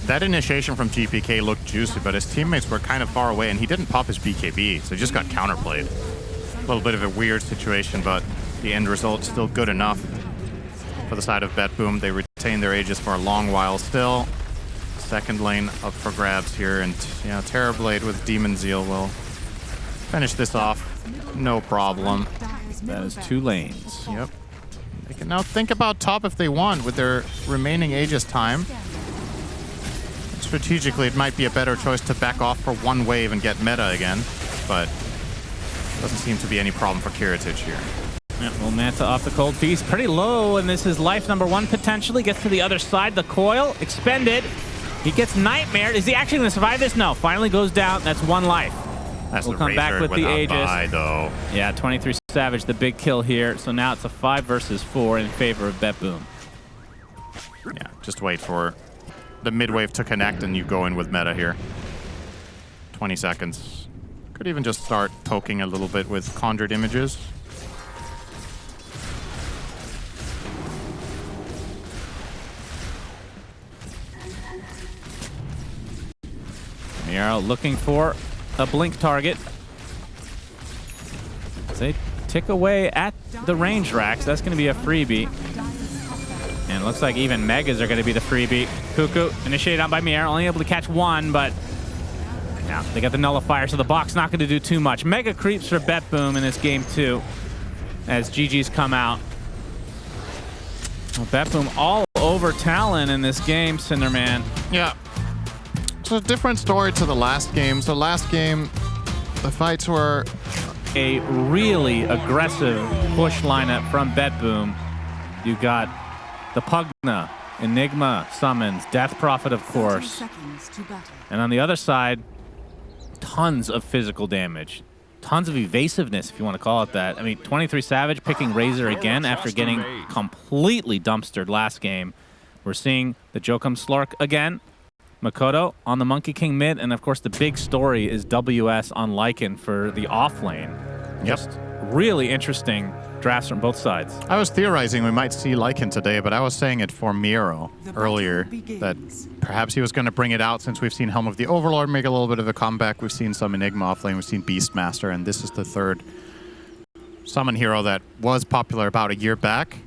[SPEAKER 2] that initiation from GPK looked juicy, but his teammates were kind of far away, and he didn't pop his BKB, so he just got counterplayed. A little bit of a weird situation, but the end result still good enough for the side of BetBoom. They retain their Aegis for a long while still. Second lane up for grabs here, and yeah, Terrorblade with Demon Zeal will finish this off. No problem.
[SPEAKER 1] That is 2 lanes.
[SPEAKER 2] Yep. They can now think about top if they want with their remaining Aegis time. Strategically, it might be a better choice to back off for 1 wave and get meta again, but doesn't seem to be any problem for Kiritich here.
[SPEAKER 1] Yeah, well, Manta off the cold feast. Pretty low, and this is life #1 potentially. Gets to the other side. The coil expended. He gets Nightmare. Is he actually going to survive this? No. Finally goes down. That's 1 life.
[SPEAKER 2] That's
[SPEAKER 1] We'll come back with the Aegis.
[SPEAKER 2] Buy, though.
[SPEAKER 1] Yeah, 23 Savage, the big kill here. So now it's a 5 versus 4 in favor of BetBoom.
[SPEAKER 2] Yeah, just wait for the mid wave to connect and you go in with meta here. 20 seconds. Could even just start poking a little bit with conjured images.
[SPEAKER 1] Miro looking for a blink target. As they tick away at the range racks, that's going to be a freebie. And it looks like even Megas are going to be the freebie. Cuckoo initiated out by Miro, only able to catch one, but yeah, they got the nullifier, so the box not going to do too much. Mega creeps for BetBoom in this game too, as GG's come out. Well, BetBoom all over Talon in this game, Cinderman.
[SPEAKER 2] Yeah. It's a different story to the last game. So last game, the fights were
[SPEAKER 1] a really aggressive push lineup from BetBoom. You got the Pugna, Enigma summons, Death Prophet, of course. And on the other side, tons of physical damage. Tons of evasiveness, if you want to call it that. I mean, 23 Savage picking Razor again after getting completely dumpstered last game. We're seeing the Jokum Slark again. Makoto on the Monkey King mid, and of course the big story is WS on Lycan for the off lane. Just really interesting drafts from both sides.
[SPEAKER 2] I was theorizing we might see Lycan today, but I was saying it for Miro earlier, that perhaps he was going to bring it out since we've seen Helm of the Overlord make a little bit of a comeback. We've seen some Enigma off lane, we've seen Beastmaster, and this is the third summon hero that was popular about a year back.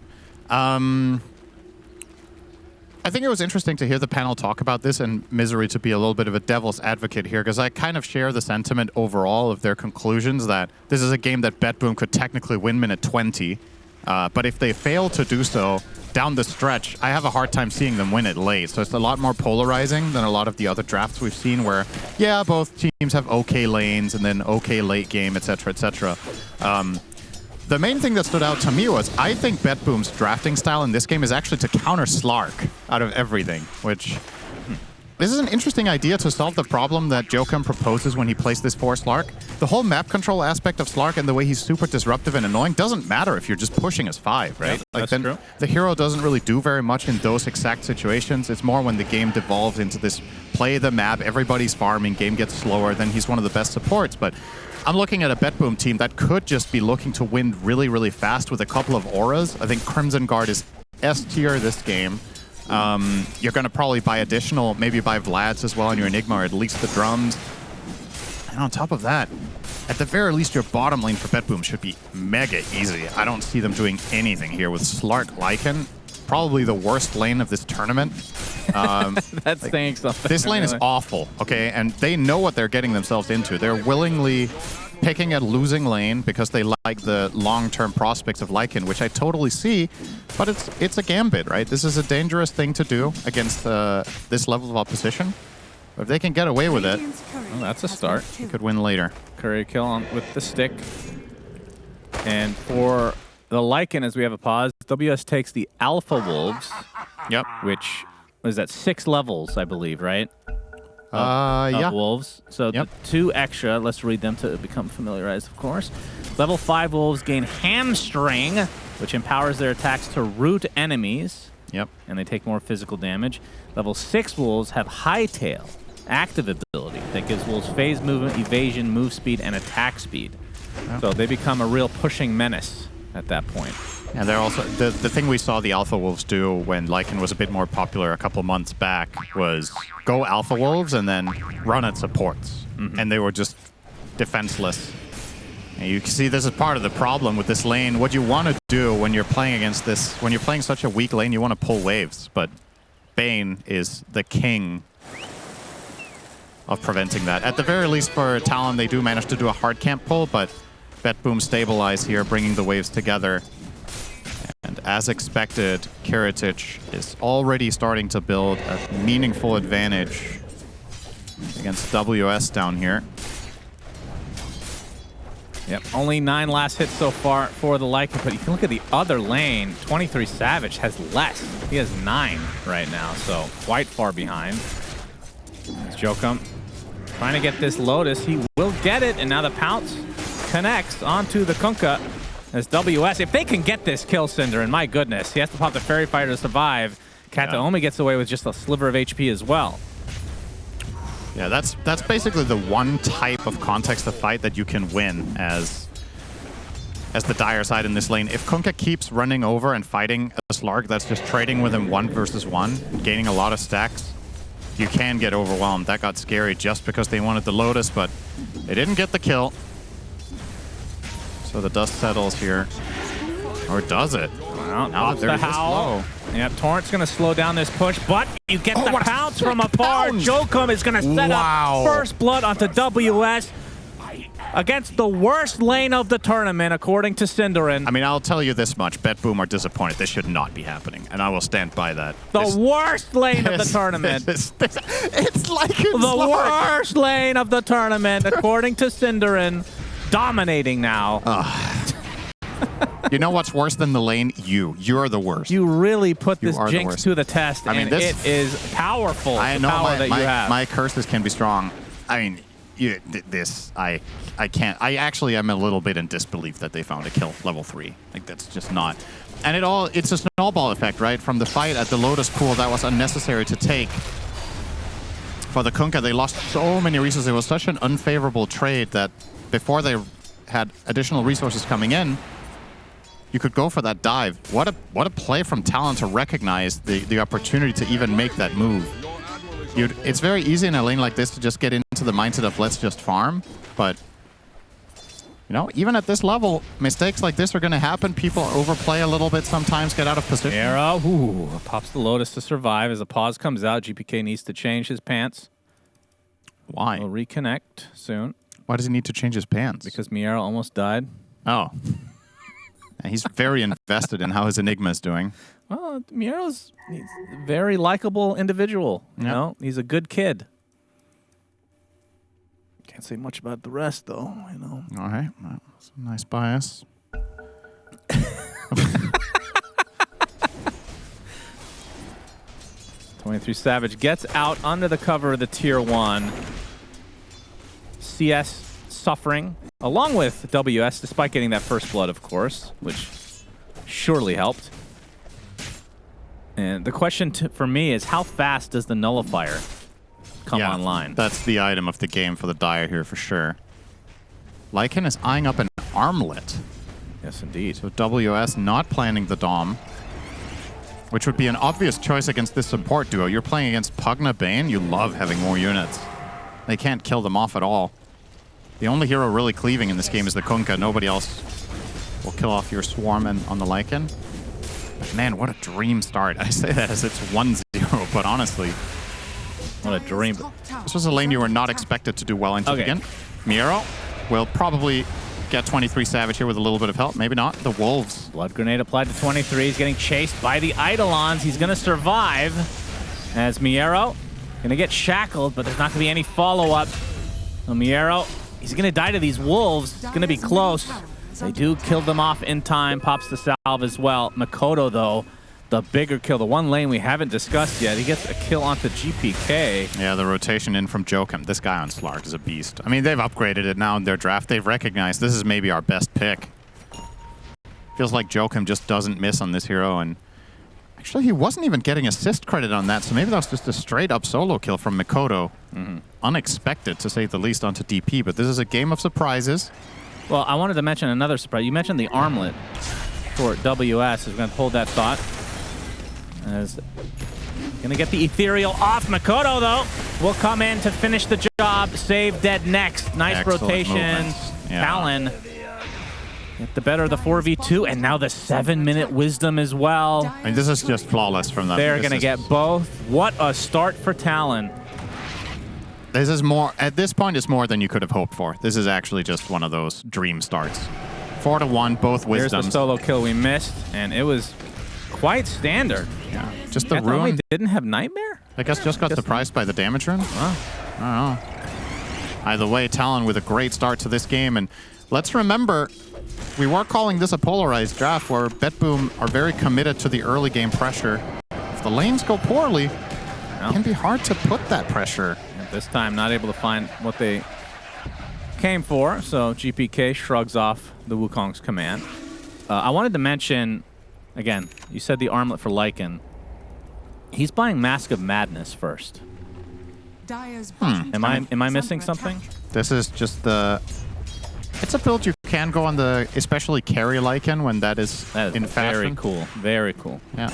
[SPEAKER 2] I think it was interesting to hear the panel talk about this, and Misery to be a little bit of a devil's advocate here, because I kind of share the sentiment overall of their conclusions that this is a game that BetBoom could technically win minute 20, but if they fail to do so down the stretch, I have a hard time seeing them win it late. So it's a lot more polarizing than a lot of the other drafts we've seen where, yeah, both teams have okay lanes and then okay late game, etc., etc. The main thing that stood out to me was I think BetBoom's drafting style in this game is actually to counter Slark out of everything, which this is an interesting idea to solve the problem that Jokum proposes when he plays this for Slark. The whole map control aspect of Slark and the way he's super disruptive and annoying doesn't matter if you're just pushing as 5, right?
[SPEAKER 1] Yep, like that's true.
[SPEAKER 2] The hero doesn't really do very much in those exact situations. It's more when the game devolves into this play the map, everybody's farming, game gets slower, then he's one of the best supports. But I'm looking at a BetBoom team that could just be looking to win really, really fast with a couple of auras. I think Crimson Guard is S tier this game. You're going to probably buy additional, maybe buy Vlad's as well on your Enigma, or at least the drums. And on top of that, at the very least, your bottom lane for BetBoom should be mega easy. I don't see them doing anything here with Slark Lycan. Probably the worst lane of this tournament.
[SPEAKER 1] That's like, saying something.
[SPEAKER 2] This lane is awful, okay? And they know what they're getting themselves into. They're willingly picking a losing lane because they like the long-term prospects of Lycan, which I totally see, but it's a gambit, right? This is a dangerous thing to do against this level of opposition. But if they can get away with it,
[SPEAKER 1] well, that's a start.
[SPEAKER 2] You could win later.
[SPEAKER 1] Curry kill on with the stick. And for the Lycan, as we have a pause, WS takes the Alpha Wolves.
[SPEAKER 2] Yep.
[SPEAKER 1] Which was at 6 levels, I believe, right?
[SPEAKER 2] Yeah.
[SPEAKER 1] Wolves. So
[SPEAKER 2] yep.
[SPEAKER 1] The 2 extra, let's read them to become familiarized, of course. Level 5 Wolves gain Hamstring, which empowers their attacks to root enemies.
[SPEAKER 2] Yep.
[SPEAKER 1] And they take more physical damage. Level 6 Wolves have Hightail, active ability that gives Wolves phase movement, evasion, move speed, and attack speed. Yep. So they become a real pushing menace at that point.
[SPEAKER 2] And they're also the thing we saw the Alpha Wolves do when Lycan was a bit more popular a couple months back was go Alpha Wolves and then run at supports. And they were just defenseless. And you can see this is part of the problem with this lane. What you want to do when you're playing against this, when you're playing such a weak lane, you want to pull waves. But Bane is the king of preventing that. At the very least for Talon, they do manage to do a hard camp pull, but BetBoom stabilize here, bringing the waves together. And as expected, Kiritich is already starting to build a meaningful advantage against WS down here.
[SPEAKER 1] Yep, only 9 last hits so far for the Lycan, but you can look at the other lane. 23 Savage has less. He has 9 right now, so quite far behind. It's Jokum trying to get this Lotus. He will get it, and now the Pounce connects onto the Kunkka as WS. If they can get this kill, Cinder, and my goodness, he has to pop the Fairy Fighter to survive. Kataomi gets away with just a sliver of HP as well.
[SPEAKER 2] Yeah, that's basically the one type of context of fight that you can win as the dire side in this lane. If Kunkka keeps running over and fighting a Slark that's just trading with him 1 versus 1, gaining a lot of stacks, you can get overwhelmed. That got scary just because they wanted the Lotus, but they didn't get the kill. So the dust settles here. Or does it?
[SPEAKER 1] Well,
[SPEAKER 2] No,
[SPEAKER 1] the
[SPEAKER 2] there's this
[SPEAKER 1] howl.
[SPEAKER 2] low.
[SPEAKER 1] Yeah, Torrent's going to slow down this push, but you get the
[SPEAKER 2] what a
[SPEAKER 1] pounce
[SPEAKER 2] sick
[SPEAKER 1] from afar.
[SPEAKER 2] pounce.
[SPEAKER 1] Jokum is going to set
[SPEAKER 2] Wow.
[SPEAKER 1] up first blood onto WS against the worst lane of the tournament, according to Cinderin.
[SPEAKER 2] I mean, I'll tell you this much. BetBoom are disappointed. This should not be happening, and I will stand by that.
[SPEAKER 1] The worst lane of the tournament.
[SPEAKER 2] It's like
[SPEAKER 1] The worst lane of the tournament, according to Cinderin. Dominating now.
[SPEAKER 2] You know what's worse than the lane? You're the worst.
[SPEAKER 1] You really put
[SPEAKER 2] You
[SPEAKER 1] this
[SPEAKER 2] are the
[SPEAKER 1] jinx
[SPEAKER 2] worst.
[SPEAKER 1] to the test,
[SPEAKER 2] I mean,
[SPEAKER 1] and
[SPEAKER 2] this-
[SPEAKER 1] it is powerful.
[SPEAKER 2] I
[SPEAKER 1] the
[SPEAKER 2] know
[SPEAKER 1] power that you have.
[SPEAKER 2] my curses can be strong. I mean, I can't. I actually am a little bit in disbelief that they found a kill level 3. Like, that's just not. And it's a snowball effect, right? From the fight at the Lotus pool that was unnecessary to take. For the Kunkka, they lost so many resources. It was such an unfavorable trade that before they had additional resources coming in, you could go for that dive. What a play from Talon to recognize the opportunity to even make that move. It's very easy in a lane like this to just get into the mindset of let's just farm, but you know, even at this level, mistakes like this are going to happen. People overplay a little bit sometimes, get out of position.
[SPEAKER 1] Arrow, ooh, pops the Lotus to survive. As a pause comes out, GPK needs to change his pants.
[SPEAKER 2] Why?
[SPEAKER 1] We'll reconnect soon.
[SPEAKER 2] Why does he need to change his pants?
[SPEAKER 1] Because Miero almost died.
[SPEAKER 2] Oh. He's very invested in how his Enigma is doing.
[SPEAKER 1] Well, Miero's he's a very likable individual. You
[SPEAKER 2] Yep.
[SPEAKER 1] know, he's a good kid. Can't say much about the rest, though. You know.
[SPEAKER 2] All right. Well, that's a nice bias.
[SPEAKER 1] 23 Savage gets out under the cover of the Tier 1. CS suffering, along with WS, despite getting that first blood, of course, which surely helped. And the question for me is, how fast does the Nullifier come online?
[SPEAKER 2] That's the item of the game for the Dire here for sure. Lycan is eyeing up an armlet.
[SPEAKER 1] Yes, indeed.
[SPEAKER 2] So WS not planning the Dom, which would be an obvious choice against this support duo. You're playing against Pugna Bane, you love having more units. They can't kill them off at all. The only hero really cleaving in this game is the Kunkka. Nobody else will kill off your Swarm and on the Lycan. But man, what a dream start. I say that as it's 1-0, but honestly,
[SPEAKER 1] What a dream.
[SPEAKER 2] this was a lane you were not expected to do well into
[SPEAKER 1] Okay.
[SPEAKER 2] again. Miero will probably get 23 Savage here with a little bit of help. Maybe not. The Wolves.
[SPEAKER 1] Blood Grenade applied to 23. He's getting chased by the Eidolons. He's going to survive as Miero going to get shackled, but there's not going to be any follow-up. So Miero, he's going to die to these Wolves. It's going to be close. They do kill them off in time. Pops the salve as well. Makoto, though, the bigger kill. The one lane we haven't discussed yet. He gets a kill onto GPK.
[SPEAKER 2] Yeah, the rotation in from Jokum. This guy on Slark is a beast. I mean, they've upgraded it now in their draft. They've recognized this is maybe our best pick. Feels like Jokum just doesn't miss on this hero, and actually he wasn't even getting assist credit on that, so maybe that was just a straight-up solo kill from Makoto. Unexpected, to say the least, onto DP, but this is a game of surprises.
[SPEAKER 1] Well, I wanted to mention another surprise. You mentioned the armlet for WS. We're going to hold that thought. As going to get the ethereal off. Makoto, though, will come in to finish the job. Save dead next. Nice
[SPEAKER 2] Excellent
[SPEAKER 1] rotation.
[SPEAKER 2] movements. Yeah.
[SPEAKER 1] Talon get the better of the 4v2, and now the 7-minute wisdom as well.
[SPEAKER 2] I mean, this is just flawless from them.
[SPEAKER 1] They're
[SPEAKER 2] This
[SPEAKER 1] going to
[SPEAKER 2] is-
[SPEAKER 1] get both. What a start for Talon.
[SPEAKER 2] This is more, at this point, it's more than you could have hoped for. This is actually just one of those dream starts. 4-1, both
[SPEAKER 1] Here's
[SPEAKER 2] wisdoms.
[SPEAKER 1] the solo kill we missed, and it was quite standard.
[SPEAKER 2] Yeah. Just the
[SPEAKER 1] I thought we
[SPEAKER 2] rune,
[SPEAKER 1] didn't have Nightmare?
[SPEAKER 2] I guess, just got surprised by the damage rune.
[SPEAKER 1] Wow.
[SPEAKER 2] I don't know. Either way, Talon with a great start to this game. And let's remember, we were calling this a polarized draft where BetBoom are very committed to the early game pressure. If the lanes go poorly, it can be hard to put that pressure.
[SPEAKER 1] At this time, not able to find what they came for, so GPK shrugs off the Wukong's command. I wanted to mention, again, you said the armlet for Lycan. He's buying Mask of Madness first.
[SPEAKER 3] Dire's bottom
[SPEAKER 1] Am
[SPEAKER 3] tower
[SPEAKER 1] I
[SPEAKER 3] is
[SPEAKER 1] missing
[SPEAKER 3] under
[SPEAKER 1] something?
[SPEAKER 3] attack.
[SPEAKER 2] This is just the... It's a build you can go on the, especially carry Lycan when that is
[SPEAKER 1] That is
[SPEAKER 2] in fashion.
[SPEAKER 1] very cool. Very cool.
[SPEAKER 2] Yeah.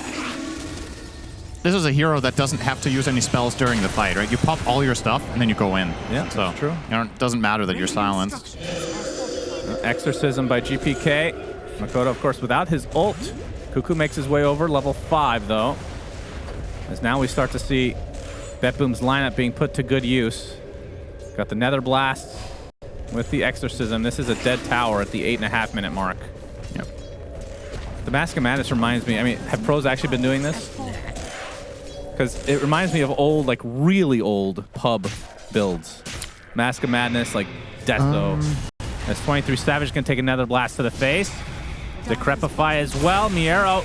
[SPEAKER 2] This is a hero that doesn't have to use any spells during the fight, right? You pop all your stuff and then you go in.
[SPEAKER 1] Yeah,
[SPEAKER 2] so
[SPEAKER 1] that's true.
[SPEAKER 2] You know, it doesn't matter that you're
[SPEAKER 3] Radiant
[SPEAKER 2] silenced.
[SPEAKER 3] structures are
[SPEAKER 1] Exorcism by GPK. Makoto, of course, without his ult. Cuckoo makes his way over, level 5, though. As now we start to see BetBoom's lineup being put to good use. Got the Nether Blast with the Exorcism. This is a dead tower at the 8.5-minute mark.
[SPEAKER 2] Yep.
[SPEAKER 1] The Mask of Madness reminds me, I mean, have pros actually been doing this? Because it reminds me of old, like really old pub builds. Mask of Madness, like Deathso. As 23 Savage can take another blast to the face. Decrepify as well. Miero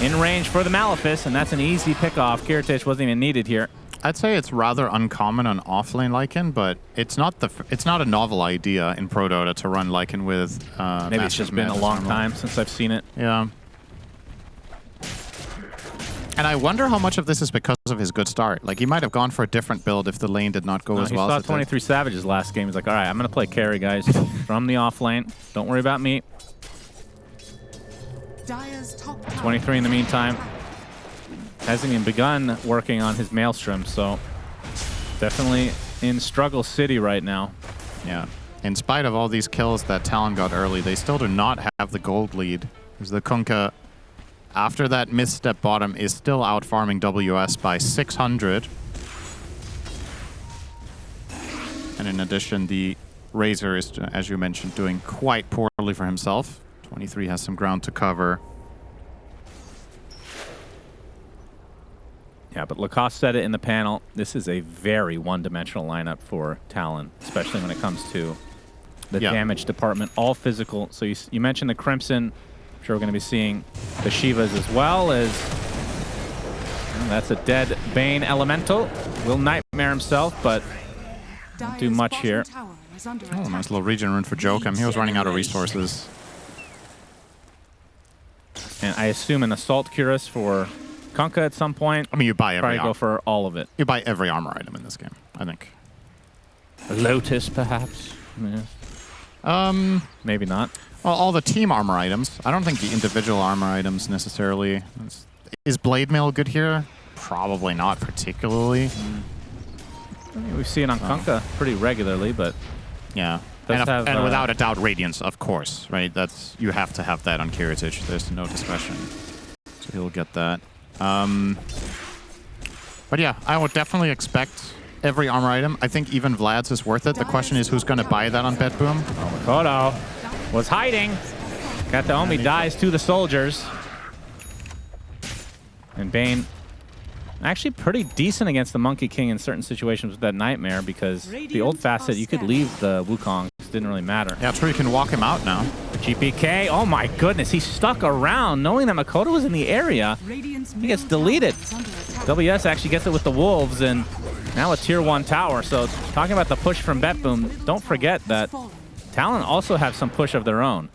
[SPEAKER 1] in range for the Malefice, and that's an easy pickoff. Kiritich wasn't even needed here.
[SPEAKER 2] I'd say it's rather uncommon on offlane Lycan, but it's not a novel idea in Pro Dota to run Lycan with
[SPEAKER 1] Maybe it's just been a long
[SPEAKER 2] normally.
[SPEAKER 1] time since I've seen it.
[SPEAKER 2] Yeah. And I wonder how much of this is because of his good start. Like, he might have gone for a different build if the lane did not go as
[SPEAKER 1] He
[SPEAKER 2] well
[SPEAKER 1] saw
[SPEAKER 2] as it did.
[SPEAKER 1] 23 Savage's last game. He's like, all right, I'm going to play carry, guys, from the off lane. Don't worry about me.
[SPEAKER 3] Dire's top tower
[SPEAKER 1] 23 in the
[SPEAKER 3] is under
[SPEAKER 1] meantime.
[SPEAKER 3] attack.
[SPEAKER 1] Hasn't even begun working on his Maelstrom, so definitely in struggle city right now.
[SPEAKER 2] Yeah. In spite of all these kills that Talon got early, they still do not have the gold lead. Because the Kunkka, after that misstep bottom, is still out farming WS by 600. And in addition, the Razor is, as you mentioned, doing quite poorly for himself. 23 has some ground to cover.
[SPEAKER 1] Yeah, but Lacoste said it in the panel. This is a very one-dimensional lineup for Talon, especially when it comes to the damage department. All physical. So you mentioned the Crimson. I'm sure we're going to be seeing the Shivas as well as... well, that's a dead Bane Elemental. Will Nightmare himself, but won't do
[SPEAKER 3] Dire's
[SPEAKER 1] much
[SPEAKER 3] bottom
[SPEAKER 1] here.
[SPEAKER 3] tower is under
[SPEAKER 2] Oh,
[SPEAKER 3] attack.
[SPEAKER 2] nice little regen rune for Jokum. He was running out of resources.
[SPEAKER 1] And I assume an Assault Cuirass for Kunkka at some point.
[SPEAKER 2] I mean, you buy every
[SPEAKER 1] Probably go for all of it.
[SPEAKER 2] you buy every armor item in this game, I think.
[SPEAKER 1] A Lotus, perhaps? Yeah. Maybe not.
[SPEAKER 2] Well, all the team armor items. I don't think the individual armor items necessarily. Is Blade Mail good here? Probably not particularly.
[SPEAKER 1] I mean, we see it on Kunkka pretty regularly, but
[SPEAKER 2] Yeah.
[SPEAKER 1] Does
[SPEAKER 2] And,
[SPEAKER 1] have,
[SPEAKER 2] without a doubt, Radiance, of course, right? That's you have to have that on Kiritich. There's no discussion. So he'll get that. But yeah, I would definitely expect every armor item. I think even Vlad's is worth it. The question is who's going to buy that on BetBoom?
[SPEAKER 1] Makoto was hiding. Kataomi dies to the soldiers. And Bane actually pretty decent against the Monkey King in certain situations with that Nightmare because the old facet, you could leave the Wukong. It didn't really matter.
[SPEAKER 2] Yeah, true. You can walk him out now.
[SPEAKER 1] GPK, oh my goodness, he stuck around knowing that Makoto was in the area.
[SPEAKER 3] Radiant's
[SPEAKER 1] He gets
[SPEAKER 3] middle
[SPEAKER 1] deleted.
[SPEAKER 3] tower is under attack.
[SPEAKER 1] WS actually gets it with the Wolves and now a tier 1 tower. So talking about the push from BetBoom, don't forget that Talon also have some push of their own.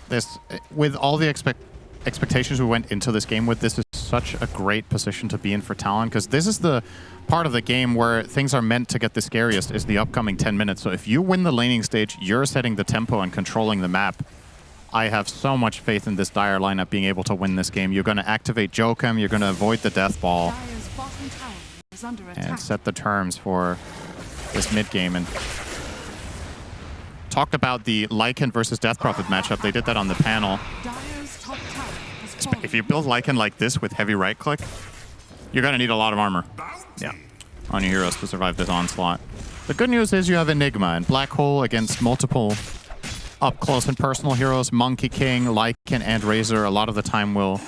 [SPEAKER 2] This, with all the expectations we went into this game with, this is such a great position to be in for Talon because this is the part of the game where things are meant to get the scariest is the upcoming 10 minutes. So if you win the laning stage, you're setting the tempo and controlling the map. I have so much faith in this Dire lineup being able to win this game. You're going to activate Jokum, you're going to avoid the Death Ball,
[SPEAKER 3] Dire's bottom tower is under attack.
[SPEAKER 2] and set the terms for this mid game. And talked about the Lycan versus Death Prophet matchup. They did that on the panel.
[SPEAKER 3] Dire's top tower has fallen.
[SPEAKER 2] If you build Lycan like this with heavy right click, you're going to need a lot of armor on your heroes to survive this onslaught. The good news is you have Enigma and Black Hole against multiple up close and personal heroes. Monkey King, Lycan, and Razor a lot of the time will,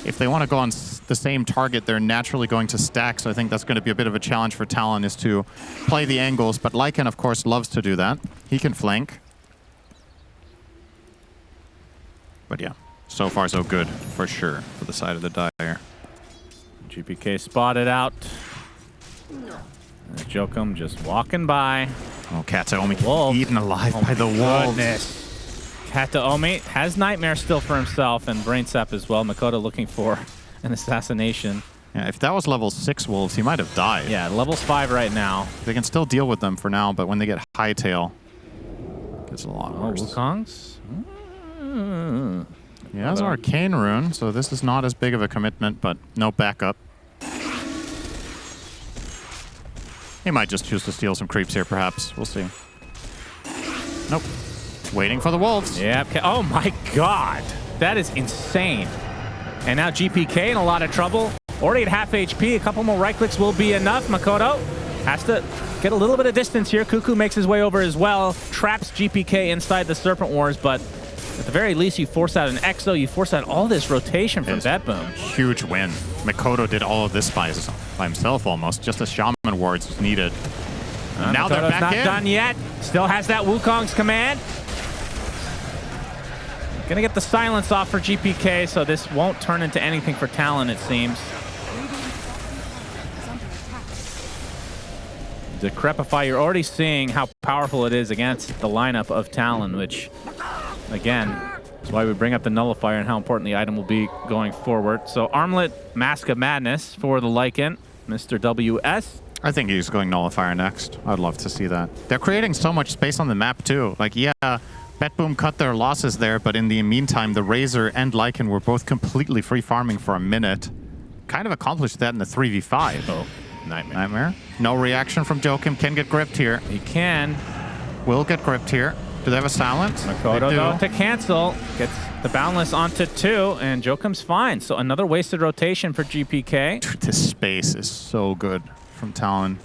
[SPEAKER 2] if they want to go on the same target, they're naturally going to stack. So I think that's going to be a bit of a challenge for Talon is to play the angles. But Lycan, of course, loves to do that. He can flank. But yeah, so far so good for sure for the side of the Dire.
[SPEAKER 1] GPK spotted out. And Jokum just walking by.
[SPEAKER 2] Oh, Kataomi
[SPEAKER 1] Wolf.
[SPEAKER 2] eaten alive by the wolves.
[SPEAKER 1] Goodness. Kataomi has Nightmare still for himself and Brain Sap as well. Makoto looking for an assassination.
[SPEAKER 2] Yeah, if that was level 6 wolves, he might have died.
[SPEAKER 1] Yeah, level's 5 right now.
[SPEAKER 2] They can still deal with them for now, but when they get Hightail, it gets a lot worse.
[SPEAKER 1] Wukong's?
[SPEAKER 2] He has Arcane Rune, so this is not as big of a commitment, but no backup. He might just choose to steal some creeps here, perhaps. We'll see. Nope. Waiting for the wolves.
[SPEAKER 1] Yeah. Oh my god. That is insane. And now GPK in a lot of trouble. Already at half HP. A couple more right clicks will be enough. Makoto has to get a little bit of distance here. Cuckoo makes his way over as well. Traps GPK inside the Serpent Wars, but at the very least, you force out an Exo. You force out all this rotation from BetBoom.
[SPEAKER 2] Huge win. Makoto did all of this by himself almost. Just a Shaman Wards was needed. Now they're back
[SPEAKER 1] not
[SPEAKER 2] in.
[SPEAKER 1] done yet. Still has that Wukong's command. Gonna get the silence off for GPK, so this won't turn into anything for Talon, it seems. Decrepify, you're already seeing how powerful it is against the lineup of Talon, which, again, is why we bring up the Nullifier and how important the item will be going forward. So Armlet, Mask of Madness for the Lycan, Mr. WS.
[SPEAKER 2] I think he's going Nullifier next. I'd love to see that. They're creating so much space on the map, too. Like, yeah, BetBoom cut their losses there, but in the meantime, the Razor and Lycan were both completely free farming for a minute. Kind of accomplished that in the 3v5.
[SPEAKER 1] Oh, nightmare.
[SPEAKER 2] No reaction from Joachim. Can get gripped here.
[SPEAKER 1] He can.
[SPEAKER 2] Will get gripped here. Do they have a silence?
[SPEAKER 1] Makoto, though, to cancel. Gets the Boundless onto 2, and Joachim's fine. So another wasted rotation for GPK.
[SPEAKER 2] Dude, this space is so good from Talon.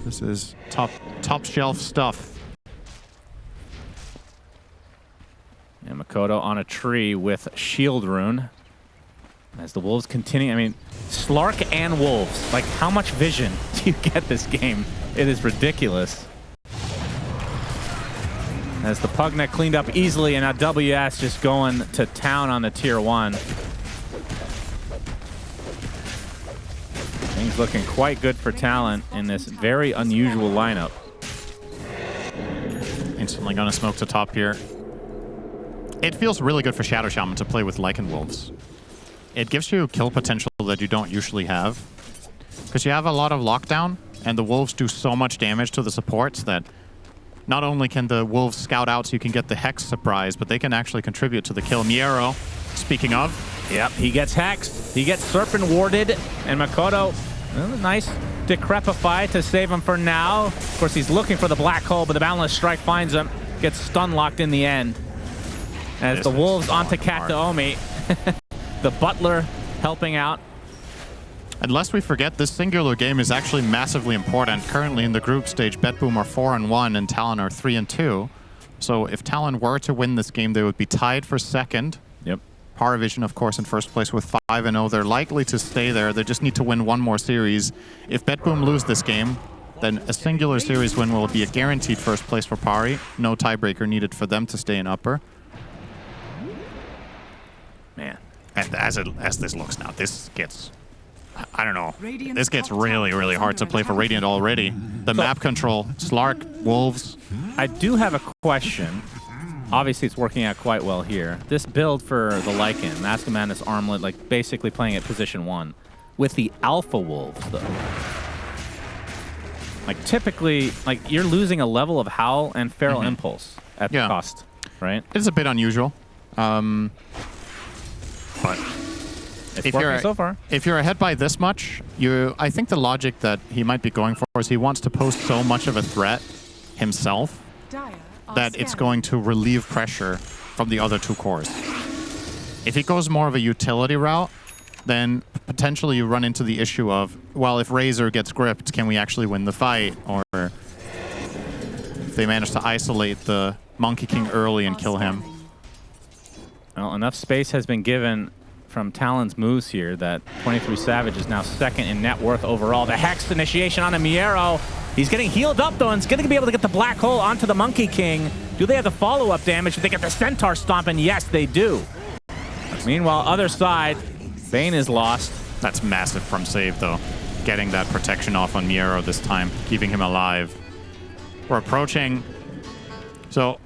[SPEAKER 2] This is top shelf stuff.
[SPEAKER 1] And Makoto on a tree with Shield Rune. As the Wolves continue, I mean, Slark and Wolves. Like, how much vision do you get this game? It is ridiculous. As the Pugnet cleaned up easily, and now WS just going to town on the tier 1. Things looking quite good for Talon in this very unusual lineup.
[SPEAKER 2] Instantly gonna smoke to top here. It feels really good for Shadow Shaman to play with Lycan Wolves. It gives you kill potential that you don't usually have. Because you have a lot of lockdown, and the Wolves do so much damage to the supports that not only can the Wolves scout out so you can get the Hex surprise, but they can actually contribute to the kill. Miero, speaking of.
[SPEAKER 1] Yep, he gets hexed. He gets Serpent Warded, and Makoto, nice Decrepify to save him for now. Of course, he's looking for the black hole, but the Boundless Strike finds him. Gets stun locked in the end. As the Wolves onto Kataomi. The Butler helping out.
[SPEAKER 2] And lest we forget, this singular game is actually massively important. Currently in the group stage, BetBoom are 4-1 and Talon are 3-2. So if Talon were to win this game, they would be tied for second.
[SPEAKER 1] Yep.
[SPEAKER 2] Paravision, of course, in first place with 5-0. They're likely to stay there. They just need to win one more series. If BetBoom lose this game, then a singular series win will be a guaranteed first place for Pari. No tiebreaker needed for them to stay in upper.
[SPEAKER 1] Man.
[SPEAKER 2] And as this looks now, this gets, I don't know, this gets really, really hard to play for Radiant already. The map control, Slark, Wolves.
[SPEAKER 1] I do have a question. Obviously, it's working out quite well here. This build for the Lycan, Mask of Madness Armlet, like basically playing at position 1. With the Alpha Wolves, though. Like typically, like you're losing a level of Howl and Feral Impulse at the cost, right?
[SPEAKER 2] It's a bit unusual. But
[SPEAKER 1] it's working so far.
[SPEAKER 2] If you're ahead by this much, I think the logic that he might be going for is he wants to pose so much of a threat himself that it's going to relieve pressure from the other two cores. If he goes more of a utility route, then potentially you run into the issue of, well, if Razor gets gripped, can we actually win the fight? Or if they manage to isolate the Monkey King early and kill him.
[SPEAKER 1] Well, enough space has been given from Talon's moves here that 23 Savage is now second in net worth overall. The Hex initiation on a Miero. He's getting healed up, though, and he's going to be able to get the Black Hole onto the Monkey King. Do they have the follow-up damage? Do they get the Centaur Stomp? And yes, they do. Meanwhile, other side, Bane is lost.
[SPEAKER 2] That's massive from save, though. Getting that protection off on Miero this time, keeping him alive. We're approaching. So,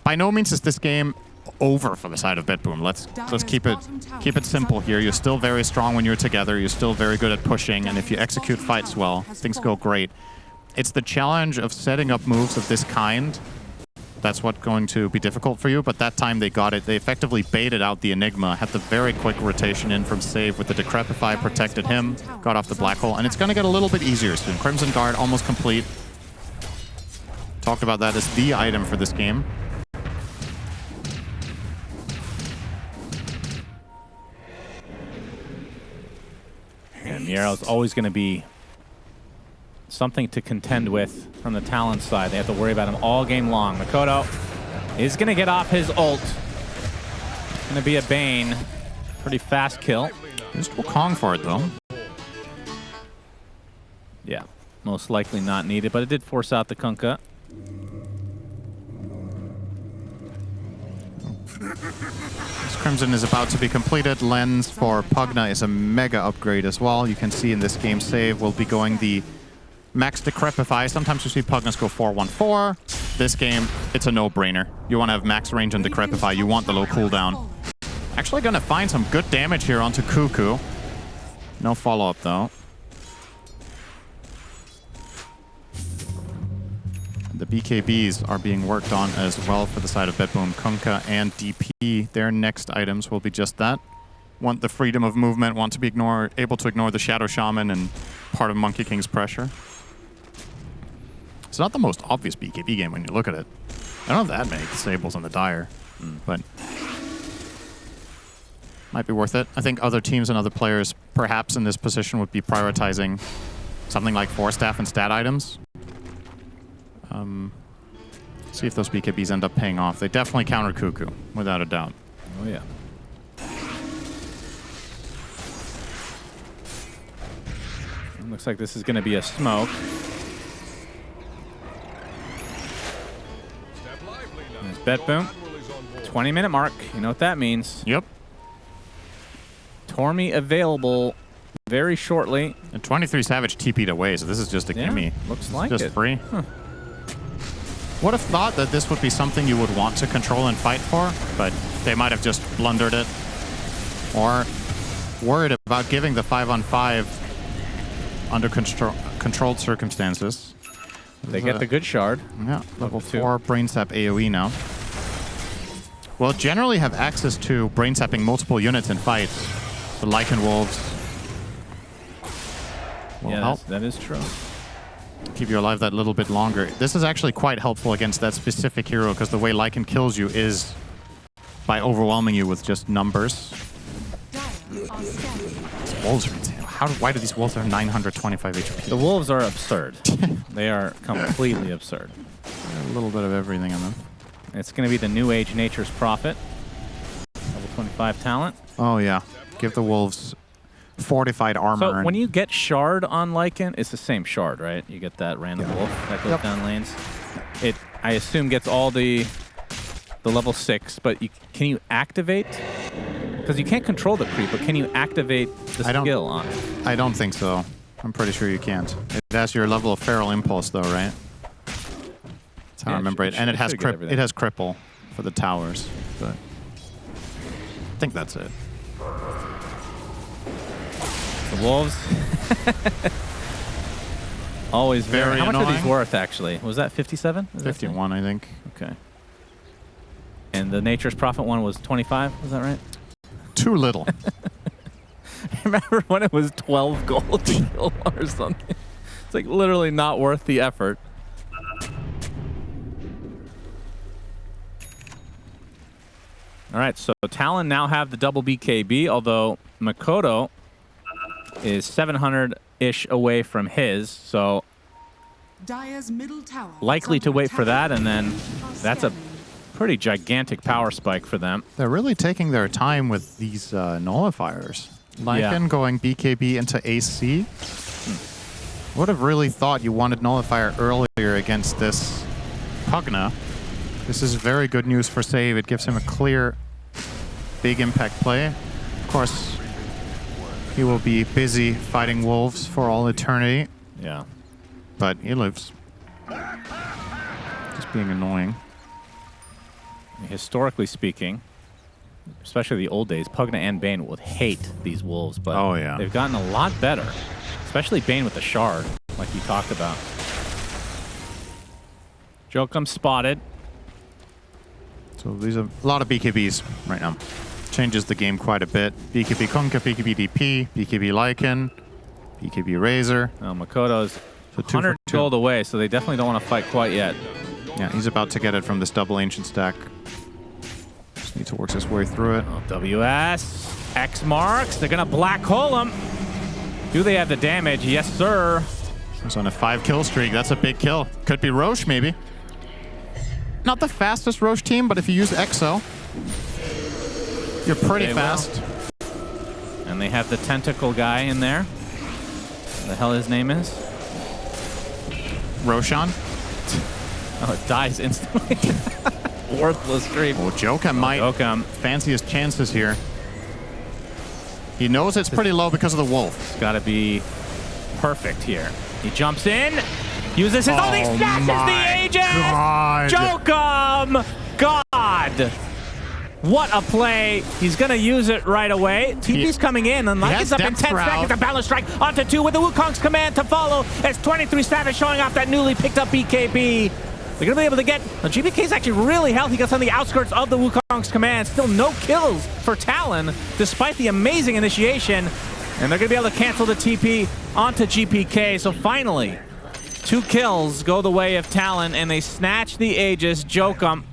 [SPEAKER 2] by no means is this game over for the side of BetBoom. Let's keep it simple here. You're still very strong when you're together. You're still very good at pushing, and if you execute fights well, things go great. It's the challenge of setting up moves of this kind. That's what's going to be difficult for you, but that time they got it. They effectively baited out the Enigma, had the very quick rotation in from save with the Decrepify, protected him, got off the Black Hole, and it's going to get a little bit easier soon. Crimson Guard almost complete. Talked about that as the item for this game.
[SPEAKER 1] And Miero's always going to be something to contend with from the Talon side. They have to worry about him all game long. Makoto is going to get off his ult. Going to be a Bane. Pretty fast kill.
[SPEAKER 2] Just Wukong for it, though.
[SPEAKER 1] Yeah, most likely not needed, but it did force out the Kunkka.
[SPEAKER 2] This Crimson is about to be completed. Lens for Pugna is a mega upgrade as well. You can see in this game save, we'll be going the max Decrepify. Sometimes you see Pugnas go 4-1-4. This game, it's a no-brainer. You want to have max range and Decrepify. You want the low cooldown. Actually going to find some good damage here onto Cuckoo. No follow-up, though. The BKBs are being worked on as well for the side of BetBoom. Kunkka and DP, their next items will be just that. Want the freedom of movement, want to be able to ignore the Shadow Shaman and part of Monkey King's pressure. It's not the most obvious BKB game when you look at it. I don't have that many disables on the Dire, but might be worth it. I think other teams and other players, perhaps in this position, would be prioritizing something like Force Staff and stat items. See if those BKBs end up paying off. They definitely counter Cuckoo, without a doubt.
[SPEAKER 1] Oh, yeah. Looks like this is going to be a smoke. There's BetBoom. 20-minute mark. You know what that means.
[SPEAKER 2] Yep.
[SPEAKER 1] Tormy available very shortly.
[SPEAKER 2] And 23 Savage TP'd away, so this is just a gimme.
[SPEAKER 1] Looks like
[SPEAKER 2] just
[SPEAKER 1] it.
[SPEAKER 2] Free. Huh. Would have thought that this would be something you would want to control and fight for, but they might have just blundered it. Or worried about giving the 5-on-5 under controlled circumstances.
[SPEAKER 1] They get the good shard.
[SPEAKER 2] Yeah, level 4 Brain Sap AoE now. Will generally have access to Brain Sapping multiple units in fights. The Lycan Wolves will help.
[SPEAKER 1] That is true.
[SPEAKER 2] Keep you alive that little bit longer. This is actually quite helpful against that specific hero because the way Lycan kills you is by overwhelming you with just numbers. These wolves are insane. Why do these wolves have 925 HP?
[SPEAKER 1] The wolves are absurd. They are completely absurd.
[SPEAKER 2] A little bit of everything in them.
[SPEAKER 1] It's going to be the New Age Nature's Prophet. Level 25 talent.
[SPEAKER 2] Oh, yeah. Give the wolves fortified armor.
[SPEAKER 1] So when you get shard on Lycan, it's the same shard, right? You get that random wolf that goes down lanes. It, I assume, gets all the level 6, but can you activate? Because you can't control the creep, but can you activate the skill on it?
[SPEAKER 2] I don't think so. I'm pretty sure you can't. It has your level of Feral Impulse, though, right? That's how I remember it. And it has Cripple for the towers, but I think that's it.
[SPEAKER 1] The wolves. Always very How much
[SPEAKER 2] annoying.
[SPEAKER 1] are these worth, actually? Was that 57?
[SPEAKER 2] 51, I think.
[SPEAKER 1] Okay. And the Nature's Prophet one was 25, was that right?
[SPEAKER 2] Too little.
[SPEAKER 1] I remember when it was 12 gold to kill one or something. It's like literally not worth the effort. All right, so Talon now have the double BKB, although Makoto is 700-ish away from his, so
[SPEAKER 3] Dire's middle tower
[SPEAKER 1] likely to wait for that, and then that's a pretty gigantic power spike for them.
[SPEAKER 2] They're really taking their time with these nullifiers. Lycan going BKB into AC. Would have really thought you wanted nullifier earlier against this Pugna. This is very good news for save. It gives him a clear, big impact play. Of course, he will be busy fighting wolves for all eternity.
[SPEAKER 1] Yeah.
[SPEAKER 2] But he lives. Just being annoying.
[SPEAKER 1] Historically speaking, especially the old days, Pugna and Bane would hate these wolves, but
[SPEAKER 2] Oh, yeah.
[SPEAKER 1] they've gotten a lot better, especially Bane with the shard, like you talked about. Jokum spotted.
[SPEAKER 2] So these are a lot of BKBs right now. Changes the game quite a bit. BKB Kunkka, BKB DP, BKB Lycan, BKB Razor.
[SPEAKER 1] Makoto's
[SPEAKER 2] So 2 for
[SPEAKER 1] 100
[SPEAKER 2] 2.
[SPEAKER 1] gold away, so they definitely don't want to fight quite yet.
[SPEAKER 2] Yeah, he's about to get it from this double ancient stack. Just needs to work his way through it.
[SPEAKER 1] Oh, WS, X marks. They're going to black hole him. Do they have the damage? Yes, sir.
[SPEAKER 2] He's on a 5-kill streak. That's a big kill. Could be Roche, maybe. Not the fastest Roche team, but if you use Exo, you're pretty fast.
[SPEAKER 1] And they have the tentacle guy in there. What the hell his name is?
[SPEAKER 2] Roshan.
[SPEAKER 1] Oh, it dies instantly. Worthless creep.
[SPEAKER 2] Oh, Jokum might fancy his chances here. He knows it's pretty low because of the wolf.
[SPEAKER 1] It's got to be perfect here. He jumps in, uses his... Oh, he snatches the Aegis! Jokum! God! What a play. He's going to use it right away. TP's coming in, and Lycan's up in 10 seconds. A balance strike onto 2 with the Wukong's command to follow. As 23 Savage showing off that newly picked up BKB. They're going to be able to get... The GBK's actually really healthy. He gets on the outskirts of the Wukong's command. Still no kills for Talon, despite the amazing initiation. And they're going to be able to cancel the TP onto GPK. So finally, 2 kills go the way of Talon, and they snatch the Aegis. Jokum.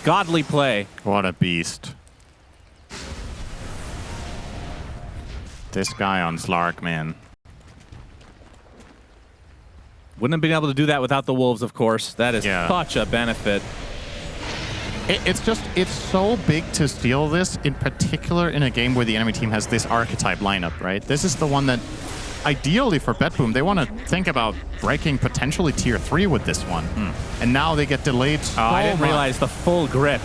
[SPEAKER 1] Godly play.
[SPEAKER 2] What a beast. This guy on Slark, man.
[SPEAKER 1] Wouldn't have been able to do that without the wolves, of course. That is such a benefit.
[SPEAKER 2] It's so big to steal this, in particular in a game where the enemy team has this archetype lineup, right? This is the one that, ideally for BetBoom, they want to think about breaking potentially tier 3 with this one. And now they get delayed so
[SPEAKER 1] I didn't
[SPEAKER 2] much.
[SPEAKER 1] realize the full grip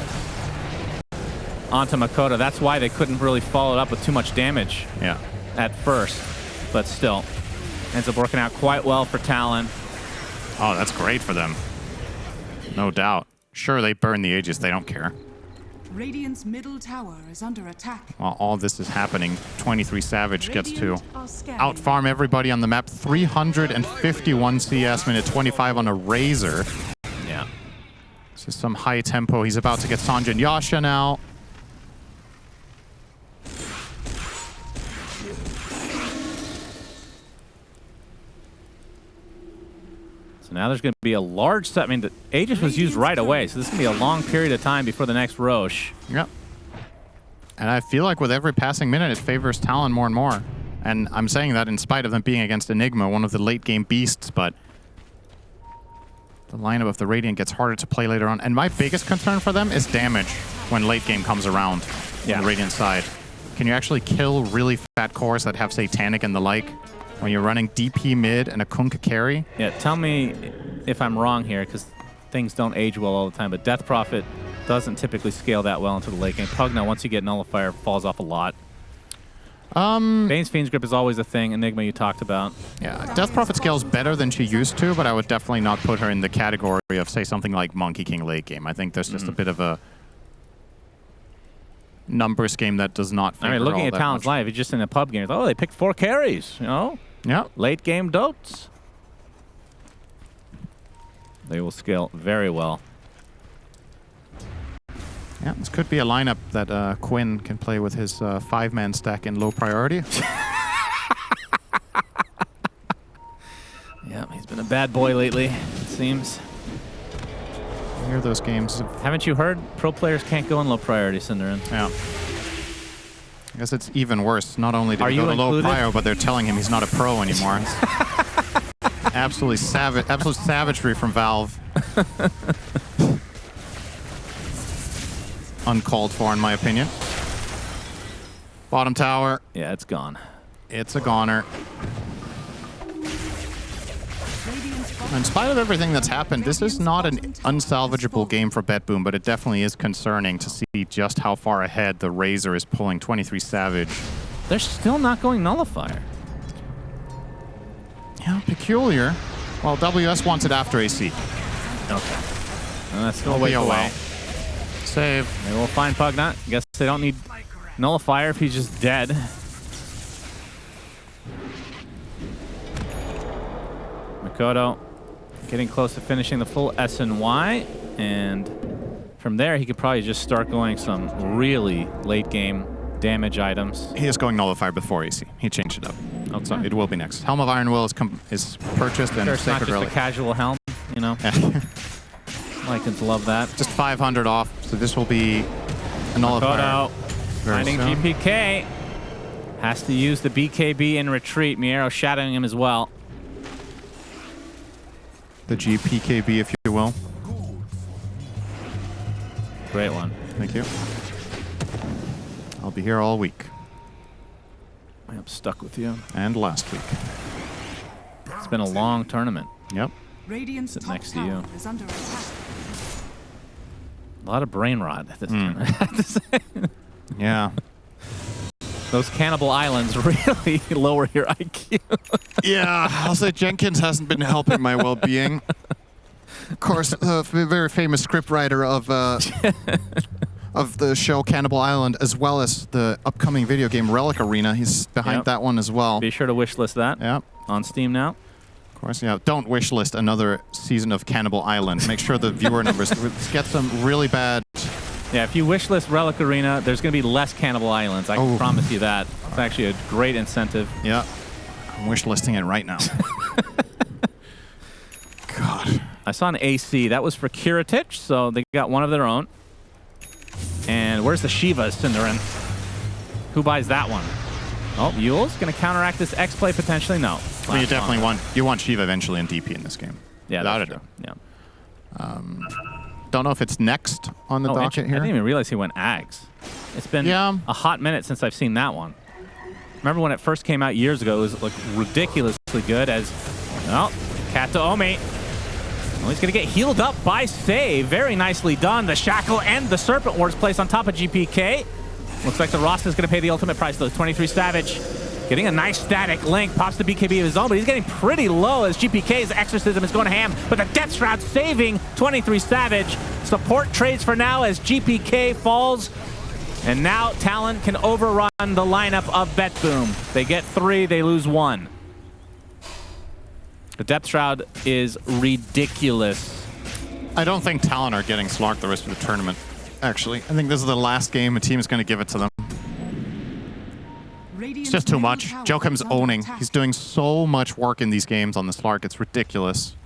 [SPEAKER 1] onto Makoto. That's why they couldn't really follow it up with too much damage at first. But still, ends up working out quite well for Talon.
[SPEAKER 2] Oh, that's great for them. No doubt. Sure, they burn the Aegis. They don't care.
[SPEAKER 3] Radiant's middle tower is under attack.
[SPEAKER 2] While all this is happening, 23 Savage gets to
[SPEAKER 3] Radiant are scanning.
[SPEAKER 2] outfarm everybody on the map. 351 CS, minute 25 on a Razor.
[SPEAKER 1] Yeah.
[SPEAKER 2] This is some high tempo. He's about to get Sanjay and Yasha now.
[SPEAKER 1] So now there's going to be a large set. I mean, the Aegis was used right away, so this is going to be a long period of time before the next Roche.
[SPEAKER 2] Yep. And I feel like with every passing minute, it favors Talon more and more. And I'm saying that in spite of them being against Enigma, one of the late-game beasts, but the lineup of the Radiant gets harder to play later on. And my biggest concern for them is damage when late game comes around on the Radiant side. Can you actually kill really fat cores that have Satanic and the like when you're running DP mid and a Kunkka carry?
[SPEAKER 1] Yeah, tell me if I'm wrong here, because things don't age well all the time, but Death Prophet doesn't typically scale that well into the late game. Pugna, once you get Nullifier, falls off a lot. Bane's Fiend's Grip is always a thing. Enigma you talked about.
[SPEAKER 2] Yeah, Death Prophet scales better than she used to, but I would definitely not put her in the category of, say, something like Monkey King late game. I think there's just a bit of a numbers game that does not favor
[SPEAKER 1] I mean, looking
[SPEAKER 2] all
[SPEAKER 1] at
[SPEAKER 2] that
[SPEAKER 1] Talon's
[SPEAKER 2] much.
[SPEAKER 1] live, he's just in a pub game. Oh, they picked 4 carries, you know?
[SPEAKER 2] Yeah.
[SPEAKER 1] Late game dotes. They will scale very well.
[SPEAKER 2] Yeah, this could be a lineup that Quinn can play with his 5-man stack in low priority.
[SPEAKER 1] Yeah, he's been a bad boy lately, it seems.
[SPEAKER 2] I hear those games.
[SPEAKER 1] Haven't you heard? Pro players can't go in low priority, Cinderin.
[SPEAKER 2] Yeah. I guess it's even worse. Not only did
[SPEAKER 1] Are
[SPEAKER 2] he go
[SPEAKER 1] you
[SPEAKER 2] to low
[SPEAKER 1] included?
[SPEAKER 2] prio, but they're telling him he's not a pro anymore. Absolutely savage, absolute savagery from Valve. Uncalled for, in my opinion. Bottom tower.
[SPEAKER 1] Yeah, it's gone.
[SPEAKER 2] It's a goner. In spite of everything that's happened, this is not an unsalvageable game for BetBoom, but it definitely is concerning to see just how far ahead the Razor is pulling 23 Savage.
[SPEAKER 1] They're still not going Nullifier.
[SPEAKER 2] Yeah, peculiar. Well, WS wants it after AC.
[SPEAKER 1] Okay. And that's still
[SPEAKER 2] It'll
[SPEAKER 1] a way
[SPEAKER 2] be a
[SPEAKER 1] away.
[SPEAKER 2] while. Save.
[SPEAKER 1] They will find Pugnut. Guess they don't need Nullifier if he's just dead. Makoto getting close to finishing the full S and Y, and from there he could probably just start going some really late game damage items.
[SPEAKER 2] He is going Nullifier before AC. He changed it up.
[SPEAKER 1] Okay.
[SPEAKER 2] So it will be next. Helm of Iron Will is purchased, and
[SPEAKER 1] Sure, it's not
[SPEAKER 2] Sacred
[SPEAKER 1] just
[SPEAKER 2] Relic.
[SPEAKER 1] a casual helm, you know. Lycans love that.
[SPEAKER 2] Just 500 off, so this will be a Nullifier.
[SPEAKER 1] Makoto
[SPEAKER 2] very
[SPEAKER 1] finding
[SPEAKER 2] soon.
[SPEAKER 1] GPK. Has to use the BKB in retreat. Miero shadowing him as well.
[SPEAKER 2] The GPKB, if you will.
[SPEAKER 1] Great one.
[SPEAKER 2] Thank you. I'll be here all week.
[SPEAKER 1] I'm stuck with you.
[SPEAKER 2] And last week.
[SPEAKER 1] It's been a long tournament.
[SPEAKER 2] Yep.
[SPEAKER 3] Radiant's
[SPEAKER 1] Sit
[SPEAKER 3] top
[SPEAKER 1] next to you.
[SPEAKER 3] tower is under attack.
[SPEAKER 1] A lot of brain rot at this tournament, I have to say.
[SPEAKER 2] Yeah.
[SPEAKER 1] Those cannibal islands really lower your IQ.
[SPEAKER 2] Yeah. I'll say Jenkins hasn't been helping my well-being. Of course, the very famous scriptwriter of the show Cannibal Island, as well as the upcoming video game Relic Arena. He's behind that one as well.
[SPEAKER 1] Be sure to wishlist that.
[SPEAKER 2] Yep.
[SPEAKER 1] On Steam now.
[SPEAKER 2] Of course, yeah. Don't wishlist another season of Cannibal Island. Make sure the viewer numbers get some really bad.
[SPEAKER 1] Yeah, if you wishlist Relic Arena, there's going to be less Cannibal Islands. I can promise you that. It's actually a great incentive.
[SPEAKER 2] Yeah. I'm wishlisting it right now. God.
[SPEAKER 1] I saw an AC. That was for Kiritich, so they got one of their own. And where's the Shiva, Cinderin? Who buys that one? Oh, Yule's going to counteract this X play potentially? No.
[SPEAKER 2] Well, you definitely want Shiva eventually in DP in this game.
[SPEAKER 1] Yeah,
[SPEAKER 2] without
[SPEAKER 1] that's
[SPEAKER 2] a doubt.
[SPEAKER 1] true. Yeah.
[SPEAKER 2] Don't know if it's next on the docket
[SPEAKER 1] I
[SPEAKER 2] here.
[SPEAKER 1] didn't even realize he went Ags. It's been a hot minute since I've seen that one. Remember when it first came out years ago, it was like ridiculously good as, well, Kata Omi. Well, he's going to get healed up by Save. Very nicely done. The Shackle and the Serpent Ward's placed on top of GPK. Looks like the Ross is going to pay the ultimate price, though. 23 Savage getting a nice static link. Pops the BKB of his own, but he's getting pretty low as GPK's Exorcism is going to ham. But the Death Shroud saving 23 Savage. Support trades for now as GPK falls. And now Talon can overrun the lineup of BetBoom. They get 3, they lose 1. The Depth Shroud is ridiculous.
[SPEAKER 2] I don't think Talon are getting slogged the rest of the tournament, actually. I think this is the last game a team is going to give it to them. It's just too much. Joachim's owning. He's doing so much work in these games on the Slark. It's ridiculous.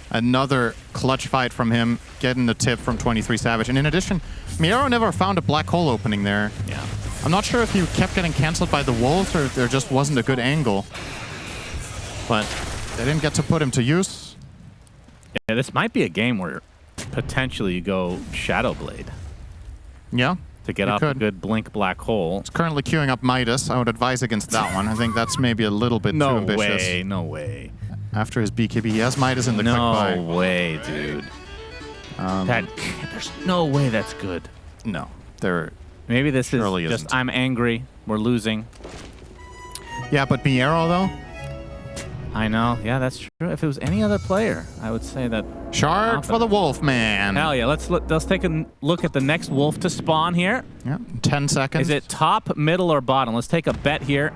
[SPEAKER 2] Another clutch fight from him, getting the tip from 23 Savage. And in addition, Miero never found a black hole opening there.
[SPEAKER 1] Yeah.
[SPEAKER 2] I'm not sure if he kept getting canceled by the Wolves or if there just wasn't a good angle. But they didn't get to put him to use.
[SPEAKER 1] Yeah, this might be a game where potentially you go Shadow Blade.
[SPEAKER 2] Yeah.
[SPEAKER 1] To get off a good blink black hole.
[SPEAKER 2] It's currently queuing up Midas. I would advise against that one. I think that's maybe a little bit too ambitious.
[SPEAKER 1] No way.
[SPEAKER 2] After his BKB, he has Midas in the quick buy.
[SPEAKER 1] No way, dude. There's no way that's good.
[SPEAKER 2] No.
[SPEAKER 1] Maybe this is
[SPEAKER 2] Surely
[SPEAKER 1] just
[SPEAKER 2] isn't.
[SPEAKER 1] I'm angry. We're losing.
[SPEAKER 2] Yeah, but Miero, though?
[SPEAKER 1] I know. Yeah, that's true. If it was any other player, I would say that.
[SPEAKER 2] Shard for the Wolf, man.
[SPEAKER 1] Hell yeah. Let's take a look at the next Wolf to spawn here.
[SPEAKER 2] Yeah, 10 seconds.
[SPEAKER 1] Is it top, middle, or bottom? Let's take a bet here.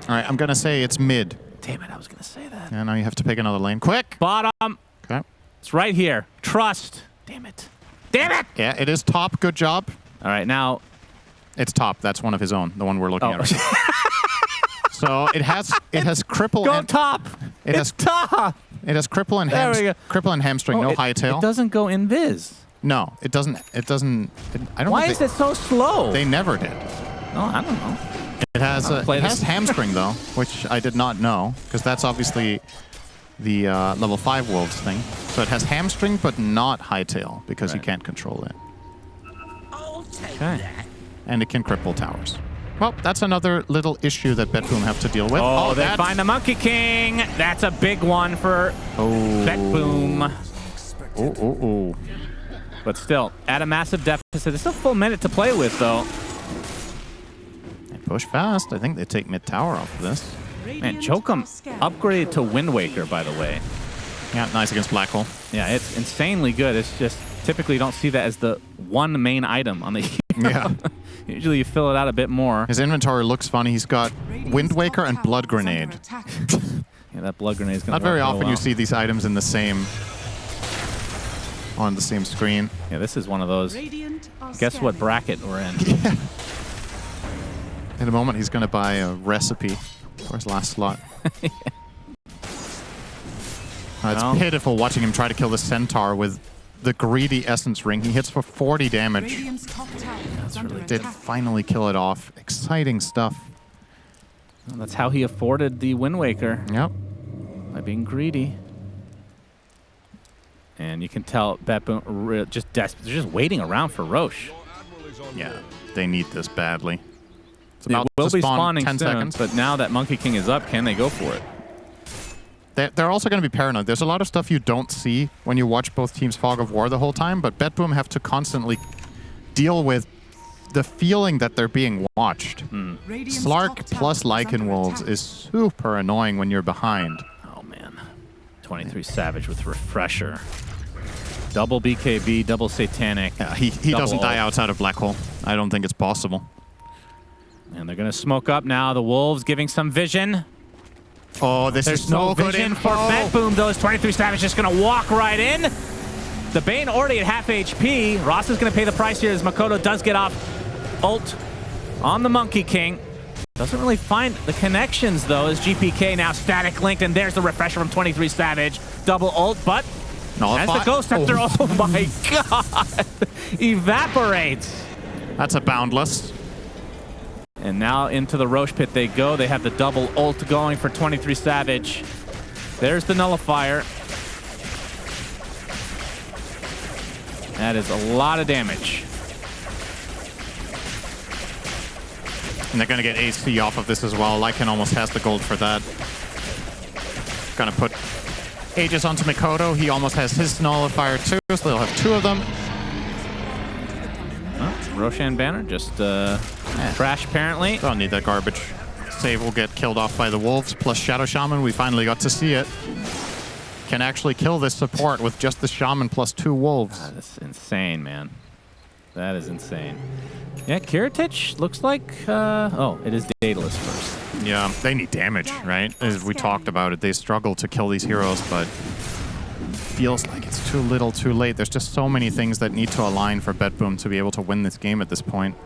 [SPEAKER 2] All right, I'm going to say it's mid.
[SPEAKER 1] Damn it, I was going to say that.
[SPEAKER 2] Yeah, now you have to pick another lane. Quick!
[SPEAKER 1] Bottom.
[SPEAKER 2] Okay.
[SPEAKER 1] It's right here. Trust. Damn it. Damn it!
[SPEAKER 2] Yeah, it is top. Good job.
[SPEAKER 1] All right, now.
[SPEAKER 2] It's top. That's one of his own, the one we're looking at right now. So it has cripple
[SPEAKER 1] Go
[SPEAKER 2] and
[SPEAKER 1] top. It's top.
[SPEAKER 2] It has cripple and cripple and hamstring. No hightail.
[SPEAKER 1] It doesn't go invis.
[SPEAKER 2] No, it doesn't. I don't.
[SPEAKER 1] Why is it so slow?
[SPEAKER 2] They never did.
[SPEAKER 1] No, I don't know.
[SPEAKER 2] It has hamstring though, which I did not know because that's obviously the level 5 wolves thing. So it has hamstring but not hightail because you can't control it.
[SPEAKER 1] Okay.
[SPEAKER 2] And it can cripple towers. Well, that's another little issue that BetBoom have to deal with.
[SPEAKER 1] Oh, they find the Monkey King. That's a big one for BetBoom.
[SPEAKER 2] Oh.
[SPEAKER 1] But still, at a massive deficit. It's a full minute to play with, though.
[SPEAKER 2] They push fast. I think they take mid tower off of this.
[SPEAKER 1] Man, Jokum upgraded to Wind Waker, by the way.
[SPEAKER 2] Yeah, nice against Black Hole.
[SPEAKER 1] Yeah, it's insanely good. It's just typically you don't see that as the one main item on the hero.
[SPEAKER 2] Yeah.
[SPEAKER 1] Usually you fill it out a bit more.
[SPEAKER 2] His inventory looks funny. He's got Wind Waker and Blood Grenade.
[SPEAKER 1] Yeah, that blood grenade is going to
[SPEAKER 2] Not very often you see these items in the same on the same screen.
[SPEAKER 1] Yeah, this is one of those. Guess what bracket we're in?
[SPEAKER 2] Yeah. In a moment, he's going to buy a recipe for his last slot.
[SPEAKER 1] Yeah.
[SPEAKER 2] It's pitiful watching him try to kill the Centaur with the greedy Essence Ring. He hits for 40 damage. Did finally kill it off. Exciting stuff.
[SPEAKER 1] Well, that's how he afforded the Wind Waker.
[SPEAKER 2] Yep.
[SPEAKER 1] By being greedy. And you can tell BetBoom just desperate. They're just waiting around for Roche.
[SPEAKER 2] Yeah, they need this badly. It's
[SPEAKER 1] It
[SPEAKER 2] about
[SPEAKER 1] will
[SPEAKER 2] to
[SPEAKER 1] be
[SPEAKER 2] spawn
[SPEAKER 1] spawning
[SPEAKER 2] 10
[SPEAKER 1] soon,
[SPEAKER 2] seconds.
[SPEAKER 1] but now that Monkey King is up, can they go for it?
[SPEAKER 2] They're also going to be paranoid. There's a lot of stuff you don't see when you watch both teams Fog of War the whole time, but BetBoom have to constantly deal with the feeling that they're being watched. Slark plus Lycan Wolves is super annoying when you're behind.
[SPEAKER 1] Oh, man. 23 Savage with Refresher. Double BKB, double Satanic.
[SPEAKER 2] Yeah, he doesn't die outside of Black Hole. I don't think it's possible.
[SPEAKER 1] And they're going to smoke up now. The Wolves giving some vision.
[SPEAKER 2] Oh, this
[SPEAKER 1] There's
[SPEAKER 2] is so
[SPEAKER 1] no
[SPEAKER 2] good
[SPEAKER 1] vision
[SPEAKER 2] info.
[SPEAKER 1] for BetBoom. Those 23 Savage just going to walk right in. The Bane already at half HP. Ross is going to pay the price here as Makoto does get off ult on the Monkey King. Doesn't really find the connections, though, as GPK now static linked, and there's the Refresher from 23 Savage. Double ult, but as the Ghost Scepter, oh my god, evaporates.
[SPEAKER 2] That's a boundless.
[SPEAKER 1] And now into the Roche pit they go. They have the double ult going for 23 Savage. There's the Nullifier. That is a lot of damage.
[SPEAKER 2] And they're going to get AC off of this as well. Lycan almost has the gold for that. Going to put Aegis onto Mikoto. He almost has his Nullifier too, so they'll have two of them.
[SPEAKER 1] Roshan Banner just trash apparently.
[SPEAKER 2] Don't need that garbage. Save will get killed off by the Wolves plus Shadow Shaman. We finally got to see it. Can actually kill this support with just the Shaman plus 2 Wolves.
[SPEAKER 1] God, that's insane, man. That is insane. Yeah, Kiritich looks like... oh, it is Daedalus first.
[SPEAKER 2] Yeah, they need damage, right? As we talked about it, they struggle to kill these heroes, but feels like it's too little, too late. There's just so many things that need to align for BetBoom to be able to win this game at this point.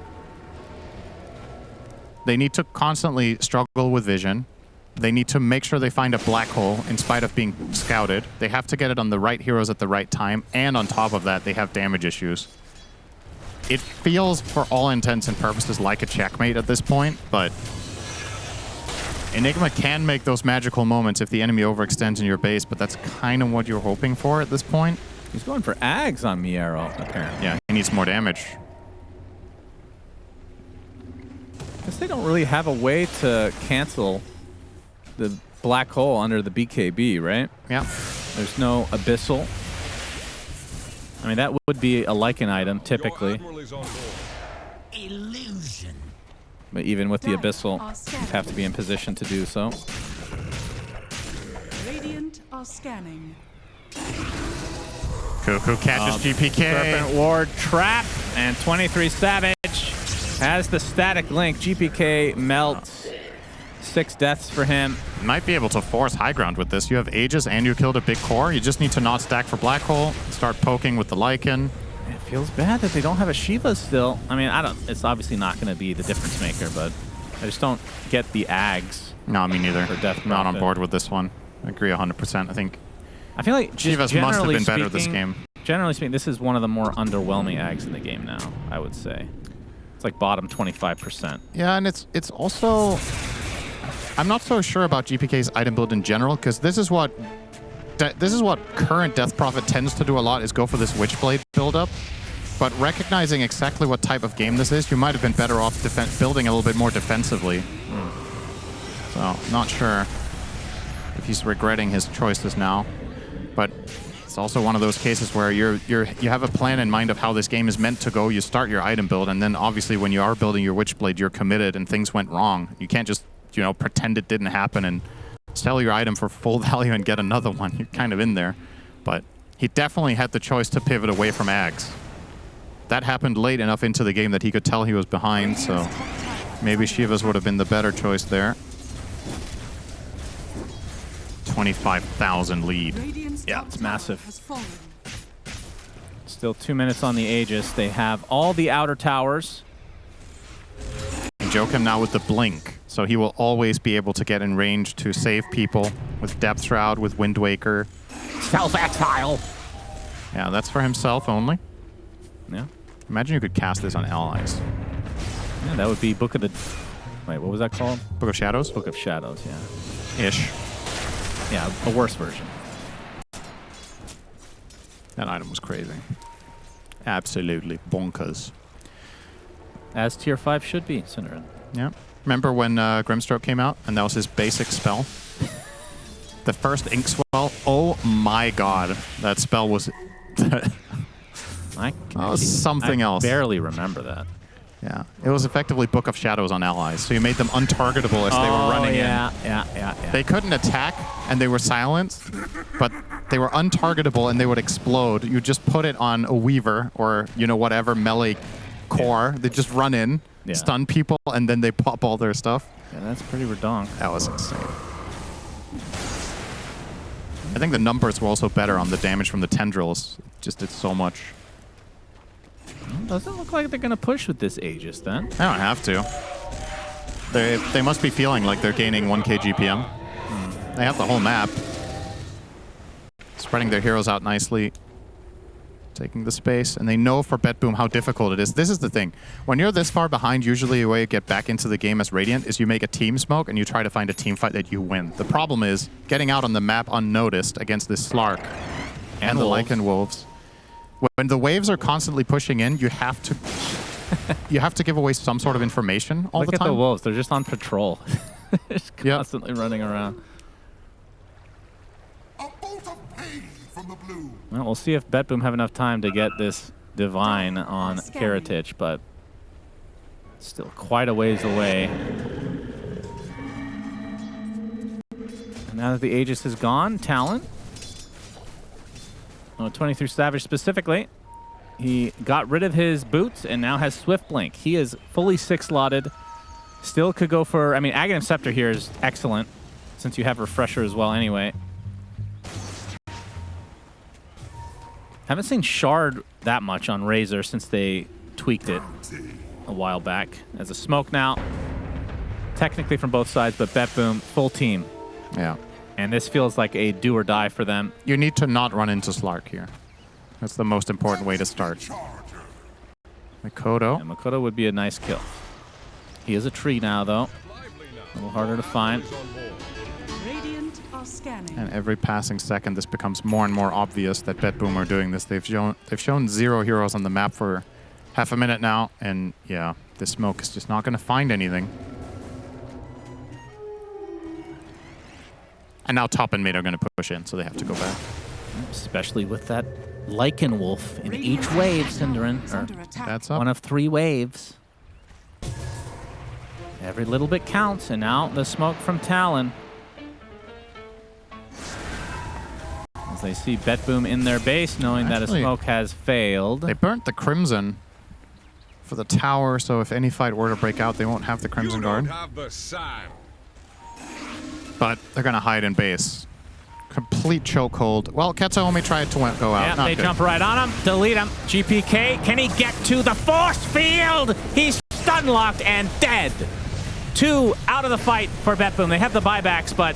[SPEAKER 2] They need to constantly struggle with vision. They need to make sure they find a black hole in spite of being scouted. They have to get it on the right heroes at the right time, and on top of that, they have damage issues. It feels, for all intents and purposes, like a checkmate at this point, but Enigma can make those magical moments if the enemy overextends in your base, but that's kind of what you're hoping for at this point.
[SPEAKER 1] He's going for Ags on Miero, apparently.
[SPEAKER 2] Yeah, he needs more damage.
[SPEAKER 1] Guess they don't really have a way to cancel the black hole under the BKB, right?
[SPEAKER 2] Yeah.
[SPEAKER 1] There's no Abyssal. I mean, that would be a Lycan item, typically.
[SPEAKER 4] Illusion.
[SPEAKER 1] But even with the Abyssal, you have to be in position to do so.
[SPEAKER 3] Radiant are scanning.
[SPEAKER 2] Cuckoo catches GPK.
[SPEAKER 1] Serpent Ward trap, and 23 Savage has the static link. GPK melts. 6 deaths for him.
[SPEAKER 2] Might be able to force high ground with this. You have Aegis and you killed a big core. You just need to not stack for Black Hole. Start poking with the Lycan.
[SPEAKER 1] It feels bad that they don't have a Shiva still. I mean, it's obviously not going to be the difference maker, but I just don't get the Ags.
[SPEAKER 2] No, me neither.
[SPEAKER 1] For Death
[SPEAKER 2] Not on
[SPEAKER 1] Prophet.
[SPEAKER 2] board with this one. I agree 100%. I think
[SPEAKER 1] I feel like
[SPEAKER 2] Shivas must have been better this game.
[SPEAKER 1] Generally speaking, this is one of the more underwhelming Ags in the game now, I would say. It's like bottom 25%.
[SPEAKER 2] Yeah, and it's also... I'm not so sure about GPK's item build in general, because this is what current Death Prophet tends to do a lot, is go for this Witchblade build-up. But recognizing exactly what type of game this is, you might have been better off building a little bit more defensively. So, not sure if he's regretting his choices now. But it's also one of those cases where you have a plan in mind of how this game is meant to go. You start your item build, and then obviously when you are building your Witchblade, you're committed and things went wrong. You can't just, pretend it didn't happen and sell your item for full value and get another one. You're kind of in there. But He definitely had the choice to pivot away from Ags. That happened late enough into the game that he could tell he was behind, so maybe Shivas would have been the better choice there. 25,000 lead.
[SPEAKER 1] Yeah, it's massive. Still 2 minutes on the Aegis. They have all the outer towers.
[SPEAKER 2] And Joachim now with the blink, so he will always be able to get in range to save people with Depth Shroud, with Wind Waker.
[SPEAKER 1] Self-exile.
[SPEAKER 2] Yeah, that's for himself only.
[SPEAKER 1] Yeah.
[SPEAKER 2] Imagine you could cast this on allies.
[SPEAKER 1] Yeah, that would be Book of the... Wait, what was that called?
[SPEAKER 2] Book of Shadows?
[SPEAKER 1] Book of Shadows, yeah.
[SPEAKER 2] Ish.
[SPEAKER 1] Yeah, a worse version.
[SPEAKER 2] That item was crazy. Absolutely bonkers.
[SPEAKER 1] As tier 5 should be, Synderen.
[SPEAKER 2] Yeah. Remember when Grimstroke came out and that was his basic spell? The first Ink Swell. Oh my god. That spell was... something else.
[SPEAKER 1] I barely remember that.
[SPEAKER 2] Yeah. It was effectively Book of Shadows on allies. So you made them untargetable as they were running in.
[SPEAKER 1] Yeah.
[SPEAKER 2] They couldn't attack and they were silenced, but they were untargetable and they would explode. You just put it on a Weaver or, you know, whatever melee core. They just run in, stun people, and then they pop all their stuff.
[SPEAKER 1] Yeah, that's pretty redonk.
[SPEAKER 2] That was insane. I think the numbers were also better on the damage from the tendrils. It just did so much.
[SPEAKER 1] Doesn't look like they're going to push with this Aegis then.
[SPEAKER 2] They don't have to. They must be feeling like they're gaining 1k GPM. They have the whole map. Spreading their heroes out nicely. Taking the space. And they know for BetBoom how difficult it is. This is the thing. When you're this far behind, usually the way you get back into the game as Radiant is you make a team smoke and you try to find a team fight that you win. The problem is getting out on the map unnoticed against this Slark and the Lycan Wolves. When the waves are constantly pushing in, you have to give away some sort of information all the time.
[SPEAKER 1] Look at the wolves; they're just on patrol, just constantly running around.
[SPEAKER 4] A bolt of pain from the blue.
[SPEAKER 1] Well, we'll see if BetBoom have enough time to get this Divine on Karatich, but still quite a ways away. And now that the Aegis is gone, Talon. 23 Savage specifically. He got rid of his boots and now has Swift Blink. He is fully 6-slotted. Still could go for... I mean, Aghanim Scepter here is excellent since you have Refresher as well anyway. Haven't seen Shard that much on Razor since they tweaked it a while back. As a smoke now. Technically from both sides, but BetBoom, full team.
[SPEAKER 2] Yeah.
[SPEAKER 1] And this feels like a do or die for them.
[SPEAKER 2] You need to not run into Slark here. That's the most important way to start. Makoto.
[SPEAKER 1] And Makoto would be a nice kill. He is a tree now, though. A little harder to find.
[SPEAKER 3] Radiant are scanning.
[SPEAKER 2] And every passing second, this becomes more and more obvious that BetBoom are doing this. They've shown 0 heroes on the map for half a minute now, and yeah, this smoke is just not going to find anything. And now top and mid are going to push in, so they have to go back.
[SPEAKER 1] Especially with that Lycan Wolf in each wave, Synderen.
[SPEAKER 2] That's up.
[SPEAKER 1] One of 3 waves. Every little bit counts, and now the smoke from Talon. As they see BetBoom in their base, knowing that a smoke has failed.
[SPEAKER 2] They burnt the Crimson for the tower, so if any fight were to break out, they won't have the Crimson Guard. But they're going to hide in base. Complete chokehold. Well, Ketsuomi tried to go out.
[SPEAKER 1] Yeah, they jump right on him, delete him. GPK, can he get to the force field? He's stun locked and dead. 2 out of the fight for BetBoom. They have the buybacks, but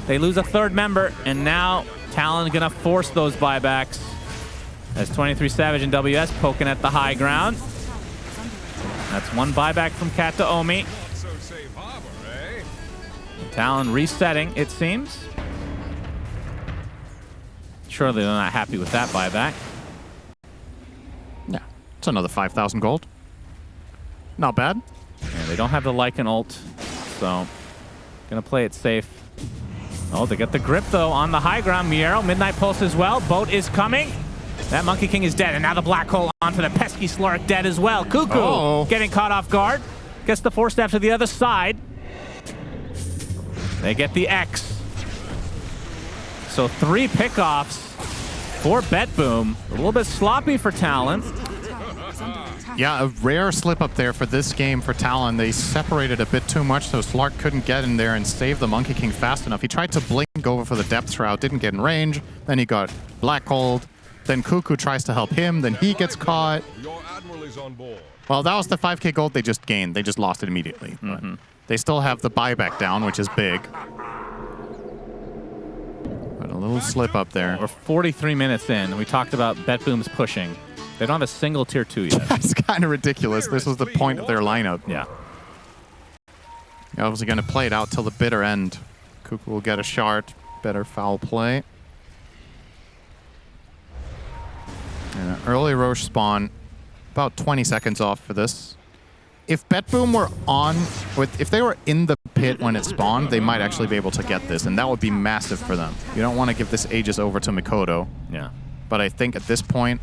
[SPEAKER 1] they lose a 3rd member, and now Talon gonna force those buybacks. As 23 Savage and WS poking at the high ground. That's 1 buyback from Kataomi. Talon resetting, it seems. Surely they're not happy with that buyback.
[SPEAKER 2] Yeah, it's another 5,000 gold. Not bad.
[SPEAKER 1] Yeah, they don't have the Lycan ult, so gonna play it safe. Oh, they got the grip though on the high ground. Miero, Midnight Pulse as well. Boat is coming. That Monkey King is dead, and now the Black Hole on for the pesky Slark dead as well. Cuckoo getting caught off guard. Gets the Force Staff to the other side. They get the X. So 3 pickoffs for BetBoom. A little bit sloppy for Talon.
[SPEAKER 2] Yeah, a rare slip up there for this game for Talon. They separated a bit too much, so Slark couldn't get in there and save the Monkey King fast enough. He tried to blink over for the depth shroud, didn't get in range. Then he got black holed. Then Cuckoo tries to help him. Then he gets caught. Well, that was the 5k gold they just gained. They just lost it immediately. But they still have the buyback down, which is big. But a little slip up there.
[SPEAKER 1] We're 43 minutes in. We talked about BetBoom's pushing. They don't have a single tier 2 yet.
[SPEAKER 2] That's kind of ridiculous. This was the point of their lineup.
[SPEAKER 1] Yeah.
[SPEAKER 2] You're obviously going to play it out till the bitter end. Cuckoo will get a shard. Better foul play. And an early Roche spawn. About 20 seconds off for this. If BetBoom were on, if they were in the pit when it spawned, they might actually be able to get this, and that would be massive for them. You don't want to give this Aegis over to Mikoto.
[SPEAKER 1] Yeah.
[SPEAKER 2] But I think at this point,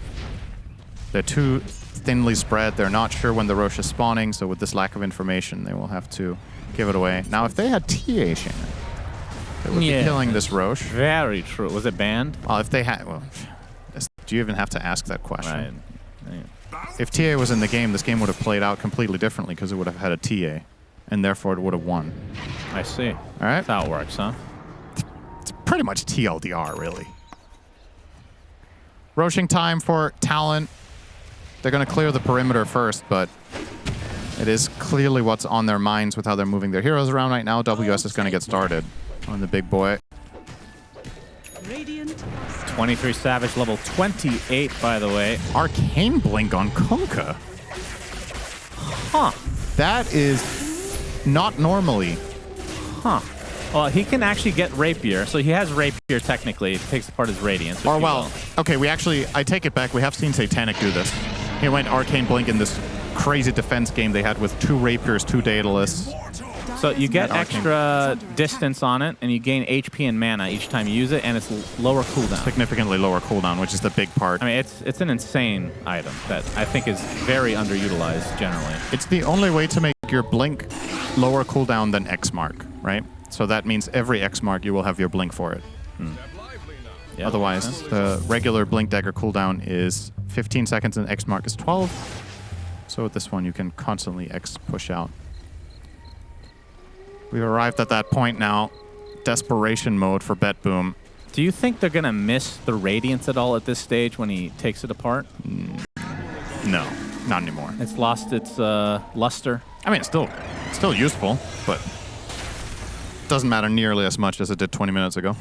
[SPEAKER 2] they're too thinly spread. They're not sure when the Roche is spawning, so with this lack of information, they will have to give it away. Now, if they had TA Shannon, they would be killing this Roche.
[SPEAKER 1] Very true. Was it banned?
[SPEAKER 2] Well, if they had... Well, do you even have to ask that question?
[SPEAKER 1] Right.
[SPEAKER 2] If TA was in the game, this game would have played out completely differently because it would have had a TA, and therefore it would have won.
[SPEAKER 1] I see.
[SPEAKER 2] All right.
[SPEAKER 1] That's how it works, huh?
[SPEAKER 2] It's pretty much TLDR, really. Roshing time for Talon. They're going to clear the perimeter first, but it is clearly what's on their minds with how they're moving their heroes around right now. WS is going to get started on the big boy.
[SPEAKER 1] 23 Savage, level 28, by the way.
[SPEAKER 2] Arcane Blink on Kunkka.
[SPEAKER 1] Huh.
[SPEAKER 2] That is not normally.
[SPEAKER 1] Huh. Well, he can actually get Rapier, so he has Rapier technically. It takes apart his Radiance.
[SPEAKER 2] Or, well, okay, I take it back. We have seen Satanic do this. He went Arcane Blink in this crazy defense game they had with 2 Rapiers, 2 Daedalus.
[SPEAKER 1] So you get extra distance on it, and you gain HP and mana each time you use it, and it's lower cooldown.
[SPEAKER 2] Significantly lower cooldown, which is the big part.
[SPEAKER 1] I mean, it's an insane item that I think is very underutilized generally.
[SPEAKER 2] It's the only way to make your Blink lower cooldown than X mark, right? So that means every X mark you will have your Blink for it.
[SPEAKER 1] Yeah,
[SPEAKER 2] otherwise, the regular Blink dagger cooldown is 15 seconds and X mark is 12. So with this one, you can constantly X push out. We've arrived at that point now. Desperation mode for BetBoom.
[SPEAKER 1] Do you think they're going to miss the Radiance at all at this stage when he takes it apart?
[SPEAKER 2] No, not anymore.
[SPEAKER 1] It's lost its luster.
[SPEAKER 2] I mean, it's still useful, but doesn't matter nearly as much as it did 20 minutes ago.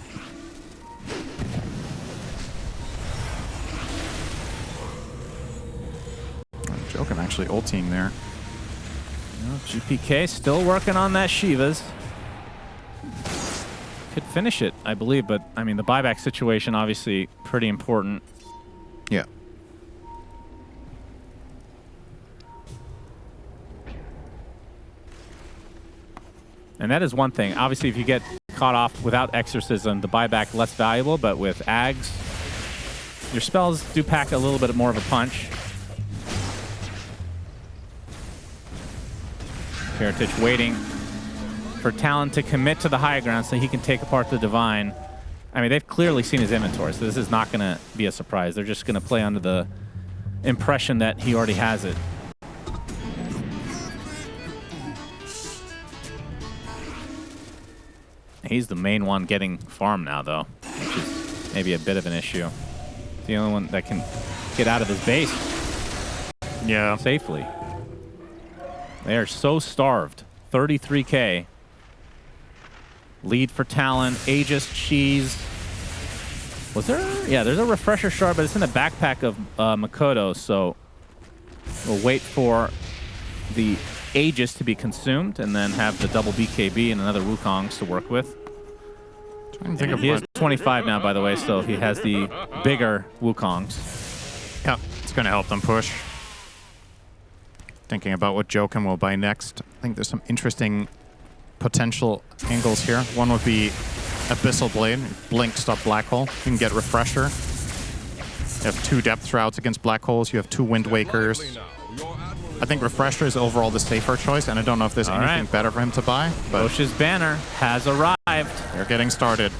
[SPEAKER 2] Joke, I'm actually ulting there.
[SPEAKER 1] GPK still working on that Shivas. Could finish it, I believe, but I mean the buyback situation obviously pretty important.
[SPEAKER 2] Yeah.
[SPEAKER 1] And that is one thing. Obviously, if you get caught off without Exorcism, the buyback less valuable, but with Ags, your spells do pack a little bit more of a punch. Heritage waiting for Talon to commit to the high ground so he can take apart the Divine. I mean, they've clearly seen his inventory, so this is not going to be a surprise. They're just going to play under the impression that he already has it. He's the main one getting farm now, though, which is maybe a bit of an issue. He's the only one that can get out of his base safely. They are so starved. 33K. Lead for Talon. Aegis, Cheese. Was there? Yeah, there's a refresher shard, but it's in the backpack of Mikoto, so we'll wait for the Aegis to be consumed and then have the double BKB and another Wukongs to work with. He is 25 now, by the way, so he has the bigger Wukongs.
[SPEAKER 2] Yep, it's going to help them push. Thinking about what Joken will buy next. I think there's some interesting potential angles here. One would be Abyssal Blade, Blink, stop Black Hole. You can get Refresher. You have 2 Depth Shrouds against Black Holes. You have 2 Wind Wakers. I think Refresher is overall the safer choice, and I don't know if there's anything better for him to buy. But
[SPEAKER 1] Roche's banner has arrived.
[SPEAKER 2] They're getting started.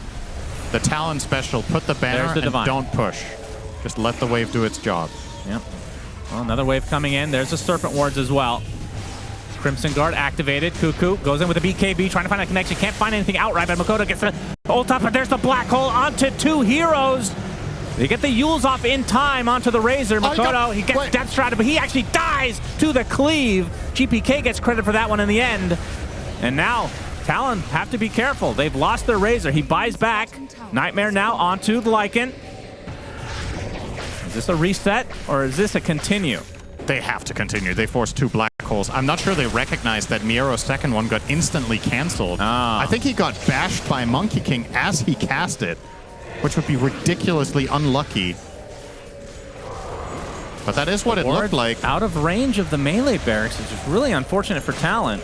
[SPEAKER 2] The Talon special, put the banner and don't push. Just let the wave do its job.
[SPEAKER 1] Yep. Well, another wave coming in. There's the Serpent Wards as well. Crimson Guard activated. Cuckoo goes in with a BKB, trying to find a connection. Can't find anything outright, but Makoto gets the ult up, but there's the black hole onto 2 heroes. They get the Yules off in time onto the Razor. Makoto, he gets Death Strided, but he actually dies to the cleave. GPK gets credit for that one in the end. And now, Talon have to be careful. They've lost their Razor. He buys back. Nightmare now onto the Lycan. Is this a reset, or is this a continue?
[SPEAKER 2] They have to continue. They forced 2 black holes. I'm not sure they recognized that Miero's second one got instantly canceled. I think he got bashed by Monkey King as he cast it, which would be ridiculously unlucky. But that is what it looked like.
[SPEAKER 1] Out of range of the melee barracks is just really unfortunate for Talon.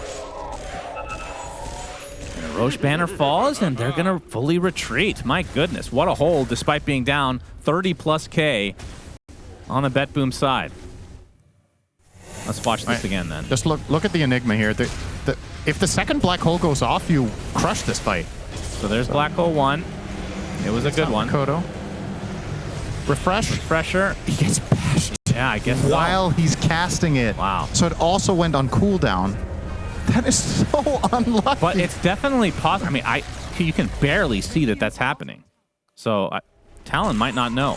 [SPEAKER 1] And a Roche banner falls, and they're going to fully retreat. My goodness, what a hold despite being down 30+ K on the BetBoom side. Let's watch this again then.
[SPEAKER 2] Just look at the Enigma here. If the second black hole goes off, you crush this fight.
[SPEAKER 1] So there's black hole 1. It was a good one.
[SPEAKER 2] Makoto.
[SPEAKER 1] Refresher.
[SPEAKER 2] He gets bashed.
[SPEAKER 1] Yeah, I guess
[SPEAKER 2] while he's casting it.
[SPEAKER 1] Wow.
[SPEAKER 2] So it also went on cooldown. That is so unlucky.
[SPEAKER 1] But it's definitely possible. I mean, you can barely see that that's happening. So Talon might not know,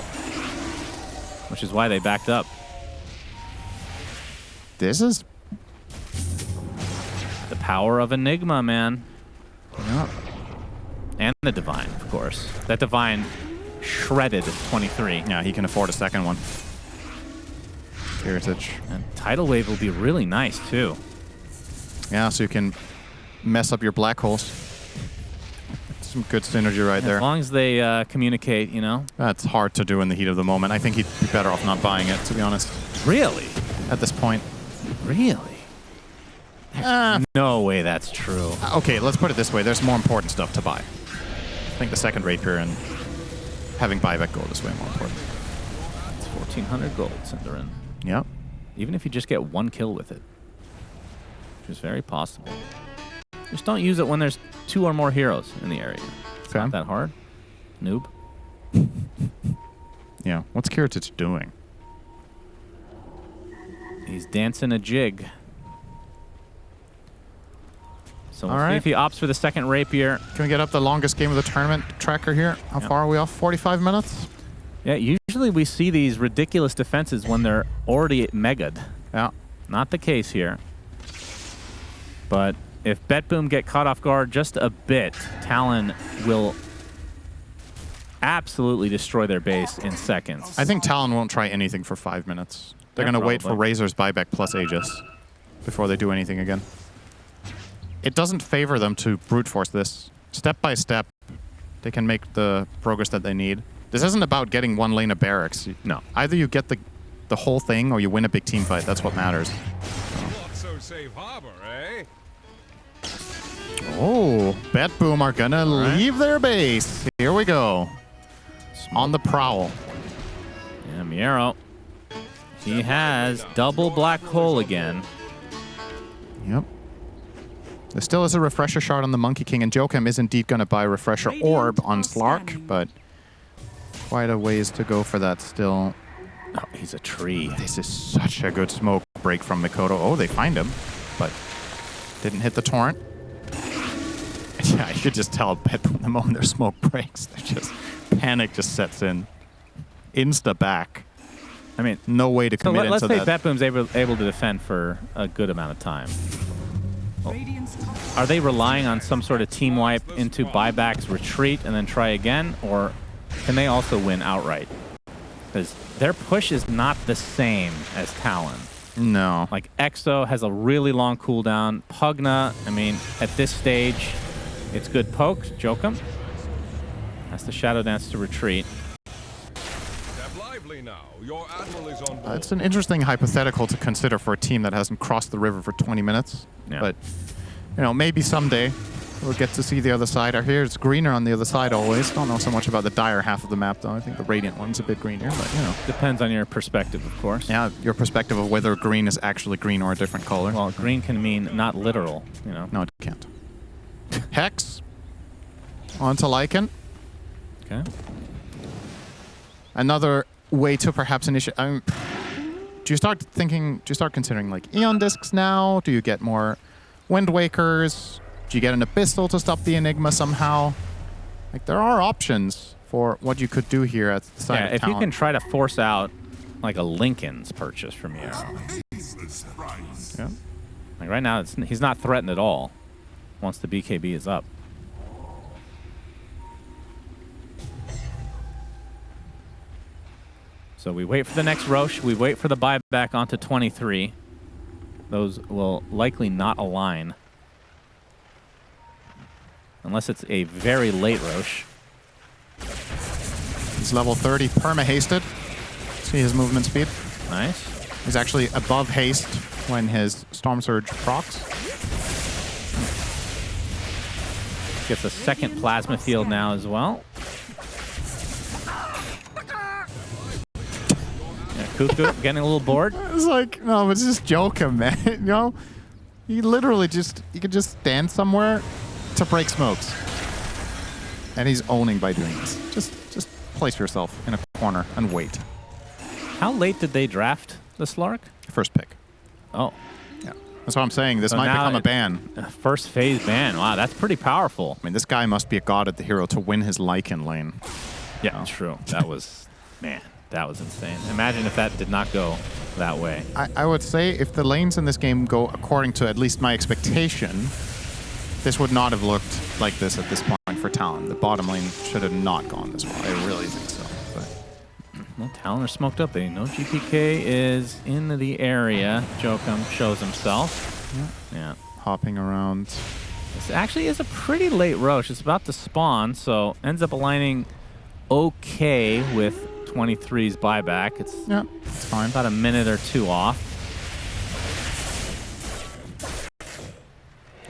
[SPEAKER 1] which is why they backed up.
[SPEAKER 2] This is
[SPEAKER 1] the power of Enigma, man.
[SPEAKER 2] Yeah.
[SPEAKER 1] And the Divine, of course. That Divine shredded 23.
[SPEAKER 2] Yeah, he can afford a second one. Heritage.
[SPEAKER 1] And Tidal Wave will be really nice, too.
[SPEAKER 2] Yeah, so you can mess up your black holes. Some good synergy right there.
[SPEAKER 1] As long as they communicate, you know.
[SPEAKER 2] That's hard to do in the heat of the moment. I think he'd be better off not buying it, to be honest.
[SPEAKER 1] Really?
[SPEAKER 2] At this point.
[SPEAKER 1] Really? No way that's true.
[SPEAKER 2] Okay, let's put it this way. There's more important stuff to buy. I think the second rapier and having buyback gold is way more important.
[SPEAKER 1] It's 1,400 gold, Cinderin.
[SPEAKER 2] Yep.
[SPEAKER 1] Even if you just get 1 kill with it, which is very possible. Just don't use it when there's 2 or more heroes in the area. It's not that hard. Noob.
[SPEAKER 2] Yeah. What's Kiritich doing?
[SPEAKER 1] He's dancing a jig. So we'll
[SPEAKER 2] All
[SPEAKER 1] see
[SPEAKER 2] right.
[SPEAKER 1] if he opts for the second rapier.
[SPEAKER 2] Can we get up the longest game of the tournament tracker here? How far are we off? 45 minutes?
[SPEAKER 1] Yeah, usually we see these ridiculous defenses when they're already mega'd.
[SPEAKER 2] Yeah.
[SPEAKER 1] Not the case here. But if BetBoom get caught off guard just a bit, Talon will absolutely destroy their base in seconds.
[SPEAKER 2] I think Talon won't try anything for 5 minutes. They're going to wait for Razor's buyback plus Aegis before they do anything again. It doesn't favor them to brute force this. Step by step, they can make the progress that they need. This isn't about getting 1 lane of barracks.
[SPEAKER 1] No.
[SPEAKER 2] Either you get the whole thing or you win a big team fight. That's what matters.
[SPEAKER 4] Not so safe harbor, eh?
[SPEAKER 2] Oh, BetBoom are going to leave their base. Here we go. On the prowl.
[SPEAKER 1] Yeah, Miero. He has double black hole again.
[SPEAKER 2] Yep. There still is a refresher shard on the Monkey King, and Joachim is indeed going to buy a refresher orb on Slark, but quite a ways to go for that still.
[SPEAKER 1] Oh, he's a tree.
[SPEAKER 2] This is such a good smoke break from Makoto. Oh, they find him, but didn't hit the torrent. Yeah, you could just tell BetBoom the moment their smoke breaks, panic just sets in. Insta back. I mean, no way to commit into that.
[SPEAKER 1] Let's say BetBoom's able to defend for a good amount of time. Are they relying on some sort of team wipe into buybacks, retreat, and then try again? Or can they also win outright? Because their push is not the same as Talon.
[SPEAKER 2] No.
[SPEAKER 1] Like, Exo has a really long cooldown. Pugna, I mean, at this stage, it's good pokes. Joachim has the Shadow Dance to retreat.
[SPEAKER 2] It's an interesting hypothetical to consider for a team that hasn't crossed the river for 20 minutes.
[SPEAKER 1] Yeah.
[SPEAKER 2] But, you know, maybe someday we'll get to see the other side. I hear it's greener on the other side always. Don't know so much about the dire half of the map, though. I think the Radiant one's a bit greener, but, you know.
[SPEAKER 1] Depends on your perspective, of course.
[SPEAKER 2] Yeah, your perspective of whether green is actually green or a different color.
[SPEAKER 1] Well, green can mean not literal, you know.
[SPEAKER 2] No, it can't. Hex. On to Lycan.
[SPEAKER 1] Okay.
[SPEAKER 2] Another way to perhaps initiate. Do you start considering like Eon Discs now? Do you get more Wind Wakers? Do you get an Abyssal to stop the Enigma somehow? Like, there are options for what you could do here at the side of
[SPEAKER 1] if
[SPEAKER 2] Talon.
[SPEAKER 1] you can try to force out like a Lincoln's purchase from you.
[SPEAKER 2] Yeah.
[SPEAKER 1] Like right now, he's not threatened at all once the BKB is up. So we wait for the next Roche. We wait for the buyback onto 23. Those will likely not align. Unless it's a very late Roche.
[SPEAKER 2] He's level 30, perma-hasted. See his movement speed.
[SPEAKER 1] Nice.
[SPEAKER 2] He's actually above haste when his Storm Surge procs.
[SPEAKER 1] Gets a second plasma field now as well. Yeah, Cuckoo getting a little bored.
[SPEAKER 2] It's like, no, it's just joking, man. You know, you literally you could just stand somewhere to break smokes, and he's owning by doing this. Just place yourself in a corner and wait.
[SPEAKER 1] How late did they draft the Slark?
[SPEAKER 2] First pick.
[SPEAKER 1] Oh.
[SPEAKER 2] Yeah, that's what I'm saying. This
[SPEAKER 1] So
[SPEAKER 2] might
[SPEAKER 1] now
[SPEAKER 2] become a ban.
[SPEAKER 1] First phase ban. Wow, that's pretty powerful.
[SPEAKER 2] I mean, this guy must be a god at the hero to win his Lycan lane.
[SPEAKER 1] Yeah, true. That was, man, that was insane. Imagine if that did not go that way.
[SPEAKER 2] I would say if the lanes in this game go according to at least my expectation, this would not have looked like this at this point for Talon. The bottom lane should have not gone this way. I really think so. But
[SPEAKER 1] Well, Talon are smoked up. They know GPK is in the area. Jokum shows himself. Yeah.
[SPEAKER 2] hopping around.
[SPEAKER 1] This actually is a pretty late Roche. It's about to spawn, so ends up aligning okay with 23's buyback. It's
[SPEAKER 2] fine.
[SPEAKER 1] about a minute or two off.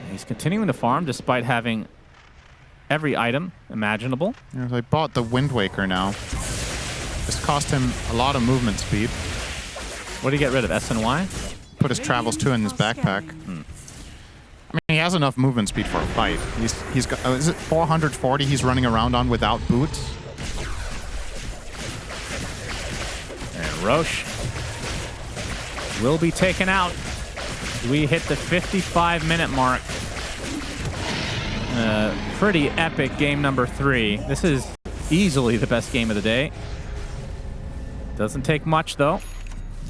[SPEAKER 1] He's continuing to farm despite having every item imaginable.
[SPEAKER 2] Yeah, so I bought the Wind Waker now. This cost him a lot of movement speed.
[SPEAKER 1] What did he get rid of? SNY?
[SPEAKER 2] Put his Travels 2 in his backpack. I mean, he has enough movement speed for a fight. He's got, is it 440 he's running around on without boots?
[SPEAKER 1] And Roche will be taken out. We hit the 55-minute mark. Pretty epic game number 3. This is easily the best game of the day. Doesn't take much, though.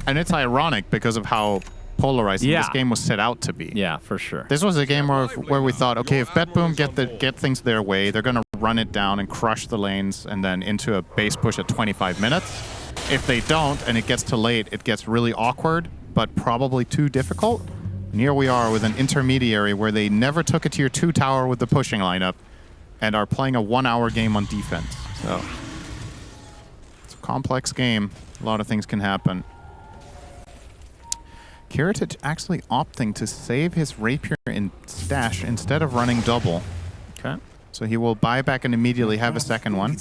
[SPEAKER 2] And it's ironic because of how polarizing this game was set out to be.
[SPEAKER 1] Yeah, for sure.
[SPEAKER 2] This was a game where we thought, okay, if BetBoom get things their way, they're going to run it down and crush the lanes and then into a base push at 25 minutes. If they don't and it gets too late, it gets really awkward, but probably too difficult. And here we are with an intermediary where they never took a tier 2 tower with the pushing lineup and are playing a 1-hour game on defense. So it's a complex game. A lot of things can happen. Kiritich actually opting to save his rapier in stash instead of running double.
[SPEAKER 1] Okay.
[SPEAKER 2] So he will buy back and immediately have a second one.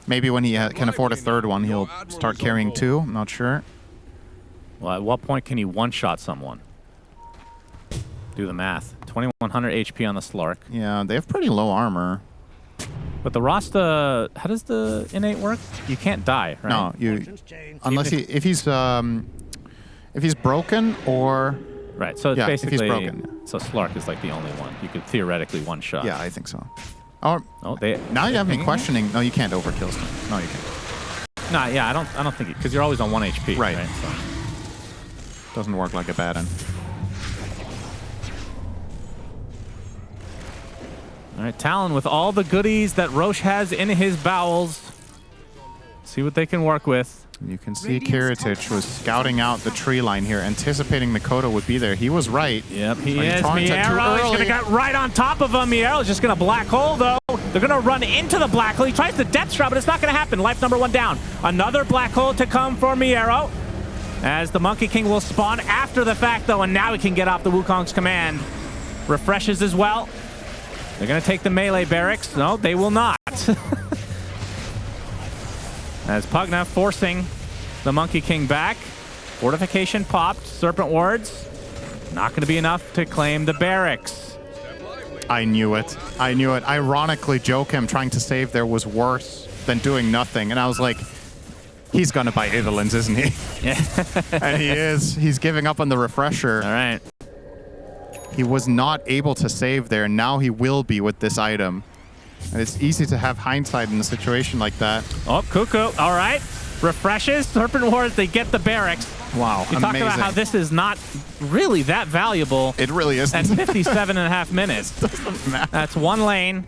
[SPEAKER 2] Maybe when he can afford a third one, he'll start carrying 2. I'm not sure.
[SPEAKER 1] Well, at what point can he one-shot someone? Do the math. 2100 HP on the Slark.
[SPEAKER 2] Yeah, they have pretty low armor.
[SPEAKER 1] But the Rasta, how does the innate work? You can't die, right?
[SPEAKER 2] No, unless if he's broken or
[SPEAKER 1] right. So it's basically
[SPEAKER 2] if he's broken.
[SPEAKER 1] So Slark is like the only one you could theoretically one shot.
[SPEAKER 2] Yeah, I think so. Or
[SPEAKER 1] they
[SPEAKER 2] now you have me questioning. No, you can't overkill stuff. No, you can't.
[SPEAKER 1] No, yeah, I don't think because you're always on 1 HP.
[SPEAKER 2] Right.
[SPEAKER 1] So.
[SPEAKER 2] Doesn't work like a bad one.
[SPEAKER 1] All right, Talon with all the goodies that Roche has in his bowels. See what they can work with.
[SPEAKER 2] You can see Kiritich was scouting out the tree line here, anticipating Mikoto would be there. He was right.
[SPEAKER 1] Yep, he is. Miero is going to get right on top of him. Miero's just going to black hole, though. They're going to run into the black hole. He tries the depth shot, but it's not going to happen. Life number 1 down. Another black hole to come for Miero. As the Monkey King will spawn after the fact, though, and now he can get off the Wukong's command. Refreshes as well. They're going to take the melee barracks. No, they will not. As Pugna forcing the Monkey King back. Fortification popped. Serpent Wards. Not going to be enough to claim the barracks.
[SPEAKER 2] I knew it. I knew it. Ironically, Jokem trying to save there was worse than doing nothing. And I was like, He's gonna buy Evelyn's, isn't he?
[SPEAKER 1] Yeah.
[SPEAKER 2] And he is. He's giving up on the refresher.
[SPEAKER 1] All right.
[SPEAKER 2] He was not able to save there. Now he will be with this item. And it's easy to have hindsight in a situation like that.
[SPEAKER 1] Oh, Cuckoo. All right. Refreshes. Serpent Wars, they get the barracks.
[SPEAKER 2] Wow,
[SPEAKER 1] You talk about how this is not really that valuable.
[SPEAKER 2] It really isn't.
[SPEAKER 1] At 57.5 minutes.
[SPEAKER 2] Doesn't matter.
[SPEAKER 1] That's one lane.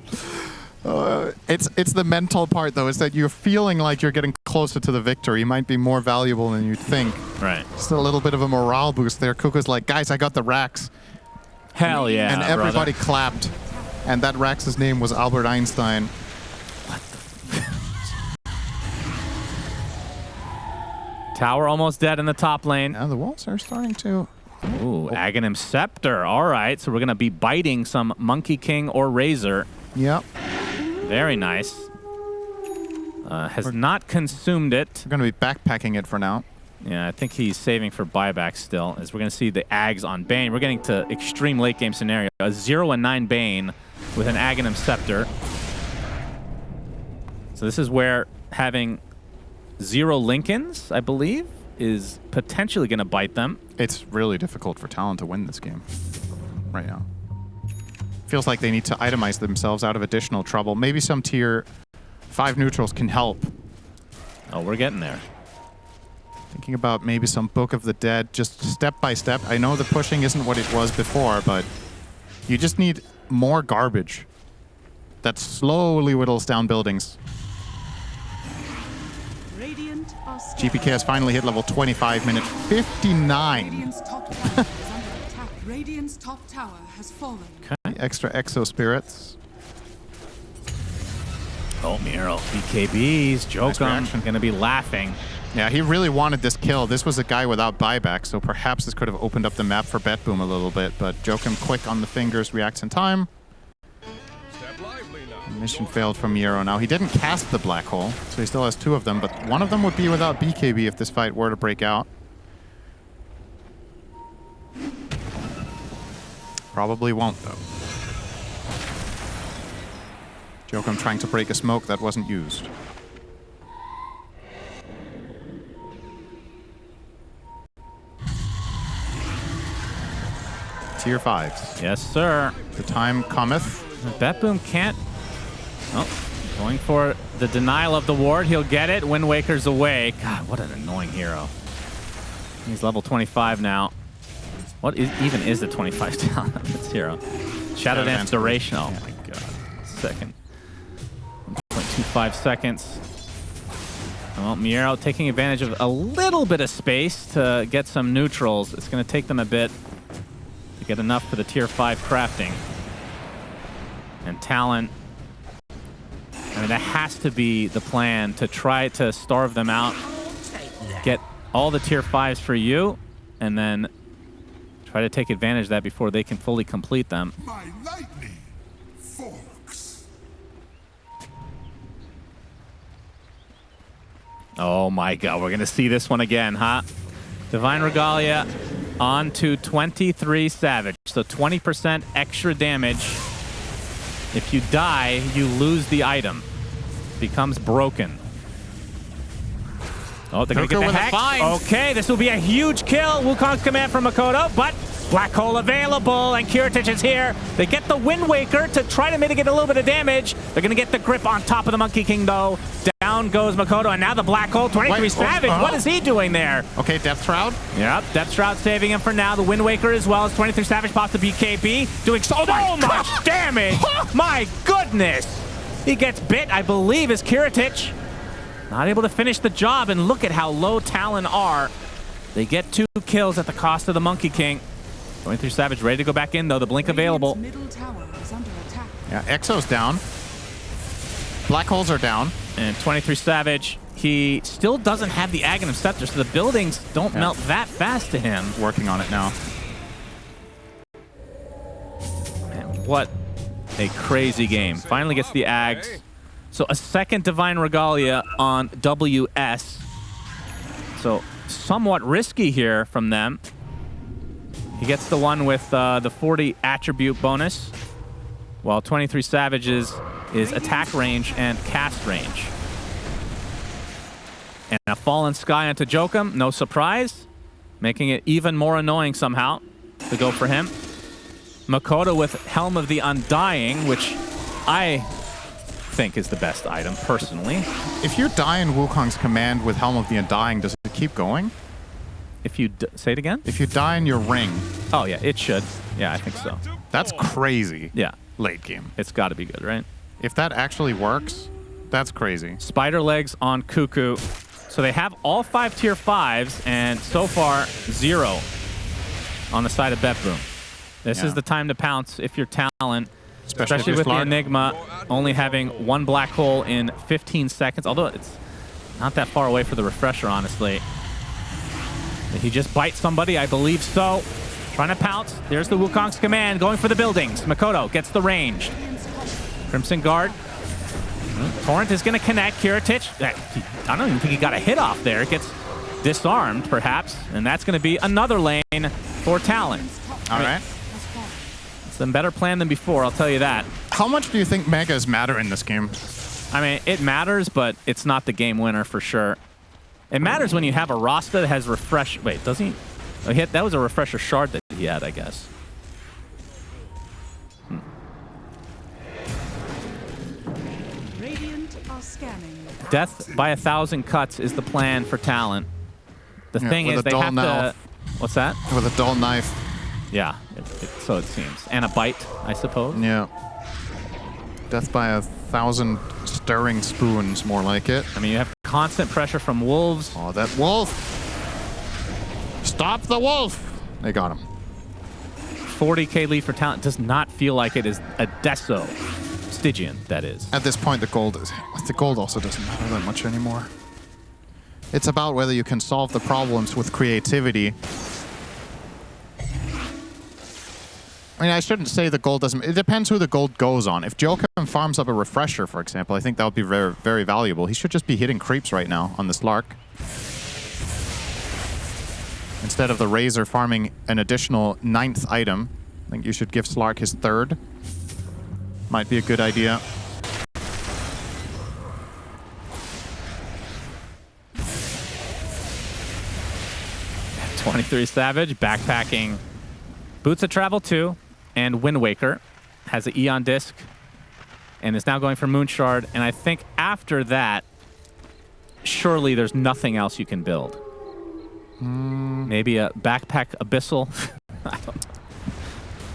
[SPEAKER 2] It's the mental part, though, is that you're feeling like you're getting closer to the victory. You might be more valuable than you think.
[SPEAKER 1] Right.
[SPEAKER 2] Just a little bit of a morale boost there. Cuckoo's like, guys, I got the racks.
[SPEAKER 1] Hell yeah,
[SPEAKER 2] And everybody
[SPEAKER 1] brother.
[SPEAKER 2] clapped. And that Rax's name was Albert Einstein.
[SPEAKER 1] Tower almost dead in the top lane.
[SPEAKER 2] Now the walls are starting to...
[SPEAKER 1] Ooh, Aghanim Scepter. All right, so we're going to be biting some Monkey King or Razor.
[SPEAKER 2] Yep.
[SPEAKER 1] Very nice. Has not consumed it.
[SPEAKER 2] We're going to be backpacking it for now.
[SPEAKER 1] Yeah, I think he's saving for buyback still, as we're going to see the Ags on Bane. We're getting to extreme late game scenario. A 0 and 9 Bane with an Aghanim Scepter. So this is where having 0 Lincolns, I believe, is potentially going to bite them.
[SPEAKER 2] It's really difficult for Talon to win this game right now. Feels like they need to itemize themselves out of additional trouble. Maybe some tier 5 neutrals can help.
[SPEAKER 1] Oh, we're getting there.
[SPEAKER 2] Thinking about maybe some Book of the Dead, just step by step. I know the pushing isn't what it was before, but you just need more garbage that slowly whittles down buildings.
[SPEAKER 3] Radiant are
[SPEAKER 2] GPK has finally hit level 25, minute 59.
[SPEAKER 3] Radiant's top tower is under attack. Radiant's top tower has fallen.
[SPEAKER 2] Extra Exo Spirits.
[SPEAKER 1] Oh, Miro. BKBs. Jokum
[SPEAKER 2] reaction.
[SPEAKER 1] going to be laughing.
[SPEAKER 2] Yeah, he really wanted this kill. This was a guy without buyback, so perhaps this could have opened up the map for BetBoom a little bit, but Jokum quick on the fingers, reacts in time.
[SPEAKER 4] Step lively now.
[SPEAKER 2] Mission failed from Miro. Now, he didn't cast the black hole, so he still has 2 of them, but one of them would be without BKB if this fight were to break out. Probably won't, though. Jokum trying to break a smoke that wasn't used. Tier 5s.
[SPEAKER 1] Yes, sir.
[SPEAKER 2] The time cometh.
[SPEAKER 1] BetBoom can't... Oh, going for the denial of the ward. He'll get it. Wind Waker's away. God, what an annoying hero. He's level 25 now. What even is the 25 talent of this hero? Shadow Dance duration. Oh my god. Second. 1.25 seconds. Well, Miro taking advantage of a little bit of space to get some neutrals. It's going to take them a bit to get enough for the tier 5 crafting. And Talon, I mean, that has to be the plan, to try to starve them out, get all the tier 5s for you, and then try to take advantage of that before they can fully complete them.
[SPEAKER 5] My lightning forks.
[SPEAKER 1] Oh my god, we're going to see this one again, huh? Divine Regalia on to 23 Savage. So 20% extra damage. If you die, you lose the item. Becomes broken. Oh, they're going to get the hex. Okay, this will be a huge kill. Wukong's command from Makoto, but Black Hole available, and Kiritich is here. They get the Wind Waker to try to mitigate a little bit of damage. They're going to get the grip on top of the Monkey King, though. Down goes Makoto, and now the Black Hole. 23 Savage, what is he doing there?
[SPEAKER 2] Okay, Death Shroud.
[SPEAKER 1] Yep, Death Shroud saving him for now. The Wind Waker as well as 23 Savage pops the BKB, doing so much damage. My goodness. He gets bit, I believe, is Kiritich. Not able to finish the job, and look at how low Talon are. They get 2 kills at the cost of the Monkey King. 23 Savage ready to go back in, though. The blink available.
[SPEAKER 3] Middle tower is under attack.
[SPEAKER 2] Yeah, Exo's down. Black holes are down.
[SPEAKER 1] And 23 Savage, he still doesn't have the Aghanim Scepter, so the buildings don't melt that fast to him.
[SPEAKER 2] Working on it now.
[SPEAKER 1] Man, what a crazy game. Finally gets the Ags. So a second Divine Regalia on WS. So somewhat risky here from them. He gets the one with the 40 attribute bonus, while 23 Savage is attack range and cast range. And a fallen sky onto Jokum, no surprise. Making it even more annoying somehow to go for him. Makoto with Helm of the Undying, which I think is the best item, personally.
[SPEAKER 2] If you die in Wukong's command with Helm of the Undying, does it keep going?
[SPEAKER 1] If you say it again?
[SPEAKER 2] If you die in your ring.
[SPEAKER 1] Oh, yeah, it should. Yeah, I think so.
[SPEAKER 2] That's crazy.
[SPEAKER 1] Yeah.
[SPEAKER 2] Late game.
[SPEAKER 1] It's got to be good, right?
[SPEAKER 2] If that actually works, that's crazy.
[SPEAKER 1] Spider legs on Cuckoo. So they have all 5 tier 5s, and so far, 0 on the side of BetBoom. This is the time to pounce if you're Talon, especially with the Enigma only having 1 black hole in 15 seconds, although it's not that far away for the refresher, honestly. Did he just bite somebody? I believe so. Trying to pounce. There's the Wukong's command, going for the buildings. Makoto gets the range. Crimson Guard. Torrent is going to connect. Kiritich, I don't even think he got a hit off there. It gets disarmed, perhaps, and that's going to be another lane for Talon.
[SPEAKER 2] All right.
[SPEAKER 1] It's a better plan than before, I'll tell you that.
[SPEAKER 2] How much do you think Megas matter in this game?
[SPEAKER 1] I mean, it matters, but it's not the game winner for sure. It matters when you have a Rasta that has refresh. Wait, does he? Oh, that was a refresher shard that he had, I guess.
[SPEAKER 3] Radiant are scanning.
[SPEAKER 1] Death by 1,000 cuts is the plan for Talon. The thing is, they have to. What's that?
[SPEAKER 2] With a dull knife.
[SPEAKER 1] Yeah, so it seems. And a bite, I suppose.
[SPEAKER 2] Yeah. Death by 1,000 stirring spoons, more like it.
[SPEAKER 1] I mean, you have constant pressure from wolves.
[SPEAKER 2] Oh, that wolf! Stop the wolf! They got him.
[SPEAKER 1] 40k lead for Talon does not feel like it is a Deso. Stygian, that is.
[SPEAKER 2] At this point, the gold also doesn't matter that much anymore. It's about whether you can solve the problems with creativity. I mean, I shouldn't say the gold doesn't... It depends who the gold goes on. If Jokum farms up a refresher, for example, I think that would be very, very valuable. He should just be hitting creeps right now on the Slark. Instead of the Razor farming an additional 9th item, I think you should give Slark his 3rd. Might be a good idea.
[SPEAKER 1] '23 Savage, backpacking Boots of Travel 2, and Wind Waker. Has an Eon Disc, and is now going for Moonshard. And I think after that, surely there's nothing else you can build. Maybe a backpack Abyssal. I don't know.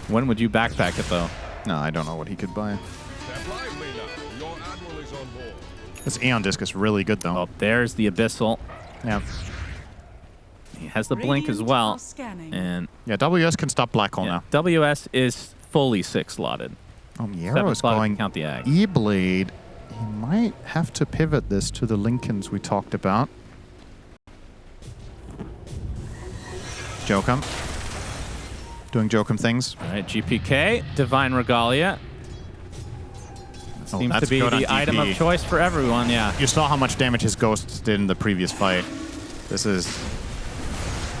[SPEAKER 1] When would you backpack it, though?
[SPEAKER 2] No, I don't know what he could buy.
[SPEAKER 4] Step lively now. Your admiral is on board.
[SPEAKER 2] This Eon Disc is really good, though.
[SPEAKER 1] Oh, there's the Abyssal.
[SPEAKER 2] Yeah.
[SPEAKER 1] He has the blink as well. And
[SPEAKER 2] yeah, WS can stop black hole now.
[SPEAKER 1] WS is fully 6-slotted.
[SPEAKER 2] Oh, Miero's going
[SPEAKER 1] count the egg.
[SPEAKER 2] E-Blade. He might have to pivot this to the Lincolns we talked about. Jokum. Doing Jokum things.
[SPEAKER 1] All right, GPK, Divine Regalia. Seems to be the item of choice for everyone, yeah.
[SPEAKER 2] You saw how much damage his ghosts did in the previous fight. This is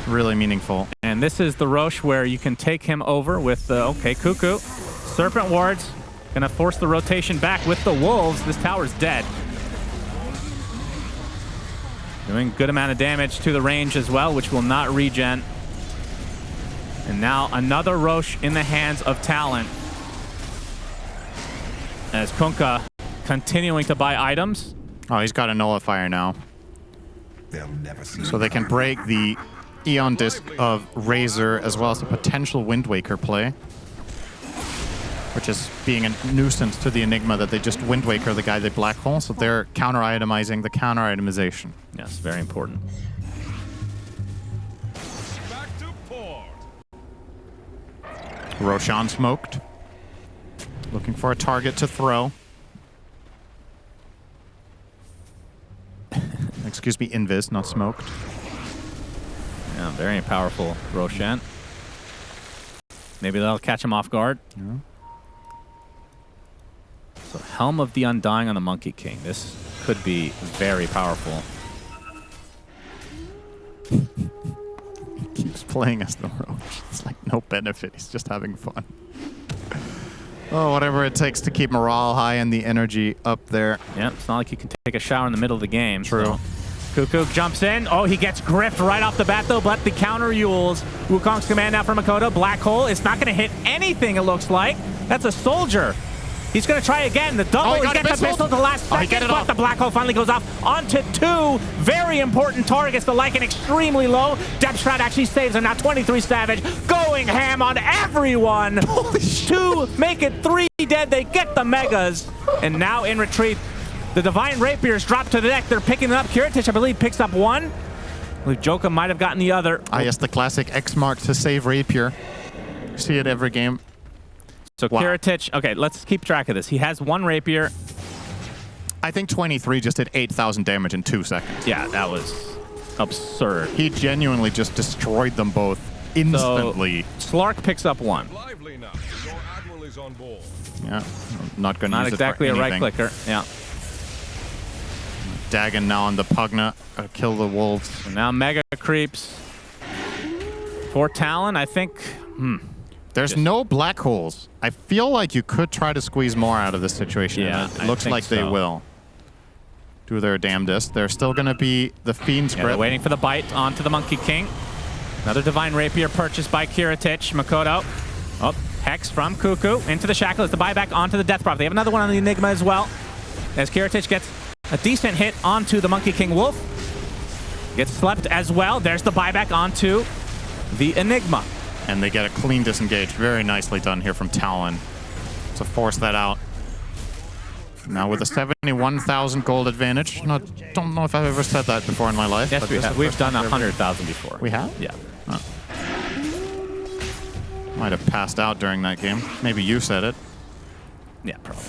[SPEAKER 2] really meaningful.
[SPEAKER 1] And this is the Roche where you can take him over with the, okay, Cuckoo. Serpent Wards, gonna force the rotation back with the Wolves. This tower's dead. Doing good amount of damage to the range as well, which will not regen. And now another Roche in the hands of Talon. As Kunkka continuing to buy items.
[SPEAKER 2] Oh, he's got a nullifier now.
[SPEAKER 5] They'll never see
[SPEAKER 2] So they can break the Eon Disc of Razor as well as a potential Wind Waker play. Which is being a nuisance to the Enigma that they just Wind Waker the guy they black hole. So they're counter-itemizing the counter-itemization.
[SPEAKER 1] Yes, very important.
[SPEAKER 4] Back to port.
[SPEAKER 2] Roshan smoked. Looking for a target to throw. Excuse me, Invis, not smoked.
[SPEAKER 1] Yeah, very powerful Roshan. Maybe that'll catch him off guard.
[SPEAKER 2] Yeah.
[SPEAKER 1] So Helm of the Undying on the Monkey King. This could be very powerful.
[SPEAKER 2] He keeps playing as the Roach. It's like no benefit. He's just having fun. Oh, whatever it takes to keep morale high and the energy up there.
[SPEAKER 1] Yeah, it's not like you can take a shower in the middle of the game.
[SPEAKER 2] True.
[SPEAKER 1] So Cuckoo jumps in. Oh, he gets gripped right off the bat, though, but the counter Yules. Wukong's command now from Makoto. Black hole. It's not going to hit anything, it looks like. That's a soldier. He's going to try again. The double. He gets the pistol at the last second, but the black hole finally goes off onto 2 very important targets. The Lycan extremely low. Depth Shroud actually saves him. Now 23 Savage going ham on everyone. 2 make it 3 dead. They get the megas. And now in retreat, the Divine Rapiers drop to the deck. They're picking it up. Kiritich, I believe, picks up 1. I believe Joka might have gotten the other.
[SPEAKER 2] Ah, yes, the classic X mark to save Rapier. You see it every game.
[SPEAKER 1] So wow. Kiritich, okay, let's keep track of this. He has 1 Rapier.
[SPEAKER 2] I think 23 just did 8,000 damage in 2 seconds.
[SPEAKER 1] Yeah, that was absurd.
[SPEAKER 2] He genuinely just destroyed them both instantly.
[SPEAKER 1] So Slark picks up 1.
[SPEAKER 4] Lively now. Your admiral is on board.
[SPEAKER 2] Yeah, not going to use
[SPEAKER 1] exactly
[SPEAKER 2] it for
[SPEAKER 1] a
[SPEAKER 2] anything.
[SPEAKER 1] right clicker. Yeah.
[SPEAKER 2] Dagon now on the Pugna. Kill the wolves.
[SPEAKER 1] So now Mega creeps. For Talon, I think.
[SPEAKER 2] There's no black holes. I feel like you could try to squeeze more out of this situation.
[SPEAKER 1] Yeah,
[SPEAKER 2] it looks like they will. Do their damnedest. They're still going to be the Fiend's Grip.
[SPEAKER 1] They're waiting for the bite onto the Monkey King. Another Divine Rapier purchased by Kiritich. Makoto. Oh, Hex from Cuckoo into the Shackle. It's the buyback onto the Death Prophet. They have another one on the Enigma as well. As Kiritich gets a decent hit onto the Monkey King Wolf. Gets slept as well. There's the buyback onto the Enigma.
[SPEAKER 2] And they get a clean disengage. Very nicely done here from Talon to force that out. Now with a 71,000 gold advantage. Don't know if I've ever said that before in my life.
[SPEAKER 1] Yes, we have. We've done 100,000 before.
[SPEAKER 2] We have?
[SPEAKER 1] Yeah.
[SPEAKER 2] Oh. Might have passed out during that game. Maybe you said it.
[SPEAKER 1] Yeah, probably.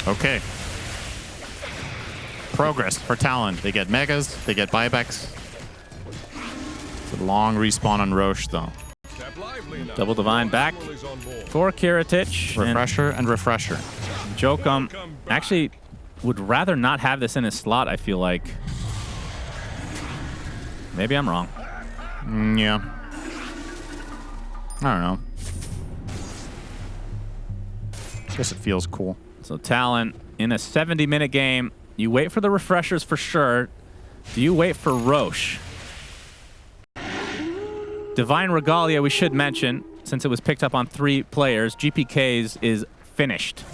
[SPEAKER 2] Okay. Progress for Talon. They get megas. They get buybacks. It's a long respawn on Roche, though.
[SPEAKER 1] Double Divine back for Kiritich.
[SPEAKER 2] Refresher and Refresher.
[SPEAKER 1] Jokum actually would rather not have this in his slot, I feel like. Maybe I'm wrong.
[SPEAKER 2] Yeah. I don't know. Guess it feels cool.
[SPEAKER 1] So Talon, in a 70-minute game, you wait for the refreshers for sure. Do you wait for Roche? Divine Regalia, we should mention, since it was picked up on 3 players, GPK's is finished.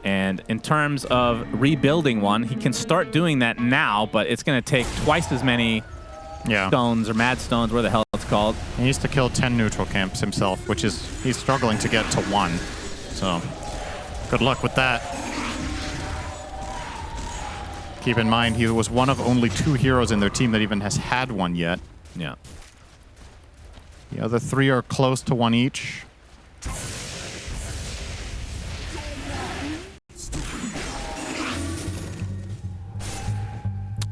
[SPEAKER 1] And in terms of rebuilding one, he can start doing that now, but it's going to take twice as many stones or mad stones, where the hell it's called.
[SPEAKER 2] He needs to kill 10 neutral camps himself, which is, he's struggling to get to 1. So, good luck with that. Keep in mind, he was one of only 2 heroes in their team that even has had 1 yet.
[SPEAKER 1] Yeah.
[SPEAKER 2] The other 3 are close to 1 each.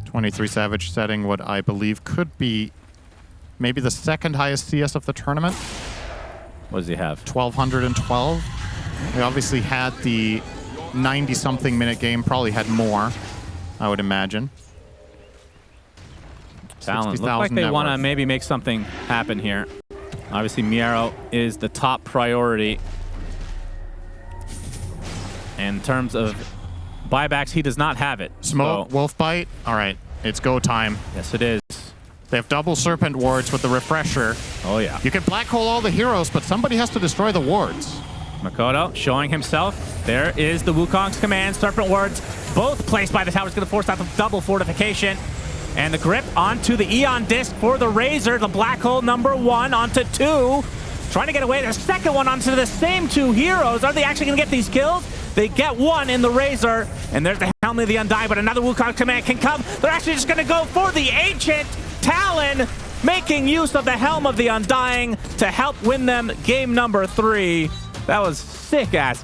[SPEAKER 2] .23 Savage setting what I believe could be maybe the 2nd highest CS of the tournament.
[SPEAKER 1] What does he have?
[SPEAKER 2] 1,212. They obviously had the 90-something minute game, probably had more, I would imagine.
[SPEAKER 1] Talon, look like they want to maybe make something happen here. Obviously, Miero is the top priority. In terms of buybacks, he does not have it.
[SPEAKER 2] Smoke, Wolf Bite. All right, it's go time.
[SPEAKER 1] Yes, it is.
[SPEAKER 2] They have double Serpent Wards with the Refresher.
[SPEAKER 1] Oh, yeah.
[SPEAKER 2] You can black hole all the heroes, but somebody has to destroy the wards.
[SPEAKER 1] Makoto showing himself. There is the Wukong's command. Serpent Wards, both placed by the towers, going to force out the double fortification. And the grip onto the Eon Disc for the Razor. The black hole number 1 onto 2. Trying to get away. The second one onto the same 2 heroes. Are they actually going to get these kills? They get 1 in the Razor. And there's the Helmet of the Undying, but another Wukong command can come. They're actually just going to go for the Ancient. Talon making use of the Helm of the Undying to help win them game number 3. That was sick-ass